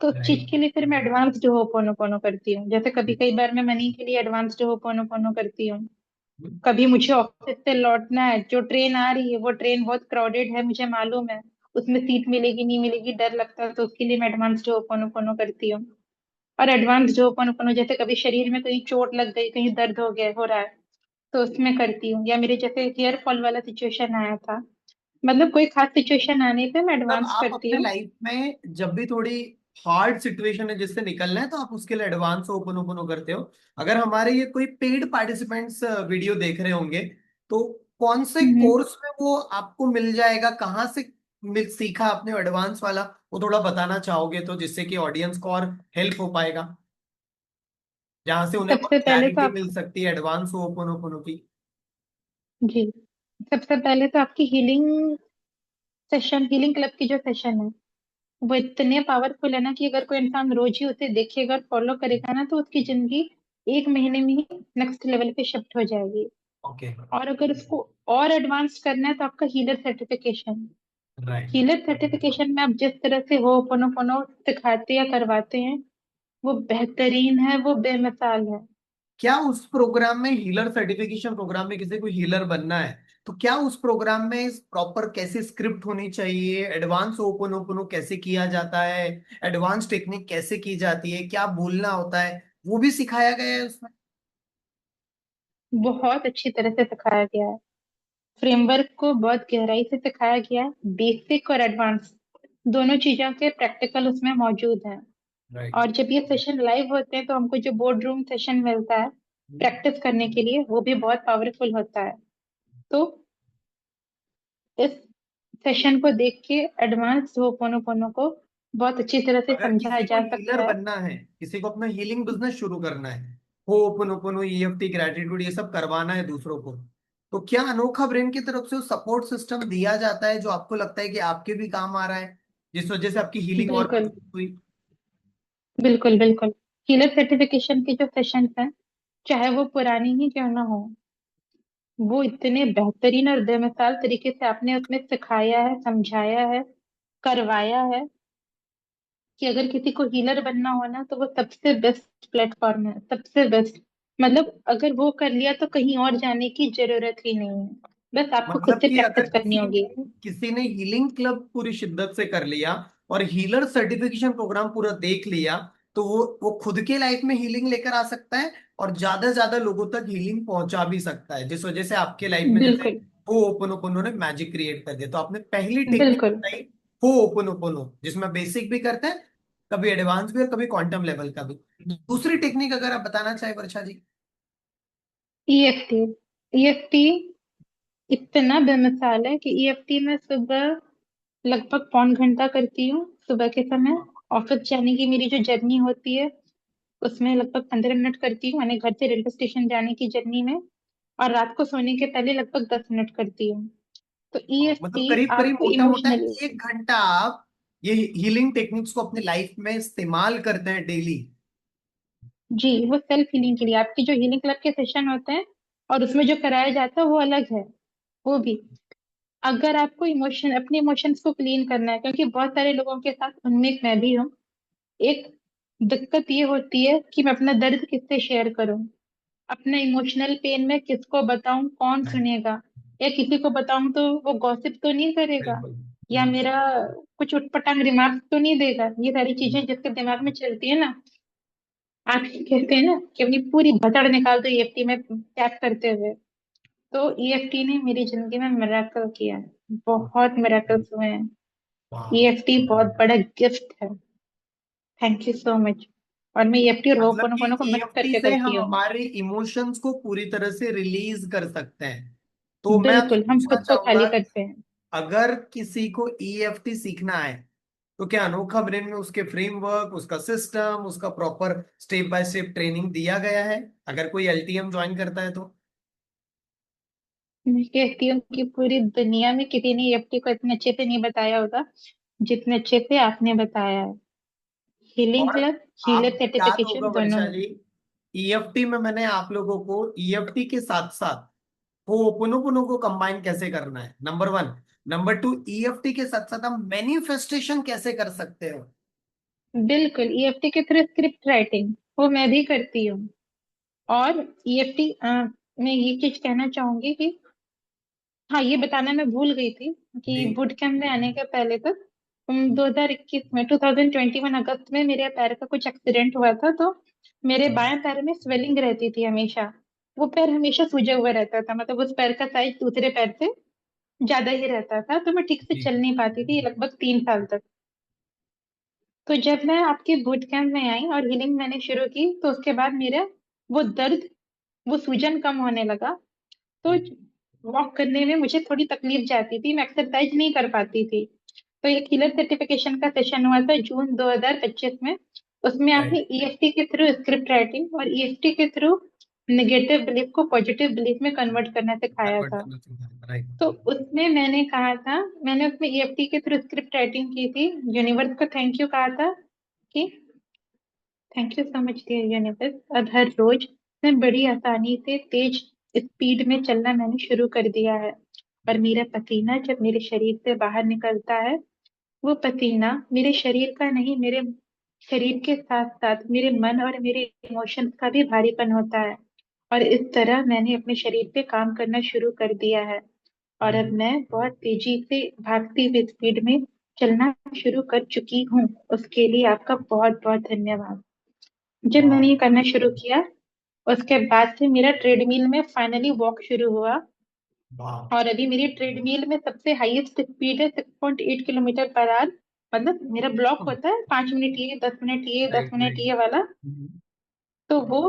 तो उस चीज राइट। के लिए फिर मैं एडवांस्ड होपोनोपोनो करती हूँ। जैसे कभी कई बार मैं मनी के लिए एडवांस्ड होपोनोपोनो करती हूँ। कभी मुझे ऑफिस से लौटना है, जो ट्रेन आ रही है वो ट्रेन बहुत क्राउडेड है, मुझे मालूम है उसमें सीट मिलेगी नहीं मिलेगी, डर लगता है, तो उसके लिए मैं एडवांस्ड होपोनोपोनो करती हूँ। और एडवांस्ड होपोनोपोनो जैसे कभी शरीर में कहीं चोट लग गई, कहीं दर्द हो गया हो रहा है, तो उसमें करती हूँ। या मेरे जैसे हेयर फॉल वाला सिचुएशन आया था, मतलब कोई खास सिचुएशन आने पे मैं मतलब एडवांस आप करती अपने हूँ। लाइफ में जब भी थोड़ी हार्ड सिचुएशन है जिससे निकलना है, तो आप उसके लिए एडवांस ओपन ओपन करते हो। अगर हमारे ये कोई पेड पार्टिसिपेंट्स वीडियो देख रहे होंगे, तो कौन से हम्म। कोर्स में वो आपको मिल जाएगा, कहाँ से सीखा आपने एडवांस वाला, वो थोड़ा बताना चाहोगे तो, जिससे कि ऑडियंस को और हेल्प हो पाएगा, जहां से उन्हें सबसे बहुत पहले तो क्लैरिटी आप, मिल सकती है एडवांस ओपन ओपन की। जी, सबसे पहले तो आपकी हीलिंग सेशन, हीलिंग क्लब की जो सेशन है, वो इतने पावरफुल है ना कि अगर कोई इंसान रोज ही उसे देखेगा और फॉलो करेगा ना, तो उसकी जिंदगी 1 महीने में ही नेक्स्ट लेवल पे शिफ्ट हो जाएगी। ओके। और अगर उसको और एडवांस करना है तो आपका healer certification. Right. Healer certification में आप जिस तरह से हो पोनो सिखाते या करवाते हैं, वो बेहतरीन है, वो बेमिसाल है। क्या उस प्रोग्राम में, हीलर सर्टिफिकेशन प्रोग्राम में, किसी को हीलर बनना है तो क्या उस प्रोग्राम में प्रॉपर कैसे स्क्रिप्ट होनी चाहिए, एडवांस ओपन ओपन कैसे किया जाता है, एडवांस टेक्निक कैसे की जाती है, क्या बोलना होता है, वो भी सिखाया गया है उसमें? बहुत अच्छी तरह से सिखाया गया है। फ्रेमवर्क को बहुत गहराई से सिखाया गया है। बेसिक और एडवांस दोनों चीजों के प्रैक्टिकल उसमें मौजूद हैं। राइट। और जब ये सेशन लाइव होते हैं तो हमको जो बोर्ड रूम सेशन मिलता है प्रैक्टिस करने के लिए, वो भी बहुत पावरफुल होता है। तो इस सेशन को देख के एडवांस होपोनोपोनो को बहुत अच्छी तरह से अगर समझा किसी को जा हीलर सकता है। बनना है, किसी को अपना हीलिंग बिजनेस शुरू करना है, हो ओपन ओपन, ईएफटी, ग्रेटिट्यूड, ये सब करवाना है दूसरों को, तो क्या अनोखा ब्रेन की तरफ से सपोर्ट सिस्टम दिया जाता है जो आपको लगता है कि आपके भी काम आ रहा है, जिस वजह से आपकी हीलिंग और बिल्कुल, मजबूत हुई? बिल्कुल, बिल्कुल। हीलर सर्टिफिकेशन के जो सेशन हैं, चाहे वो पुरानी ही क्यों ना हो, वो इतने बेहतरीन और बेमिसाल तरीके से आपने उसमें सिखाया है, समझाया है, करवाया है, कि अगर किसी को हीलर बनना हो ना, तो वो सबसे बेस्ट प्लेटफॉर्म है, सबसे बेस्ट। मतलब अगर वो कर लिया तो कहीं और जाने की जरूरत ही नहीं है, बस आपको खुद मतलब से कि अगर प्रैक्टिस करनी होगी। किसी ने हीलिंग क्लब पूरी शिद्दत से कर लिया और हीलर सर्टिफिकेशन प्रोग्राम पूरा देख लिया, तो वो खुद के लाइफ में हीलिंग लेकर आ सकता है, और ज्यादा से ज्यादा लोगों तक हीलिंग पहुंचा भी सकता है, जिस वजह से आपके लाइफ में जैसे बिल्कुल, हो ओपन ओपन ने मैजिक क्रिएट कर दिया। तो आपने पहली टेक्निक बिल्कुल। बताई, हो ओपन ओपन, जिसमें बेसिक भी करते हैं, कभी एडवांस भी और कभी क्वांटम लेवल का भी। दूसरी टेक्निक अगर आप बताना चाहे वर्षा जी। ईएफटी, ईएफटी इतना बेमिसाल है कि ईएफटी में सुबह लगभग 1.25 घंटा करती हूँ, सुबह के समय। ऑफिस जाने की मेरी जो जर्नी होती है, उसमें लगभग 15 मिनट करती हूँ, यानी घर से रेलवे स्टेशन जाने की जर्नी में। और रात को सोने के पहले लगभग 10 मिनट करती हूँ। तो मतलब ईएफटी करीब करीब आपको मोटा मोटा इमोशनली, 1 घंटा आप ये हीलिंग टेक्निक्स को अपनी लाइफ में इस्तेमाल करते हैं डेली? जी, वो सेल्फ हीलिंग के लिए आपकी जो हीलिंग क्लब के सेशन होते हैं और उसमें जो कराया जाता है वो अलग है। वो भी अगर आपको इमोशन, अपने इमोशंस को क्लीन करना है, क्योंकि बहुत सारे लोगों के साथ, उनमें एक मैं भी हूँ, एक दिक्कत ये होती है कि मैं अपना दर्द किससे शेयर करूं। अपना इमोशनल पेन मैं किसको बताऊं, कौन सुनेगा, या किसी को बताऊं तो वो गॉसिप तो नहीं करेगा, बिल्कुल। या मेरा कुछ उटपटांग रिमार्क्स तो नहीं देगा। ये सारी चीजें जिसके दिमाग में चलती है ना, आप कहते हैं ना कि अपनी पूरी भसड़ निकाल दो ईएफटी में टैप करते हुए। तो ईएफटी ने मेरी जिंदगी में मिरेकल किया है, बहुत मिरेकल्स हुए हैं। वाह। ईएफटी बहुत बड़ा गिफ्ट है। Thank you so much. और मैं ईएफटी रो मतलब कोनो कि कोनो को मिस ईएफटी करके से करती हम हूँ। हमारे इमोशंस को पूरी तरह से रिलीज कर सकते हैं। तो मैं आपसे बिल्कुल, हम पूछना खुद को चाहूंगा, खाली करते हैं। अगर किसी को ईएफटी सीखना है तो क्या अनोखा ब्रेन में उसके फ्रेमवर्क, उसका सिस्टम, उसका proper step by step training दिया गया है, अगर कोई एलटीएम ज्वाइन करता है तो? मैं कहती हूँ कि पूरी दुनिया में किसी ने ईएफटी को इतने अच्छे से नहीं बताया होगा जितने अच्छे से आपने बताया है। हीलिंग और क्लब, हीलर आपको याद होगा सर्टिफिकेशन दोनों वर्षा में। जी, ईएफटी में मैंने आप लोगों को ईएफटी के साथ साथ होपोनोपोनो को कंबाइन कैसे करना है, number one. Number two, EFT के साथ साथ हम मैनिफेस्टेशन कैसे कर सकते हो। बिल्कुल, ईएफटी के थ्रू स्क्रिप्ट राइटिंग वो मैं भी करती हूँ। और ईएफटी मैं ये चीज कहना चाहूंगी कि हाँ, ये बताना मैं भूल गई थी जी। कि बूट कैंप में आने के पहले तक 2021 में 2021 अगस्त में मेरे पैर का कुछ एक्सीडेंट हुआ था। तो मेरे बाएं पैर में स्वेलिंग रहती थी हमेशा। वो पैर हमेशा सूजा हुआ रहता था, मतलब उस पैर का साइज दूसरे पैर से ज्यादा ही रहता था, तो मैं ठीक से जी। चल नहीं पाती थी लगभग 3 साल तक। तो जब मैं आपके बूट कैंप में आई और हीलिंग मैंने शुरू की, तो उसके बाद मेरा वो दर्द, वो सूजन कम होने लगा। तो वॉक करने में मुझे थोड़ी तकलीफ जाती थी, मैं एक्सरसाइज नहीं कर पाती थी। तो एक हीलर सर्टिफिकेशन का सेशन हुआ था जून 2025 में। उसमें आपने राइट। ईएफटी के थ्रू स्क्रिप्ट राइटिंग और ईएफटी के थ्रू नेगेटिव बिलीफ को पॉजिटिव बिलीफ में कन्वर्ट करना सिखाया कन्वर्ट था। करना चाहिए, राइट। तो उसमें मैंने कहा था, मैंने उसमें ईएफटी के थ्रू स्क्रिप्ट राइटिंग की थी, यूनिवर्स को थैंक यू कहा था कि thank you so much dear universe, अब हर रोज मैं बड़ी आसानी से तेज स्पीड में चलना मैंने शुरू कर दिया है। और मेरा पसीना जब मेरे शरीर से बाहर निकलता है, वो पसीना मेरे शरीर का नहीं, मेरे शरीर के साथ साथ मेरे मन और मेरे इमोशंस का भी भारीपन होता है। और इस तरह मैंने अपने शरीर पे काम करना शुरू कर दिया है। और अब मैं बहुत तेजी से भागती हुई स्पीड में चलना शुरू कर चुकी हूँ। उसके लिए आपका बहुत बहुत धन्यवाद। जब मैंने वाह। ये करना शुरू किया, उसके बाद से मेरा ट्रेडमिल में फाइनली वॉक शुरू हुआ। वाह। और अभी मेरी ट्रेडमिल में सबसे हाईएस्ट स्पीड है 6.8 किलोमीटर पर आवर। मतलब मेरा ब्लॉक होता है 5 मिनट ये, 10 मिनट ये, दस राइट, मिनट राइट। ये वाला। तो वो,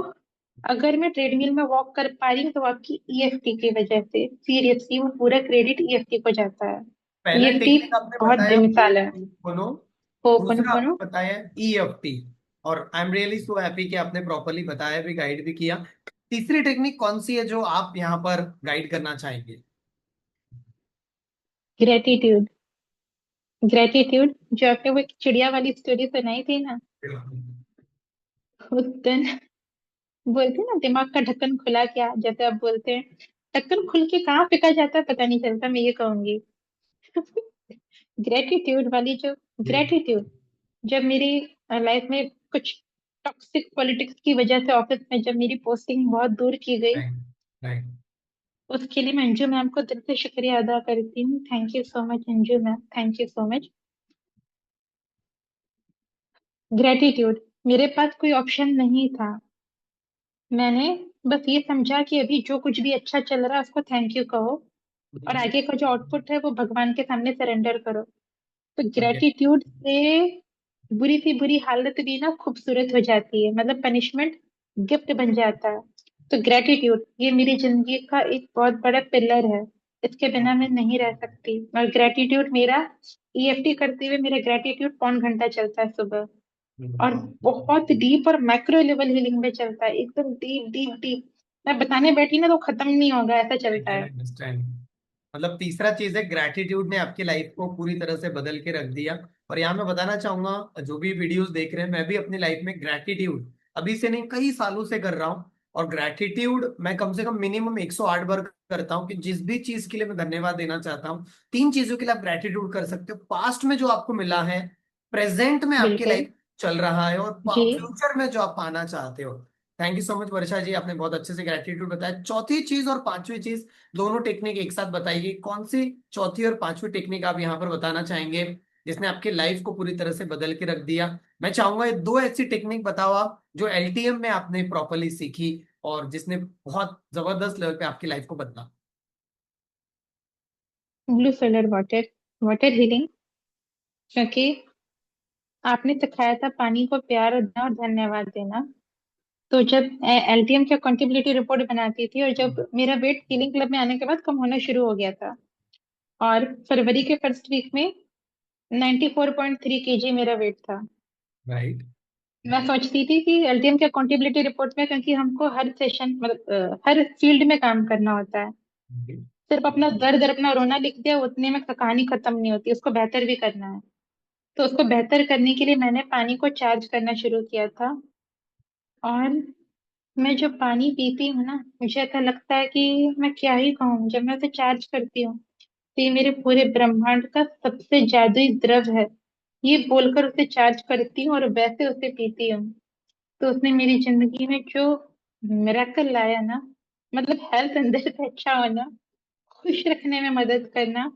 अगर मैं ट्रेडमिल में वॉक कर पा रही हूँ तो आपकी ईएफटी की वजह से, सीरियसली वो पूरा क्रेडिट ईएफटी को जाता है। पहला ईएफटी टेक्निक आपने बहुत बताया बेमिसाल है। बोनो, हो दूसरा पनो। आपने बताया ईएफटी, और I am really so happy कि आपने प्रॉपरली बताया भी, गाइड भी किया। तीसरी टेक्निक कौन सी है जो आप यहाँ पर गाइड करना चाहेंगे? ग्रेटिट्यूड। ग्रेटिट्यूड, जो आपने वो एक चिड़िया वाली स्टोरी सुनाई थी ना, उस दिन बोलते हैं ना दिमाग का ढक्कन खुला, क्या जैसे आप बोलते हैं, ढक्कन खुल के कहाँ फेंका जाता है पता नहीं चलता, मैं ये कहूंगी। ग्रेटिट्यूड वाली जो, जी। ग्रेटिट्यूड जब मेरी लाइफ में कुछ टॉक्सिक पॉलिटिक्स की वजह से ऑफिस में जब मेरी पोस्टिंग बहुत दूर की गई, राइट, राइट। उसके लिए मैं अंजू मैम को दिल से शुक्रिया अदा करती हूँ। Thank you so much Anju ma'am, thank you so much. Gratitude, मेरे पास कोई ऑप्शन नहीं था। मैंने बस ये समझा कि अभी जो कुछ भी अच्छा चल रहा है उसको थैंक यू कहो, और आगे का जो आउटपुट है वो भगवान के सामने सरेंडर करो। तो ओके। ग्रेटिट्यूड से बुरी सी बुरी हालत भी ना खूबसूरत हो जाती है, मतलब पनिशमेंट गिफ्ट बन जाता है। तो ग्रेटिट्यूड ये मेरी जिंदगी का एक बहुत बड़ा पिलर है, इसके बिना मैं नहीं रह सकती। और ग्रेटिट्यूड मेरा, ईएफटी करते हुए मेरा ग्रेटिट्यूड 5 घंटा चलता है सुबह। और बहुत डीप और मैक्रो लेवल हीलिंग में चलता है, एकदम डीप डीप डीप। मैं बताने बैठी ना तो खत्म नहीं होगा, ऐसा आई चलता कैन है। अंडरस्टैंड। मतलब तीसरा चीज है, ग्रैटिट्यूड ने आपकी लाइफ को पूरी तरह से बदल के रख दिया। और यहाँ मैं बताना चाहूंगा, जो भी वीडियोस देख रहे हैं, मैं भी अपनी लाइफ में ग्रैटिट्यूड अभी से नहीं कई सालों से कर रहा हूँ। और ग्रैटिट्यूड मैं कम से कम मिनिमम 108 बार करता हूँ, कि जिस भी चीज के लिए मैं धन्यवाद देना चाहता हूँ। तीन चीजों के लिए आप ग्रैटिट्यूड कर सकते हो: पास्ट में जो आपको मिला है, प्रेजेंट में आपकी बिल्कुल। लाइफ चल रहा है, और जी। फ्यूचर में जो आप पाना चाहते हो। थैंक यू सो मच वर्षा जी, आपने बहुत अच्छे से ग्रेटिट्यूड बताया। चौथी चीज और पांचवी चीज दोनों टेक्निक एक साथ बताइए, कौन सी चौथी और पांचवी टेक्निक आप यहाँ पर बताना चाहेंगे जिसने आपके लाइफ को पूरी तरह से बदल के रख दिया। मैं चाहूंगा ये दो ऐसी टेक्निक बताओ आप जो एलटीएम में आपने प्रॉपरली सीखी और जिसने बहुत जबरदस्त लेवल पे आपकी लाइफ को बदला। Blue solar water, water healing. क्योंकि आपने सिखाया था पानी को प्यार देना और धन्यवाद देना। तो जब एलटीएम की अकाउंटेबिलिटी रिपोर्ट बनाती थी, और जब मेरा वेट हीलिंग क्लब में आने के बाद कम होना शुरू हो गया था, और फरवरी के फर्स्ट वीक में 94.3 kg मेरा वेट था। राइट। मैं सोचती थी कि एलटीएम के अकाउंटेबिलिटी रिपोर्ट में, क्योंकि हमको हर सेशन मतलब हर फील्ड में काम करना होता है, सिर्फ अपना दर्द और अपना रोना लिख दिया उतने में कहानी खत्म नहीं होती, उसको बेहतर भी करना है। तो उसको बेहतर करने के लिए मैंने पानी को चार्ज करना शुरू किया था। और मैं जब पानी पीती हूँ ना, मुझे ऐसा लगता है कि मैं क्या ही कहूँ, जब मैं उसे चार्ज करती हूँ तो ये मेरे पूरे ब्रह्मांड का सबसे जादुई द्रव है, ये बोलकर उसे चार्ज करती हूँ और वैसे उसे पीती हूँ। तो उसने मेरी जिंदगी में जो मिरेकल लाया ना, मतलब हेल्थ अंदर से अच्छा होना, खुश रखने में मदद करना,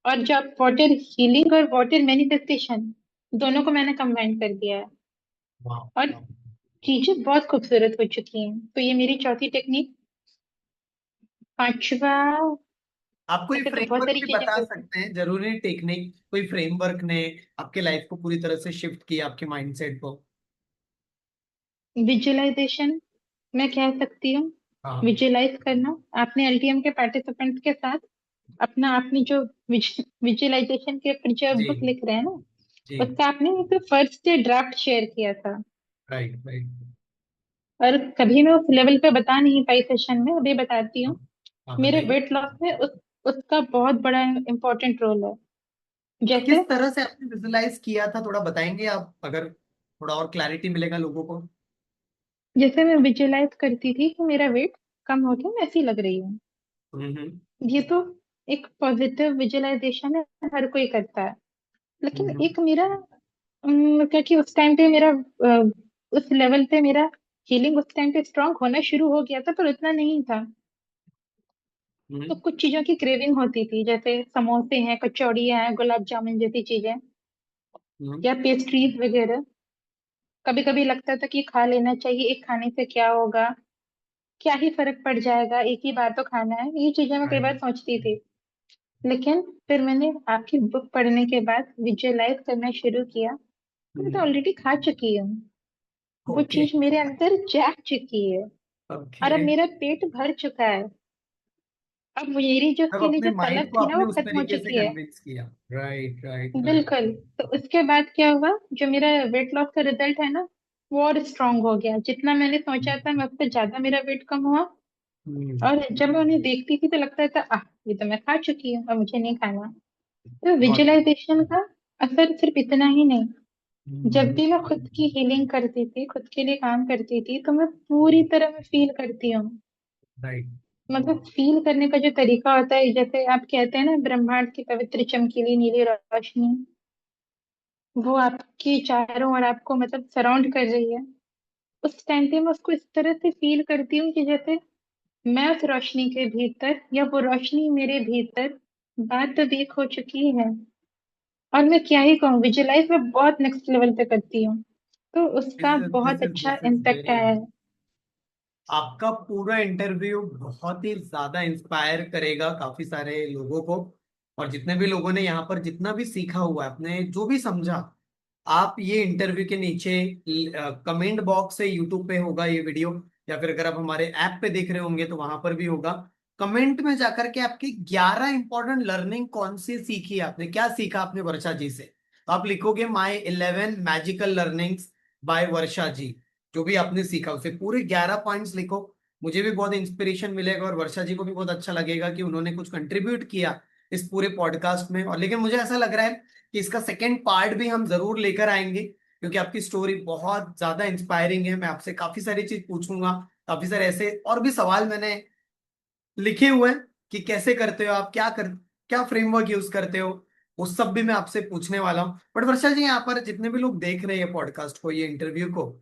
और जो आप वाटर हीलिंग और वाटर मैनिफेस्टेशन दोनों को मैंने कंबाइन कर दिया है, वाह। और चीजें बहुत खूबसूरत हो चुकी हैं। तो ये मेरी चौथी टेक्निक। पांचवा, आप कोई ऐसे तो बहुत फ्रेमवर्क सारी भी चीजें बता करती सकते हैं, जरूरी टेक्निक कोई फ्रेमवर्क ने आपके लाइफ को पूरी तरह से शिफ्ट किया, आपके माइंडसेट को। हूँ। विजुअलाइजेशन मैं कह सकती हूँ। हाँ। विजुअलाइज करना, आपने एलटीएम के पार्टिसिपेंट्स के साथ अपना, आपने जो विजुअलाइजेशन के ऊपर जो जी। बुक लिख रहे हैं ना, जी। उसका आपने एक फर्स्ट ड्राफ्ट शेयर किया था। Right right. और कभी मैं उस लेवल पे बता नहीं पाई सेशन में, अभी बताती हूँ। हाँ हाँ, मेरे बताइए। वेट लॉस में उसका बहुत बड़ा इम्पोर्टेंट रोल है। जैसे किस तरह से आपने विजुलाइज किया था, थोड़ा बताएंगे आप, अगर थोड़ा और क्लैरिटी मिलेगा लोगों को। जैसे मैं विजुअलाइज करती थी कि मेरा वेट कम हो गया, मैं ऐसी लग रही हूँ। हम्म। ये तो एक पॉजिटिव विजुअलाइजेशन है, हर कोई करता है। लेकिन हम्म। एक मेरा क्योंकि उस टाइम पे मेरा उस लेवल पे मेरा हीलिंग उस टाइम पे स्ट्रांग होना शुरू हो गया था, पर उतना नहीं था। तो हम्म। कुछ चीजों की क्रेविंग होती थी, जैसे समोसे हैं, कचौड़ियाँ हैं, गुलाब जामुन जैसी चीजें, हम्म। या पेस्ट्रीज वगैरह। कभी कभी लगता था कि खा लेना चाहिए, एक खाने से क्या होगा, क्या ही फर्क पड़ जाएगा, एक ही बार तो खाना है, ये चीजें मैं कई राइट। बार सोचती थी। लेकिन फिर मैंने आपकी बुक पढ़ने के बाद विजुअलाइज करना शुरू किया, तो मैं तो हम्म। ऑलरेडी खा चुकी हूँ, वो ओके। चीज मेरे अंदर जाग चुकी है, और अब ओके। मेरा पेट भर चुका है। अब मेरी जो तब उसके लिए अपने जो माइंड तलब को थी ना, आपने वो उस खत्म हो तरीके से चुकी है। कन्विंस किया। Right right right. बिल्कुल। तो उसके बाद क्या हुआ, जो मेरा वेट लॉस का रिजल्ट है ना, वो और स्ट्रांग हो गया। जितना मैंने सोचा था, मैं उससे ज्यादा मेरा वेट कम हुआ। हम्म। और जब मैं उन्हें देखती थी तो लगता था, आह, ये तो मैं खा चुकी हूँ, अब मुझे नहीं खाना। तो बहुत। विजुअलाइजेशन का असर सिर्फ इतना ही नहीं, जब हम्म। भी मैं खुद की हीलिंग करती थी, खुद के लिए काम करती थी, तो मैं पूरी तरह में फील करती हूँ। राइट। मतलब फील करने का जो तरीका होता है, जैसे आप कहते हैं ना, ब्रह्मांड की पवित्र चमकीली नीली रोशनी, वो आपके चारों ओर आपको मतलब सराउंड कर रही है। उस टाइम पे मैं उसको इस तरह से फील करती हूँ कि जैसे मैं उस रोशनी के भीतर, या वो रोशनी मेरे भीतर बात तो एक हो चुकी है। और मैं क्या ही कहूँ, विजुअलाइज मैं बहुत नेक्स्ट लेवल पे करती हूँ, तो उसका दिस बहुत इज अच्छा दिस इज इम्पेक्ट वेरी। आया है। आपका पूरा इंटरव्यू बहुत ही ज्यादा इंस्पायर करेगा काफी सारे लोगों को। और जितने भी लोगों ने यहाँ पर जितना भी सीखा हुआ है, आपने जो भी समझा, आप ये इंटरव्यू के नीचे कमेंट बॉक्स से, यूट्यूब पे होगा ये वीडियो, या फिर अगर आप हमारे ऐप पे देख रहे होंगे तो वहां पर भी होगा। कमेंट में जाकर के आपकी 11 इंपॉर्टेंट लर्निंग कौन सी सीखी, आपने क्या सीखा आपने वर्षा जी से, तो आप लिखोगे माई 11 मैजिकल लर्निंग्स बाय वर्षा जी। जो भी आपने सीखा उसे पूरे 11 पॉइंट्स लिखो। मुझे भी बहुत इंस्पिरेशन मिलेगा और वर्षा जी को भी बहुत अच्छा लगेगा कि उन्होंने कुछ कंट्रीब्यूट किया इस पूरे पॉडकास्ट में। और लेकिन मुझे ऐसा लग रहा है कि इसका सेकेंड पार्ट भी हम जरूर लेकर आएंगे, क्योंकि आपकी स्टोरी बहुत ज्यादा इंस्पायरिंग है। मैं आपसे काफी सारी चीज पूछूंगा, काफी सारे ऐसे और भी सवाल मैंने लिखे हुए हैं कि कैसे करते हो आप, क्या फ्रेमवर्क यूज करते हो, वो सब भी मैं आपसे पूछने वाला हूँ। बट वर्षा जी, यहाँ पर जितने भी लोग देख रहे हैं पॉडकास्ट को, ये इंटरव्यू को,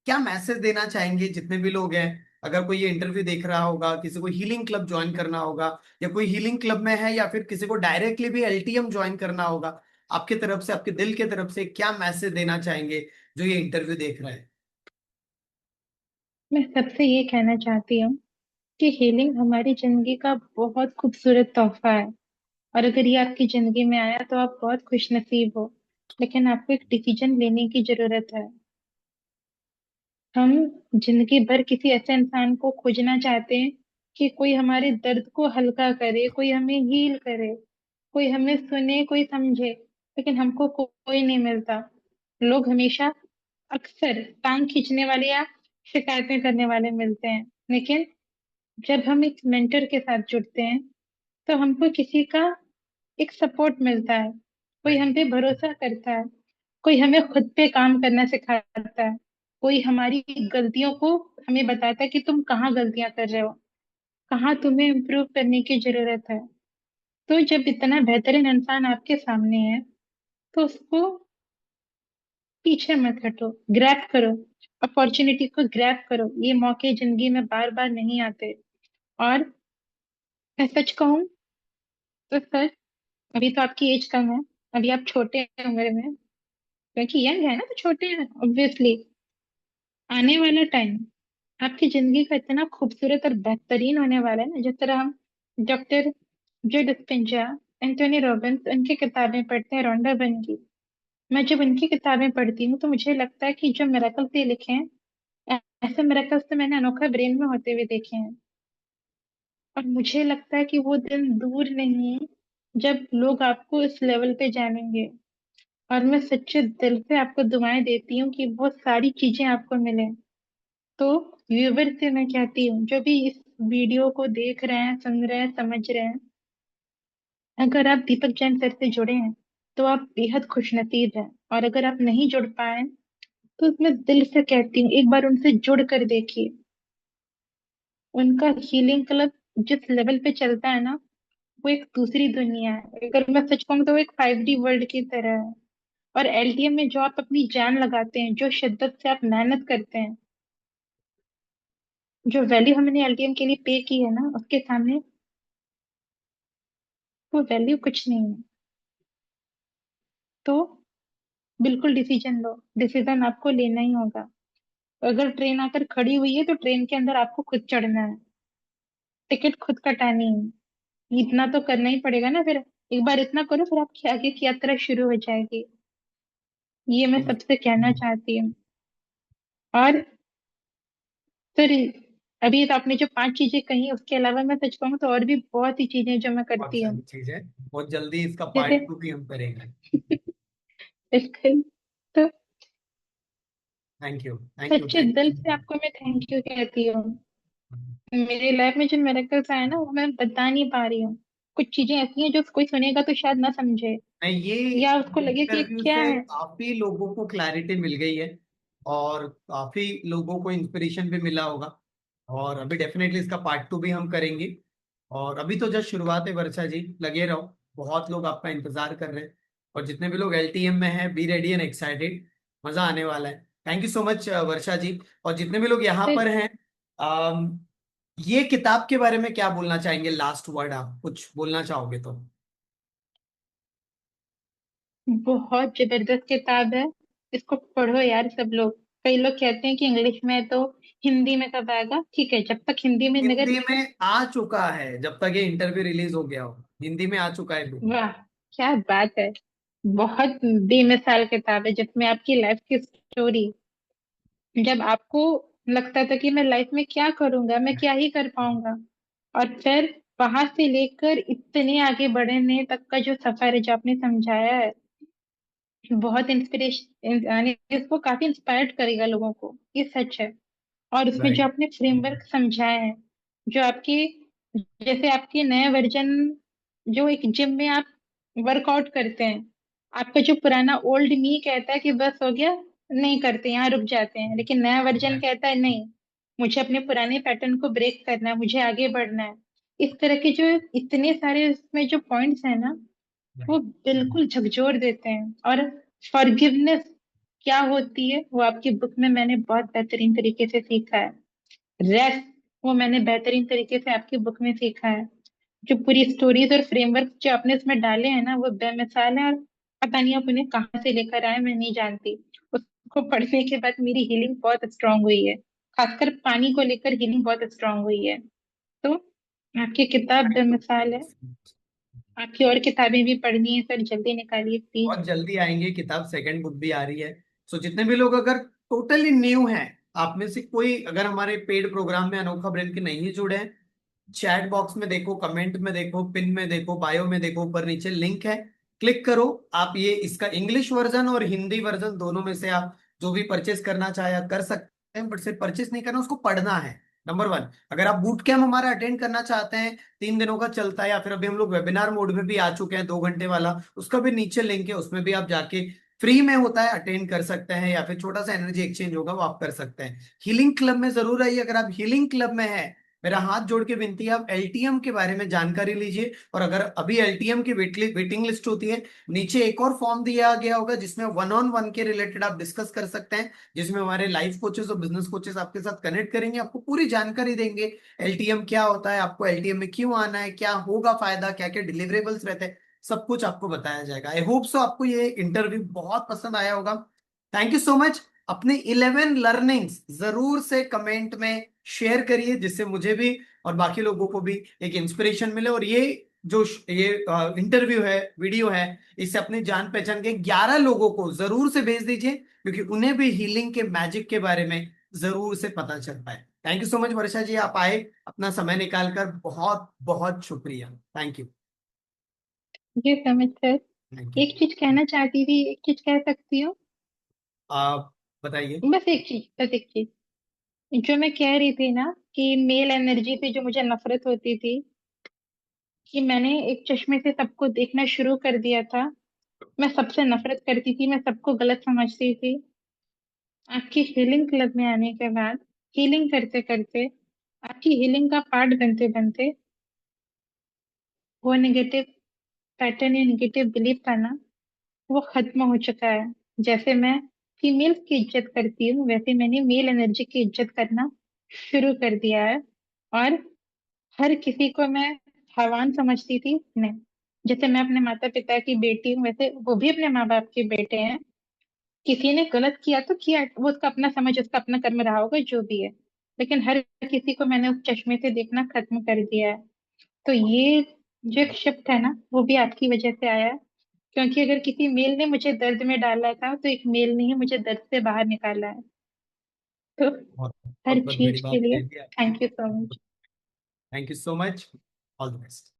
क्या मैसेज देना चाहेंगे जितने भी लोग हैं? अगर कोई ये इंटरव्यू देख रहा होगा, किसी को हीलिंग क्लब ज्वाइन करना होगा, या कोई हीलिंग क्लब में है, या फिर किसी को डायरेक्टली भी एलटीएम ज्वाइन करना होगा, आपकी तरफ से, आपके दिल की तरफ से क्या मैसेज देना चाहेंगे जो ये इंटरव्यू देख रहे हैं? मैं सबसे ये कहना चाहती हूँ कि हीलिंग हमारी जिंदगी का बहुत खूबसूरत तोहफा है। और अगर ये आपकी जिंदगी में आया तो आप बहुत खुश नसीब हो। लेकिन आपको एक डिसीजन लेने की जरूरत है। हम जिंदगी भर किसी ऐसे इंसान को खोजना चाहते हैं कि कोई हमारे दर्द को हल्का करे, कोई हमें हील करे, कोई हमें सुने, कोई समझे। लेकिन हमको कोई नहीं मिलता। लोग हमेशा अक्सर टांग खींचने वाले या शिकायतें करने वाले मिलते हैं। लेकिन जब हम एक मेंटर के साथ जुड़ते हैं तो हमको किसी का एक सपोर्ट मिलता है। कोई हम पे भरोसा करता है। कोई हमें खुद पे काम करना सिखाता है। कोई हमारी गलतियों को हमें बताता है कि तुम कहाँ गलतियां कर रहे हो, कहाँ तुम्हें इम्प्रूव करने की जरूरत है। तो जब इतना बेहतरीन इंसान आपके सामने है तो उसको पीछे मत हटो, ग्रैब करो। अपॉर्चुनिटी को ग्रैब करो। ये मौके जिंदगी में बार बार नहीं आते। और मैं सच कहूँ तो सर, अभी तो आपकी एज कम है, अभी आप छोटे हैं उम्र में, क्योंकि यंग है ना तो छोटे हैं ऑब्वियसली। आने वाला टाइम आपकी जिंदगी का इतना खूबसूरत और बेहतरीन होने वाला है ना। जिस तरह हम डॉक्टर जो डिस्पेंजा, एंटोनी रॉबिन्स, उनकी किताबें पढ़ते हैं, रोंडा बर्न की। मैं जब उनकी किताबें पढ़ती हूँ तो मुझे लगता है कि जो मिरेकल्स ये लिखे हैं, ऐसे मिरेकल्स तो मैंने अनोखा ब्रेन में होते हुए देखे हैं। और मुझे लगता है कि वो दिन दूर नहीं है जब लोग आपको इस लेवल पे जानेंगे। और मैं सच्चे दिल से आपको दुआएं देती हूँ कि बहुत सारी चीजें आपको मिले। तो व्यूवर से मैं कहती हूँ जो भी इस वीडियो को देख रहे हैं, सुन रहे हैं, समझ रहे हैं, अगर आप दीपक जैन सर से जुड़े हैं तो आप बेहद खुशनसीब हैं। और अगर आप नहीं जुड़ पाए तो मैं दिल से कहती हूँ एक बार उनसे जुड़ कर देखिए। उनका हीलिंग क्लब जिस लेवल पे चलता है ना, वो एक दूसरी दुनिया है। अगर मैं सच कहूँ तो वो एक 5D वर्ल्ड की तरह है। और एलटीएम में जो आप अपनी जान लगाते हैं, जो शिद्दत से आप मेहनत करते हैं, जो वैल्यू हमने एलटीएम के लिए पे की है ना, उसके सामने वो वैल्यू कुछ नहीं है। तो बिल्कुल डिसीजन लो। डिसीजन आपको लेना ही होगा। अगर ट्रेन आकर खड़ी हुई है तो ट्रेन के अंदर आपको खुद चढ़ना है, टिकट खुद कटानी है। इतना तो करना ही पड़ेगा ना। फिर एक बार इतना करो, फिर आपकी आगे की यात्रा शुरू हो जाएगी। ये मैं सबसे कहना चाहती हूँ। और फिर अभी तो आपने जो 5 चीजें कही, उसके अलावा मैं सच कहूँ तो और भी बहुत ही चीजें जो मैं बहुत करती हूँ। सारी चीज है। बहुत जल्दी इसका जैसे पार्ट 2 भी हम करेंगे। बिल्कुल। तो थैंक यू, थैंक यू, सच्चे थैंक दिल से यू। आपको मैं थैंक यू कहती हूँ। मेरी लाइफ में जो मिरेकल्स आए ना वो मैं बता नहीं पा रही हूँ। कुछ चीजें ऐसी हैं जो कोई सुनेगा तो शायद ना समझे, नहीं, ये या उसको लगे कि ये इंटरव्यू क्या से है। काफी लोगों को क्लैरिटी मिल गई है, और काफी लोगों को इंस्पिरेशन भी मिला होगा। और अभी डेफिनेटली इसका पार्ट 2 भी हम करेंगे। और अभी तो जस्ट शुरुआत है वर्षा जी, लगे रहो। बहुत लोग आपका इंतजार कर रहे हैं। और जितने भी लोग एलटीएम में हैं, बी रेडी एंड एक्साइटेड। मजा आने वाला है। थैंक यू सो मच वर्षा जी। और जितने भी लोग यहाँ फिर पर हैं, अम, ये किताब के बारे में क्या बोलना चाहेंगे? लास्ट वर्ड आप कुछ बोलना चाहोगे तो? बहुत जबरदस्त किताब है। इसको पढ़ो यार सब लोग। कई लोग कहते हैं कि इंग्लिश में है तो हिंदी में कब आएगा। ठीक है, जब तक हिंदी में मगर। हिंदी में आ चुका है, जब तक ये इंटरव्यू रिलीज हो गया हो हिंदी में आ चुका है बुक। वाह, क्या बात है। बहुत बेमिसाल किताब है जिसमें आपकी लाइफ की स्टोरी, जब आपको लगता था कि मैं लाइफ में क्या करूंगा, मैं क्या ही कर पाऊंगा, और फिर वहां से लेकर इतने आगे बढ़ने तक का जो सफर है जो आपने समझाया है, बहुत इंस्पिरेशन, इसको काफी इंस्पायर्ड करेगा लोगों को। ये सच है। और उसमें जो राइट। आपने फ्रेमवर्क समझाए हैं, जो आपके, जैसे आपके नए वर्जन, जो एक जिम में आप वर्कआउट करते हैं, आपका जो पुराना ओल्ड मी कहता है कि बस हो गया, नहीं करते, यहाँ रुक जाते हैं, लेकिन नया वर्जन कहता है नहीं, मुझे अपने पुराने पैटर्न को ब्रेक करना है, मुझे आगे बढ़ना है। इस तरह के जो इतने सारे उसमें जो पॉइंट्स हैं ना, वो बिल्कुल झकझोर देते हैं। और फॉरगिवनेस क्या होती है वो आपकी बुक में मैंने बहुत बेहतरीन तरीके से सीखा है। रेस्ट, वो मैंने बेहतरीन तरीके से आपकी बुक में सीखा है। जो पूरी स्टोरीज और फ्रेमवर्क जो आपने इसमें डाले हैं ना, वो बेमिसाल है। और पता नहीं आप उन्हें कहाँ से लेकर आए, मैं नहीं जानती। उसको पढ़ने के बाद मेरी हीलिंग बहुत स्ट्रांग हुई है। खासकर पानी को लेकर हीलिंग बहुत स्ट्रांग हुई है। तो आपकी किताब बेमिसाल है। आपकी और किताबें भी पढ़नी है सर, जल्दी निकालिए प्लीज। बहुत जल्दी आएंगे किताब, सेकंड बुक भी आ रही है। सो जितने भी लोग अगर टोटली न्यू हैं, आप में से कोई अगर हमारे पेड प्रोग्राम में अनोखा ब्रेन के नहीं जुड़े हैं, चैट बॉक्स में देखो, कमेंट में देखो, पिन में देखो, बायो में देखो, ऊपर नीचे लिंक है, क्लिक करो। आप ये इसका इंग्लिश वर्जन और हिंदी वर्जन दोनों में से आप जो भी परचेस करना चाहे आप कर सकते हैं, बट सिर्फ परचेस नहीं करना, उसको पढ़ना है। नंबर वन, अगर आप बूट कैम्प हमारा अटेंड करना चाहते हैं, 3 दिनों का चलता है, या फिर अभी हम लोग वेबिनार मोड में भी आ चुके हैं 2 घंटे वाला, उसका भी नीचे लिंक है, उसमें भी आप जाके फ्री में होता है, अटेंड कर सकते हैं, या फिर छोटा सा एनर्जी एक्सचेंज होगा वो आप कर सकते हैं। हीलिंग क्लब में जरूर आइए। अगर आप हीलिंग क्लब में है, मेरा हाथ जोड़ के विनती है, आप एलटीएम के बारे में जानकारी लीजिए। और अगर अभी एलटीएम की वेटिंग लिस्ट होती है, नीचे एक और फॉर्म दिया गया होगा जिसमें वन ऑन वन के रिलेटेड आप डिस्कस कर सकते हैं, जिसमें हमारे लाइफ कोचेस और बिजनेस कोचेस आपके साथ कनेक्ट करेंगे, आपको पूरी जानकारी देंगे। एलटीएम क्या होता है, आपको एलटीएम में क्यों आना है, क्या होगा फायदा, क्या क्या डिलीवरेबल्स रहते हैं, सब कुछ आपको बताया जाएगा। आई होप सो आपको ये इंटरव्यू बहुत पसंद आया होगा। Thank you so much. अपने 11 लर्निंग्स जरूर से कमेंट में शेयर करिए, जिससे मुझे भी और बाकी लोगों को भी एक इंस्पिरेशन मिले। और ये जो ये इंटरव्यू है, वीडियो है, इससे अपनी जान पहचान के 11 लोगों को जरूर से भेज दीजिए, क्योंकि उन्हें भी हीलिंग के मैजिक के बारे में जरूर से पता चल पाए। थैंक यू सो मच वर्षा जी, आप आए अपना समय निकाल कर, बहुत बहुत शुक्रिया। Thank you. ये समझ सर। Thank you. एक चीज कहना चाहती थी, एक चीज कह सकती हूँ? आप बताइए। बस एक चीज, बस एक चीज। जो मैं कह रही थी ना कि मेल एनर्जी से जो मुझे नफरत होती थी, कि मैंने एक चश्मे से सबको देखना शुरू कर दिया था। मैं सबसे नफरत करती थी, मैं सबको गलत समझती थी। आपकी हीलिंग क्लब में आने के बाद, हीलिंग करते करते, आपकी हीलिंग का पार्ट बनते बनते, वो नेगेटिव पैटर्न या नेगेटिव बिलीफ था ना, वो खत्म हो चुका है। जैसे मैं फीमेल्स की इज्जत करती हूँ, वैसे मैंने मेल एनर्जी की इज्जत करना शुरू कर दिया है। और हर किसी को मैं भगवान समझती थी, नहीं। जैसे मैं अपने माता पिता की बेटी हूँ, वैसे वो भी अपने माँ बाप के बेटे हैं। किसी ने गलत किया तो किया, वो उसका अपना समझ, उसका अपना कर्म रहा होगा, जो भी है। लेकिन हर किसी को मैंने उस चश्मे से देखना खत्म कर दिया है। तो ये जो एक शिफ्ट है ना, वो भी आपकी वजह से आया है। क्योंकि अगर किसी मेल ने मुझे दर्द में डाला था, तो एक मेल ने ही मुझे दर्द से बाहर निकाला है। तो बहुत हर बहुत बहुत बड़ी चीज के बात लिए कह दी आपने। Thank you so much. Thank you so much. All the best.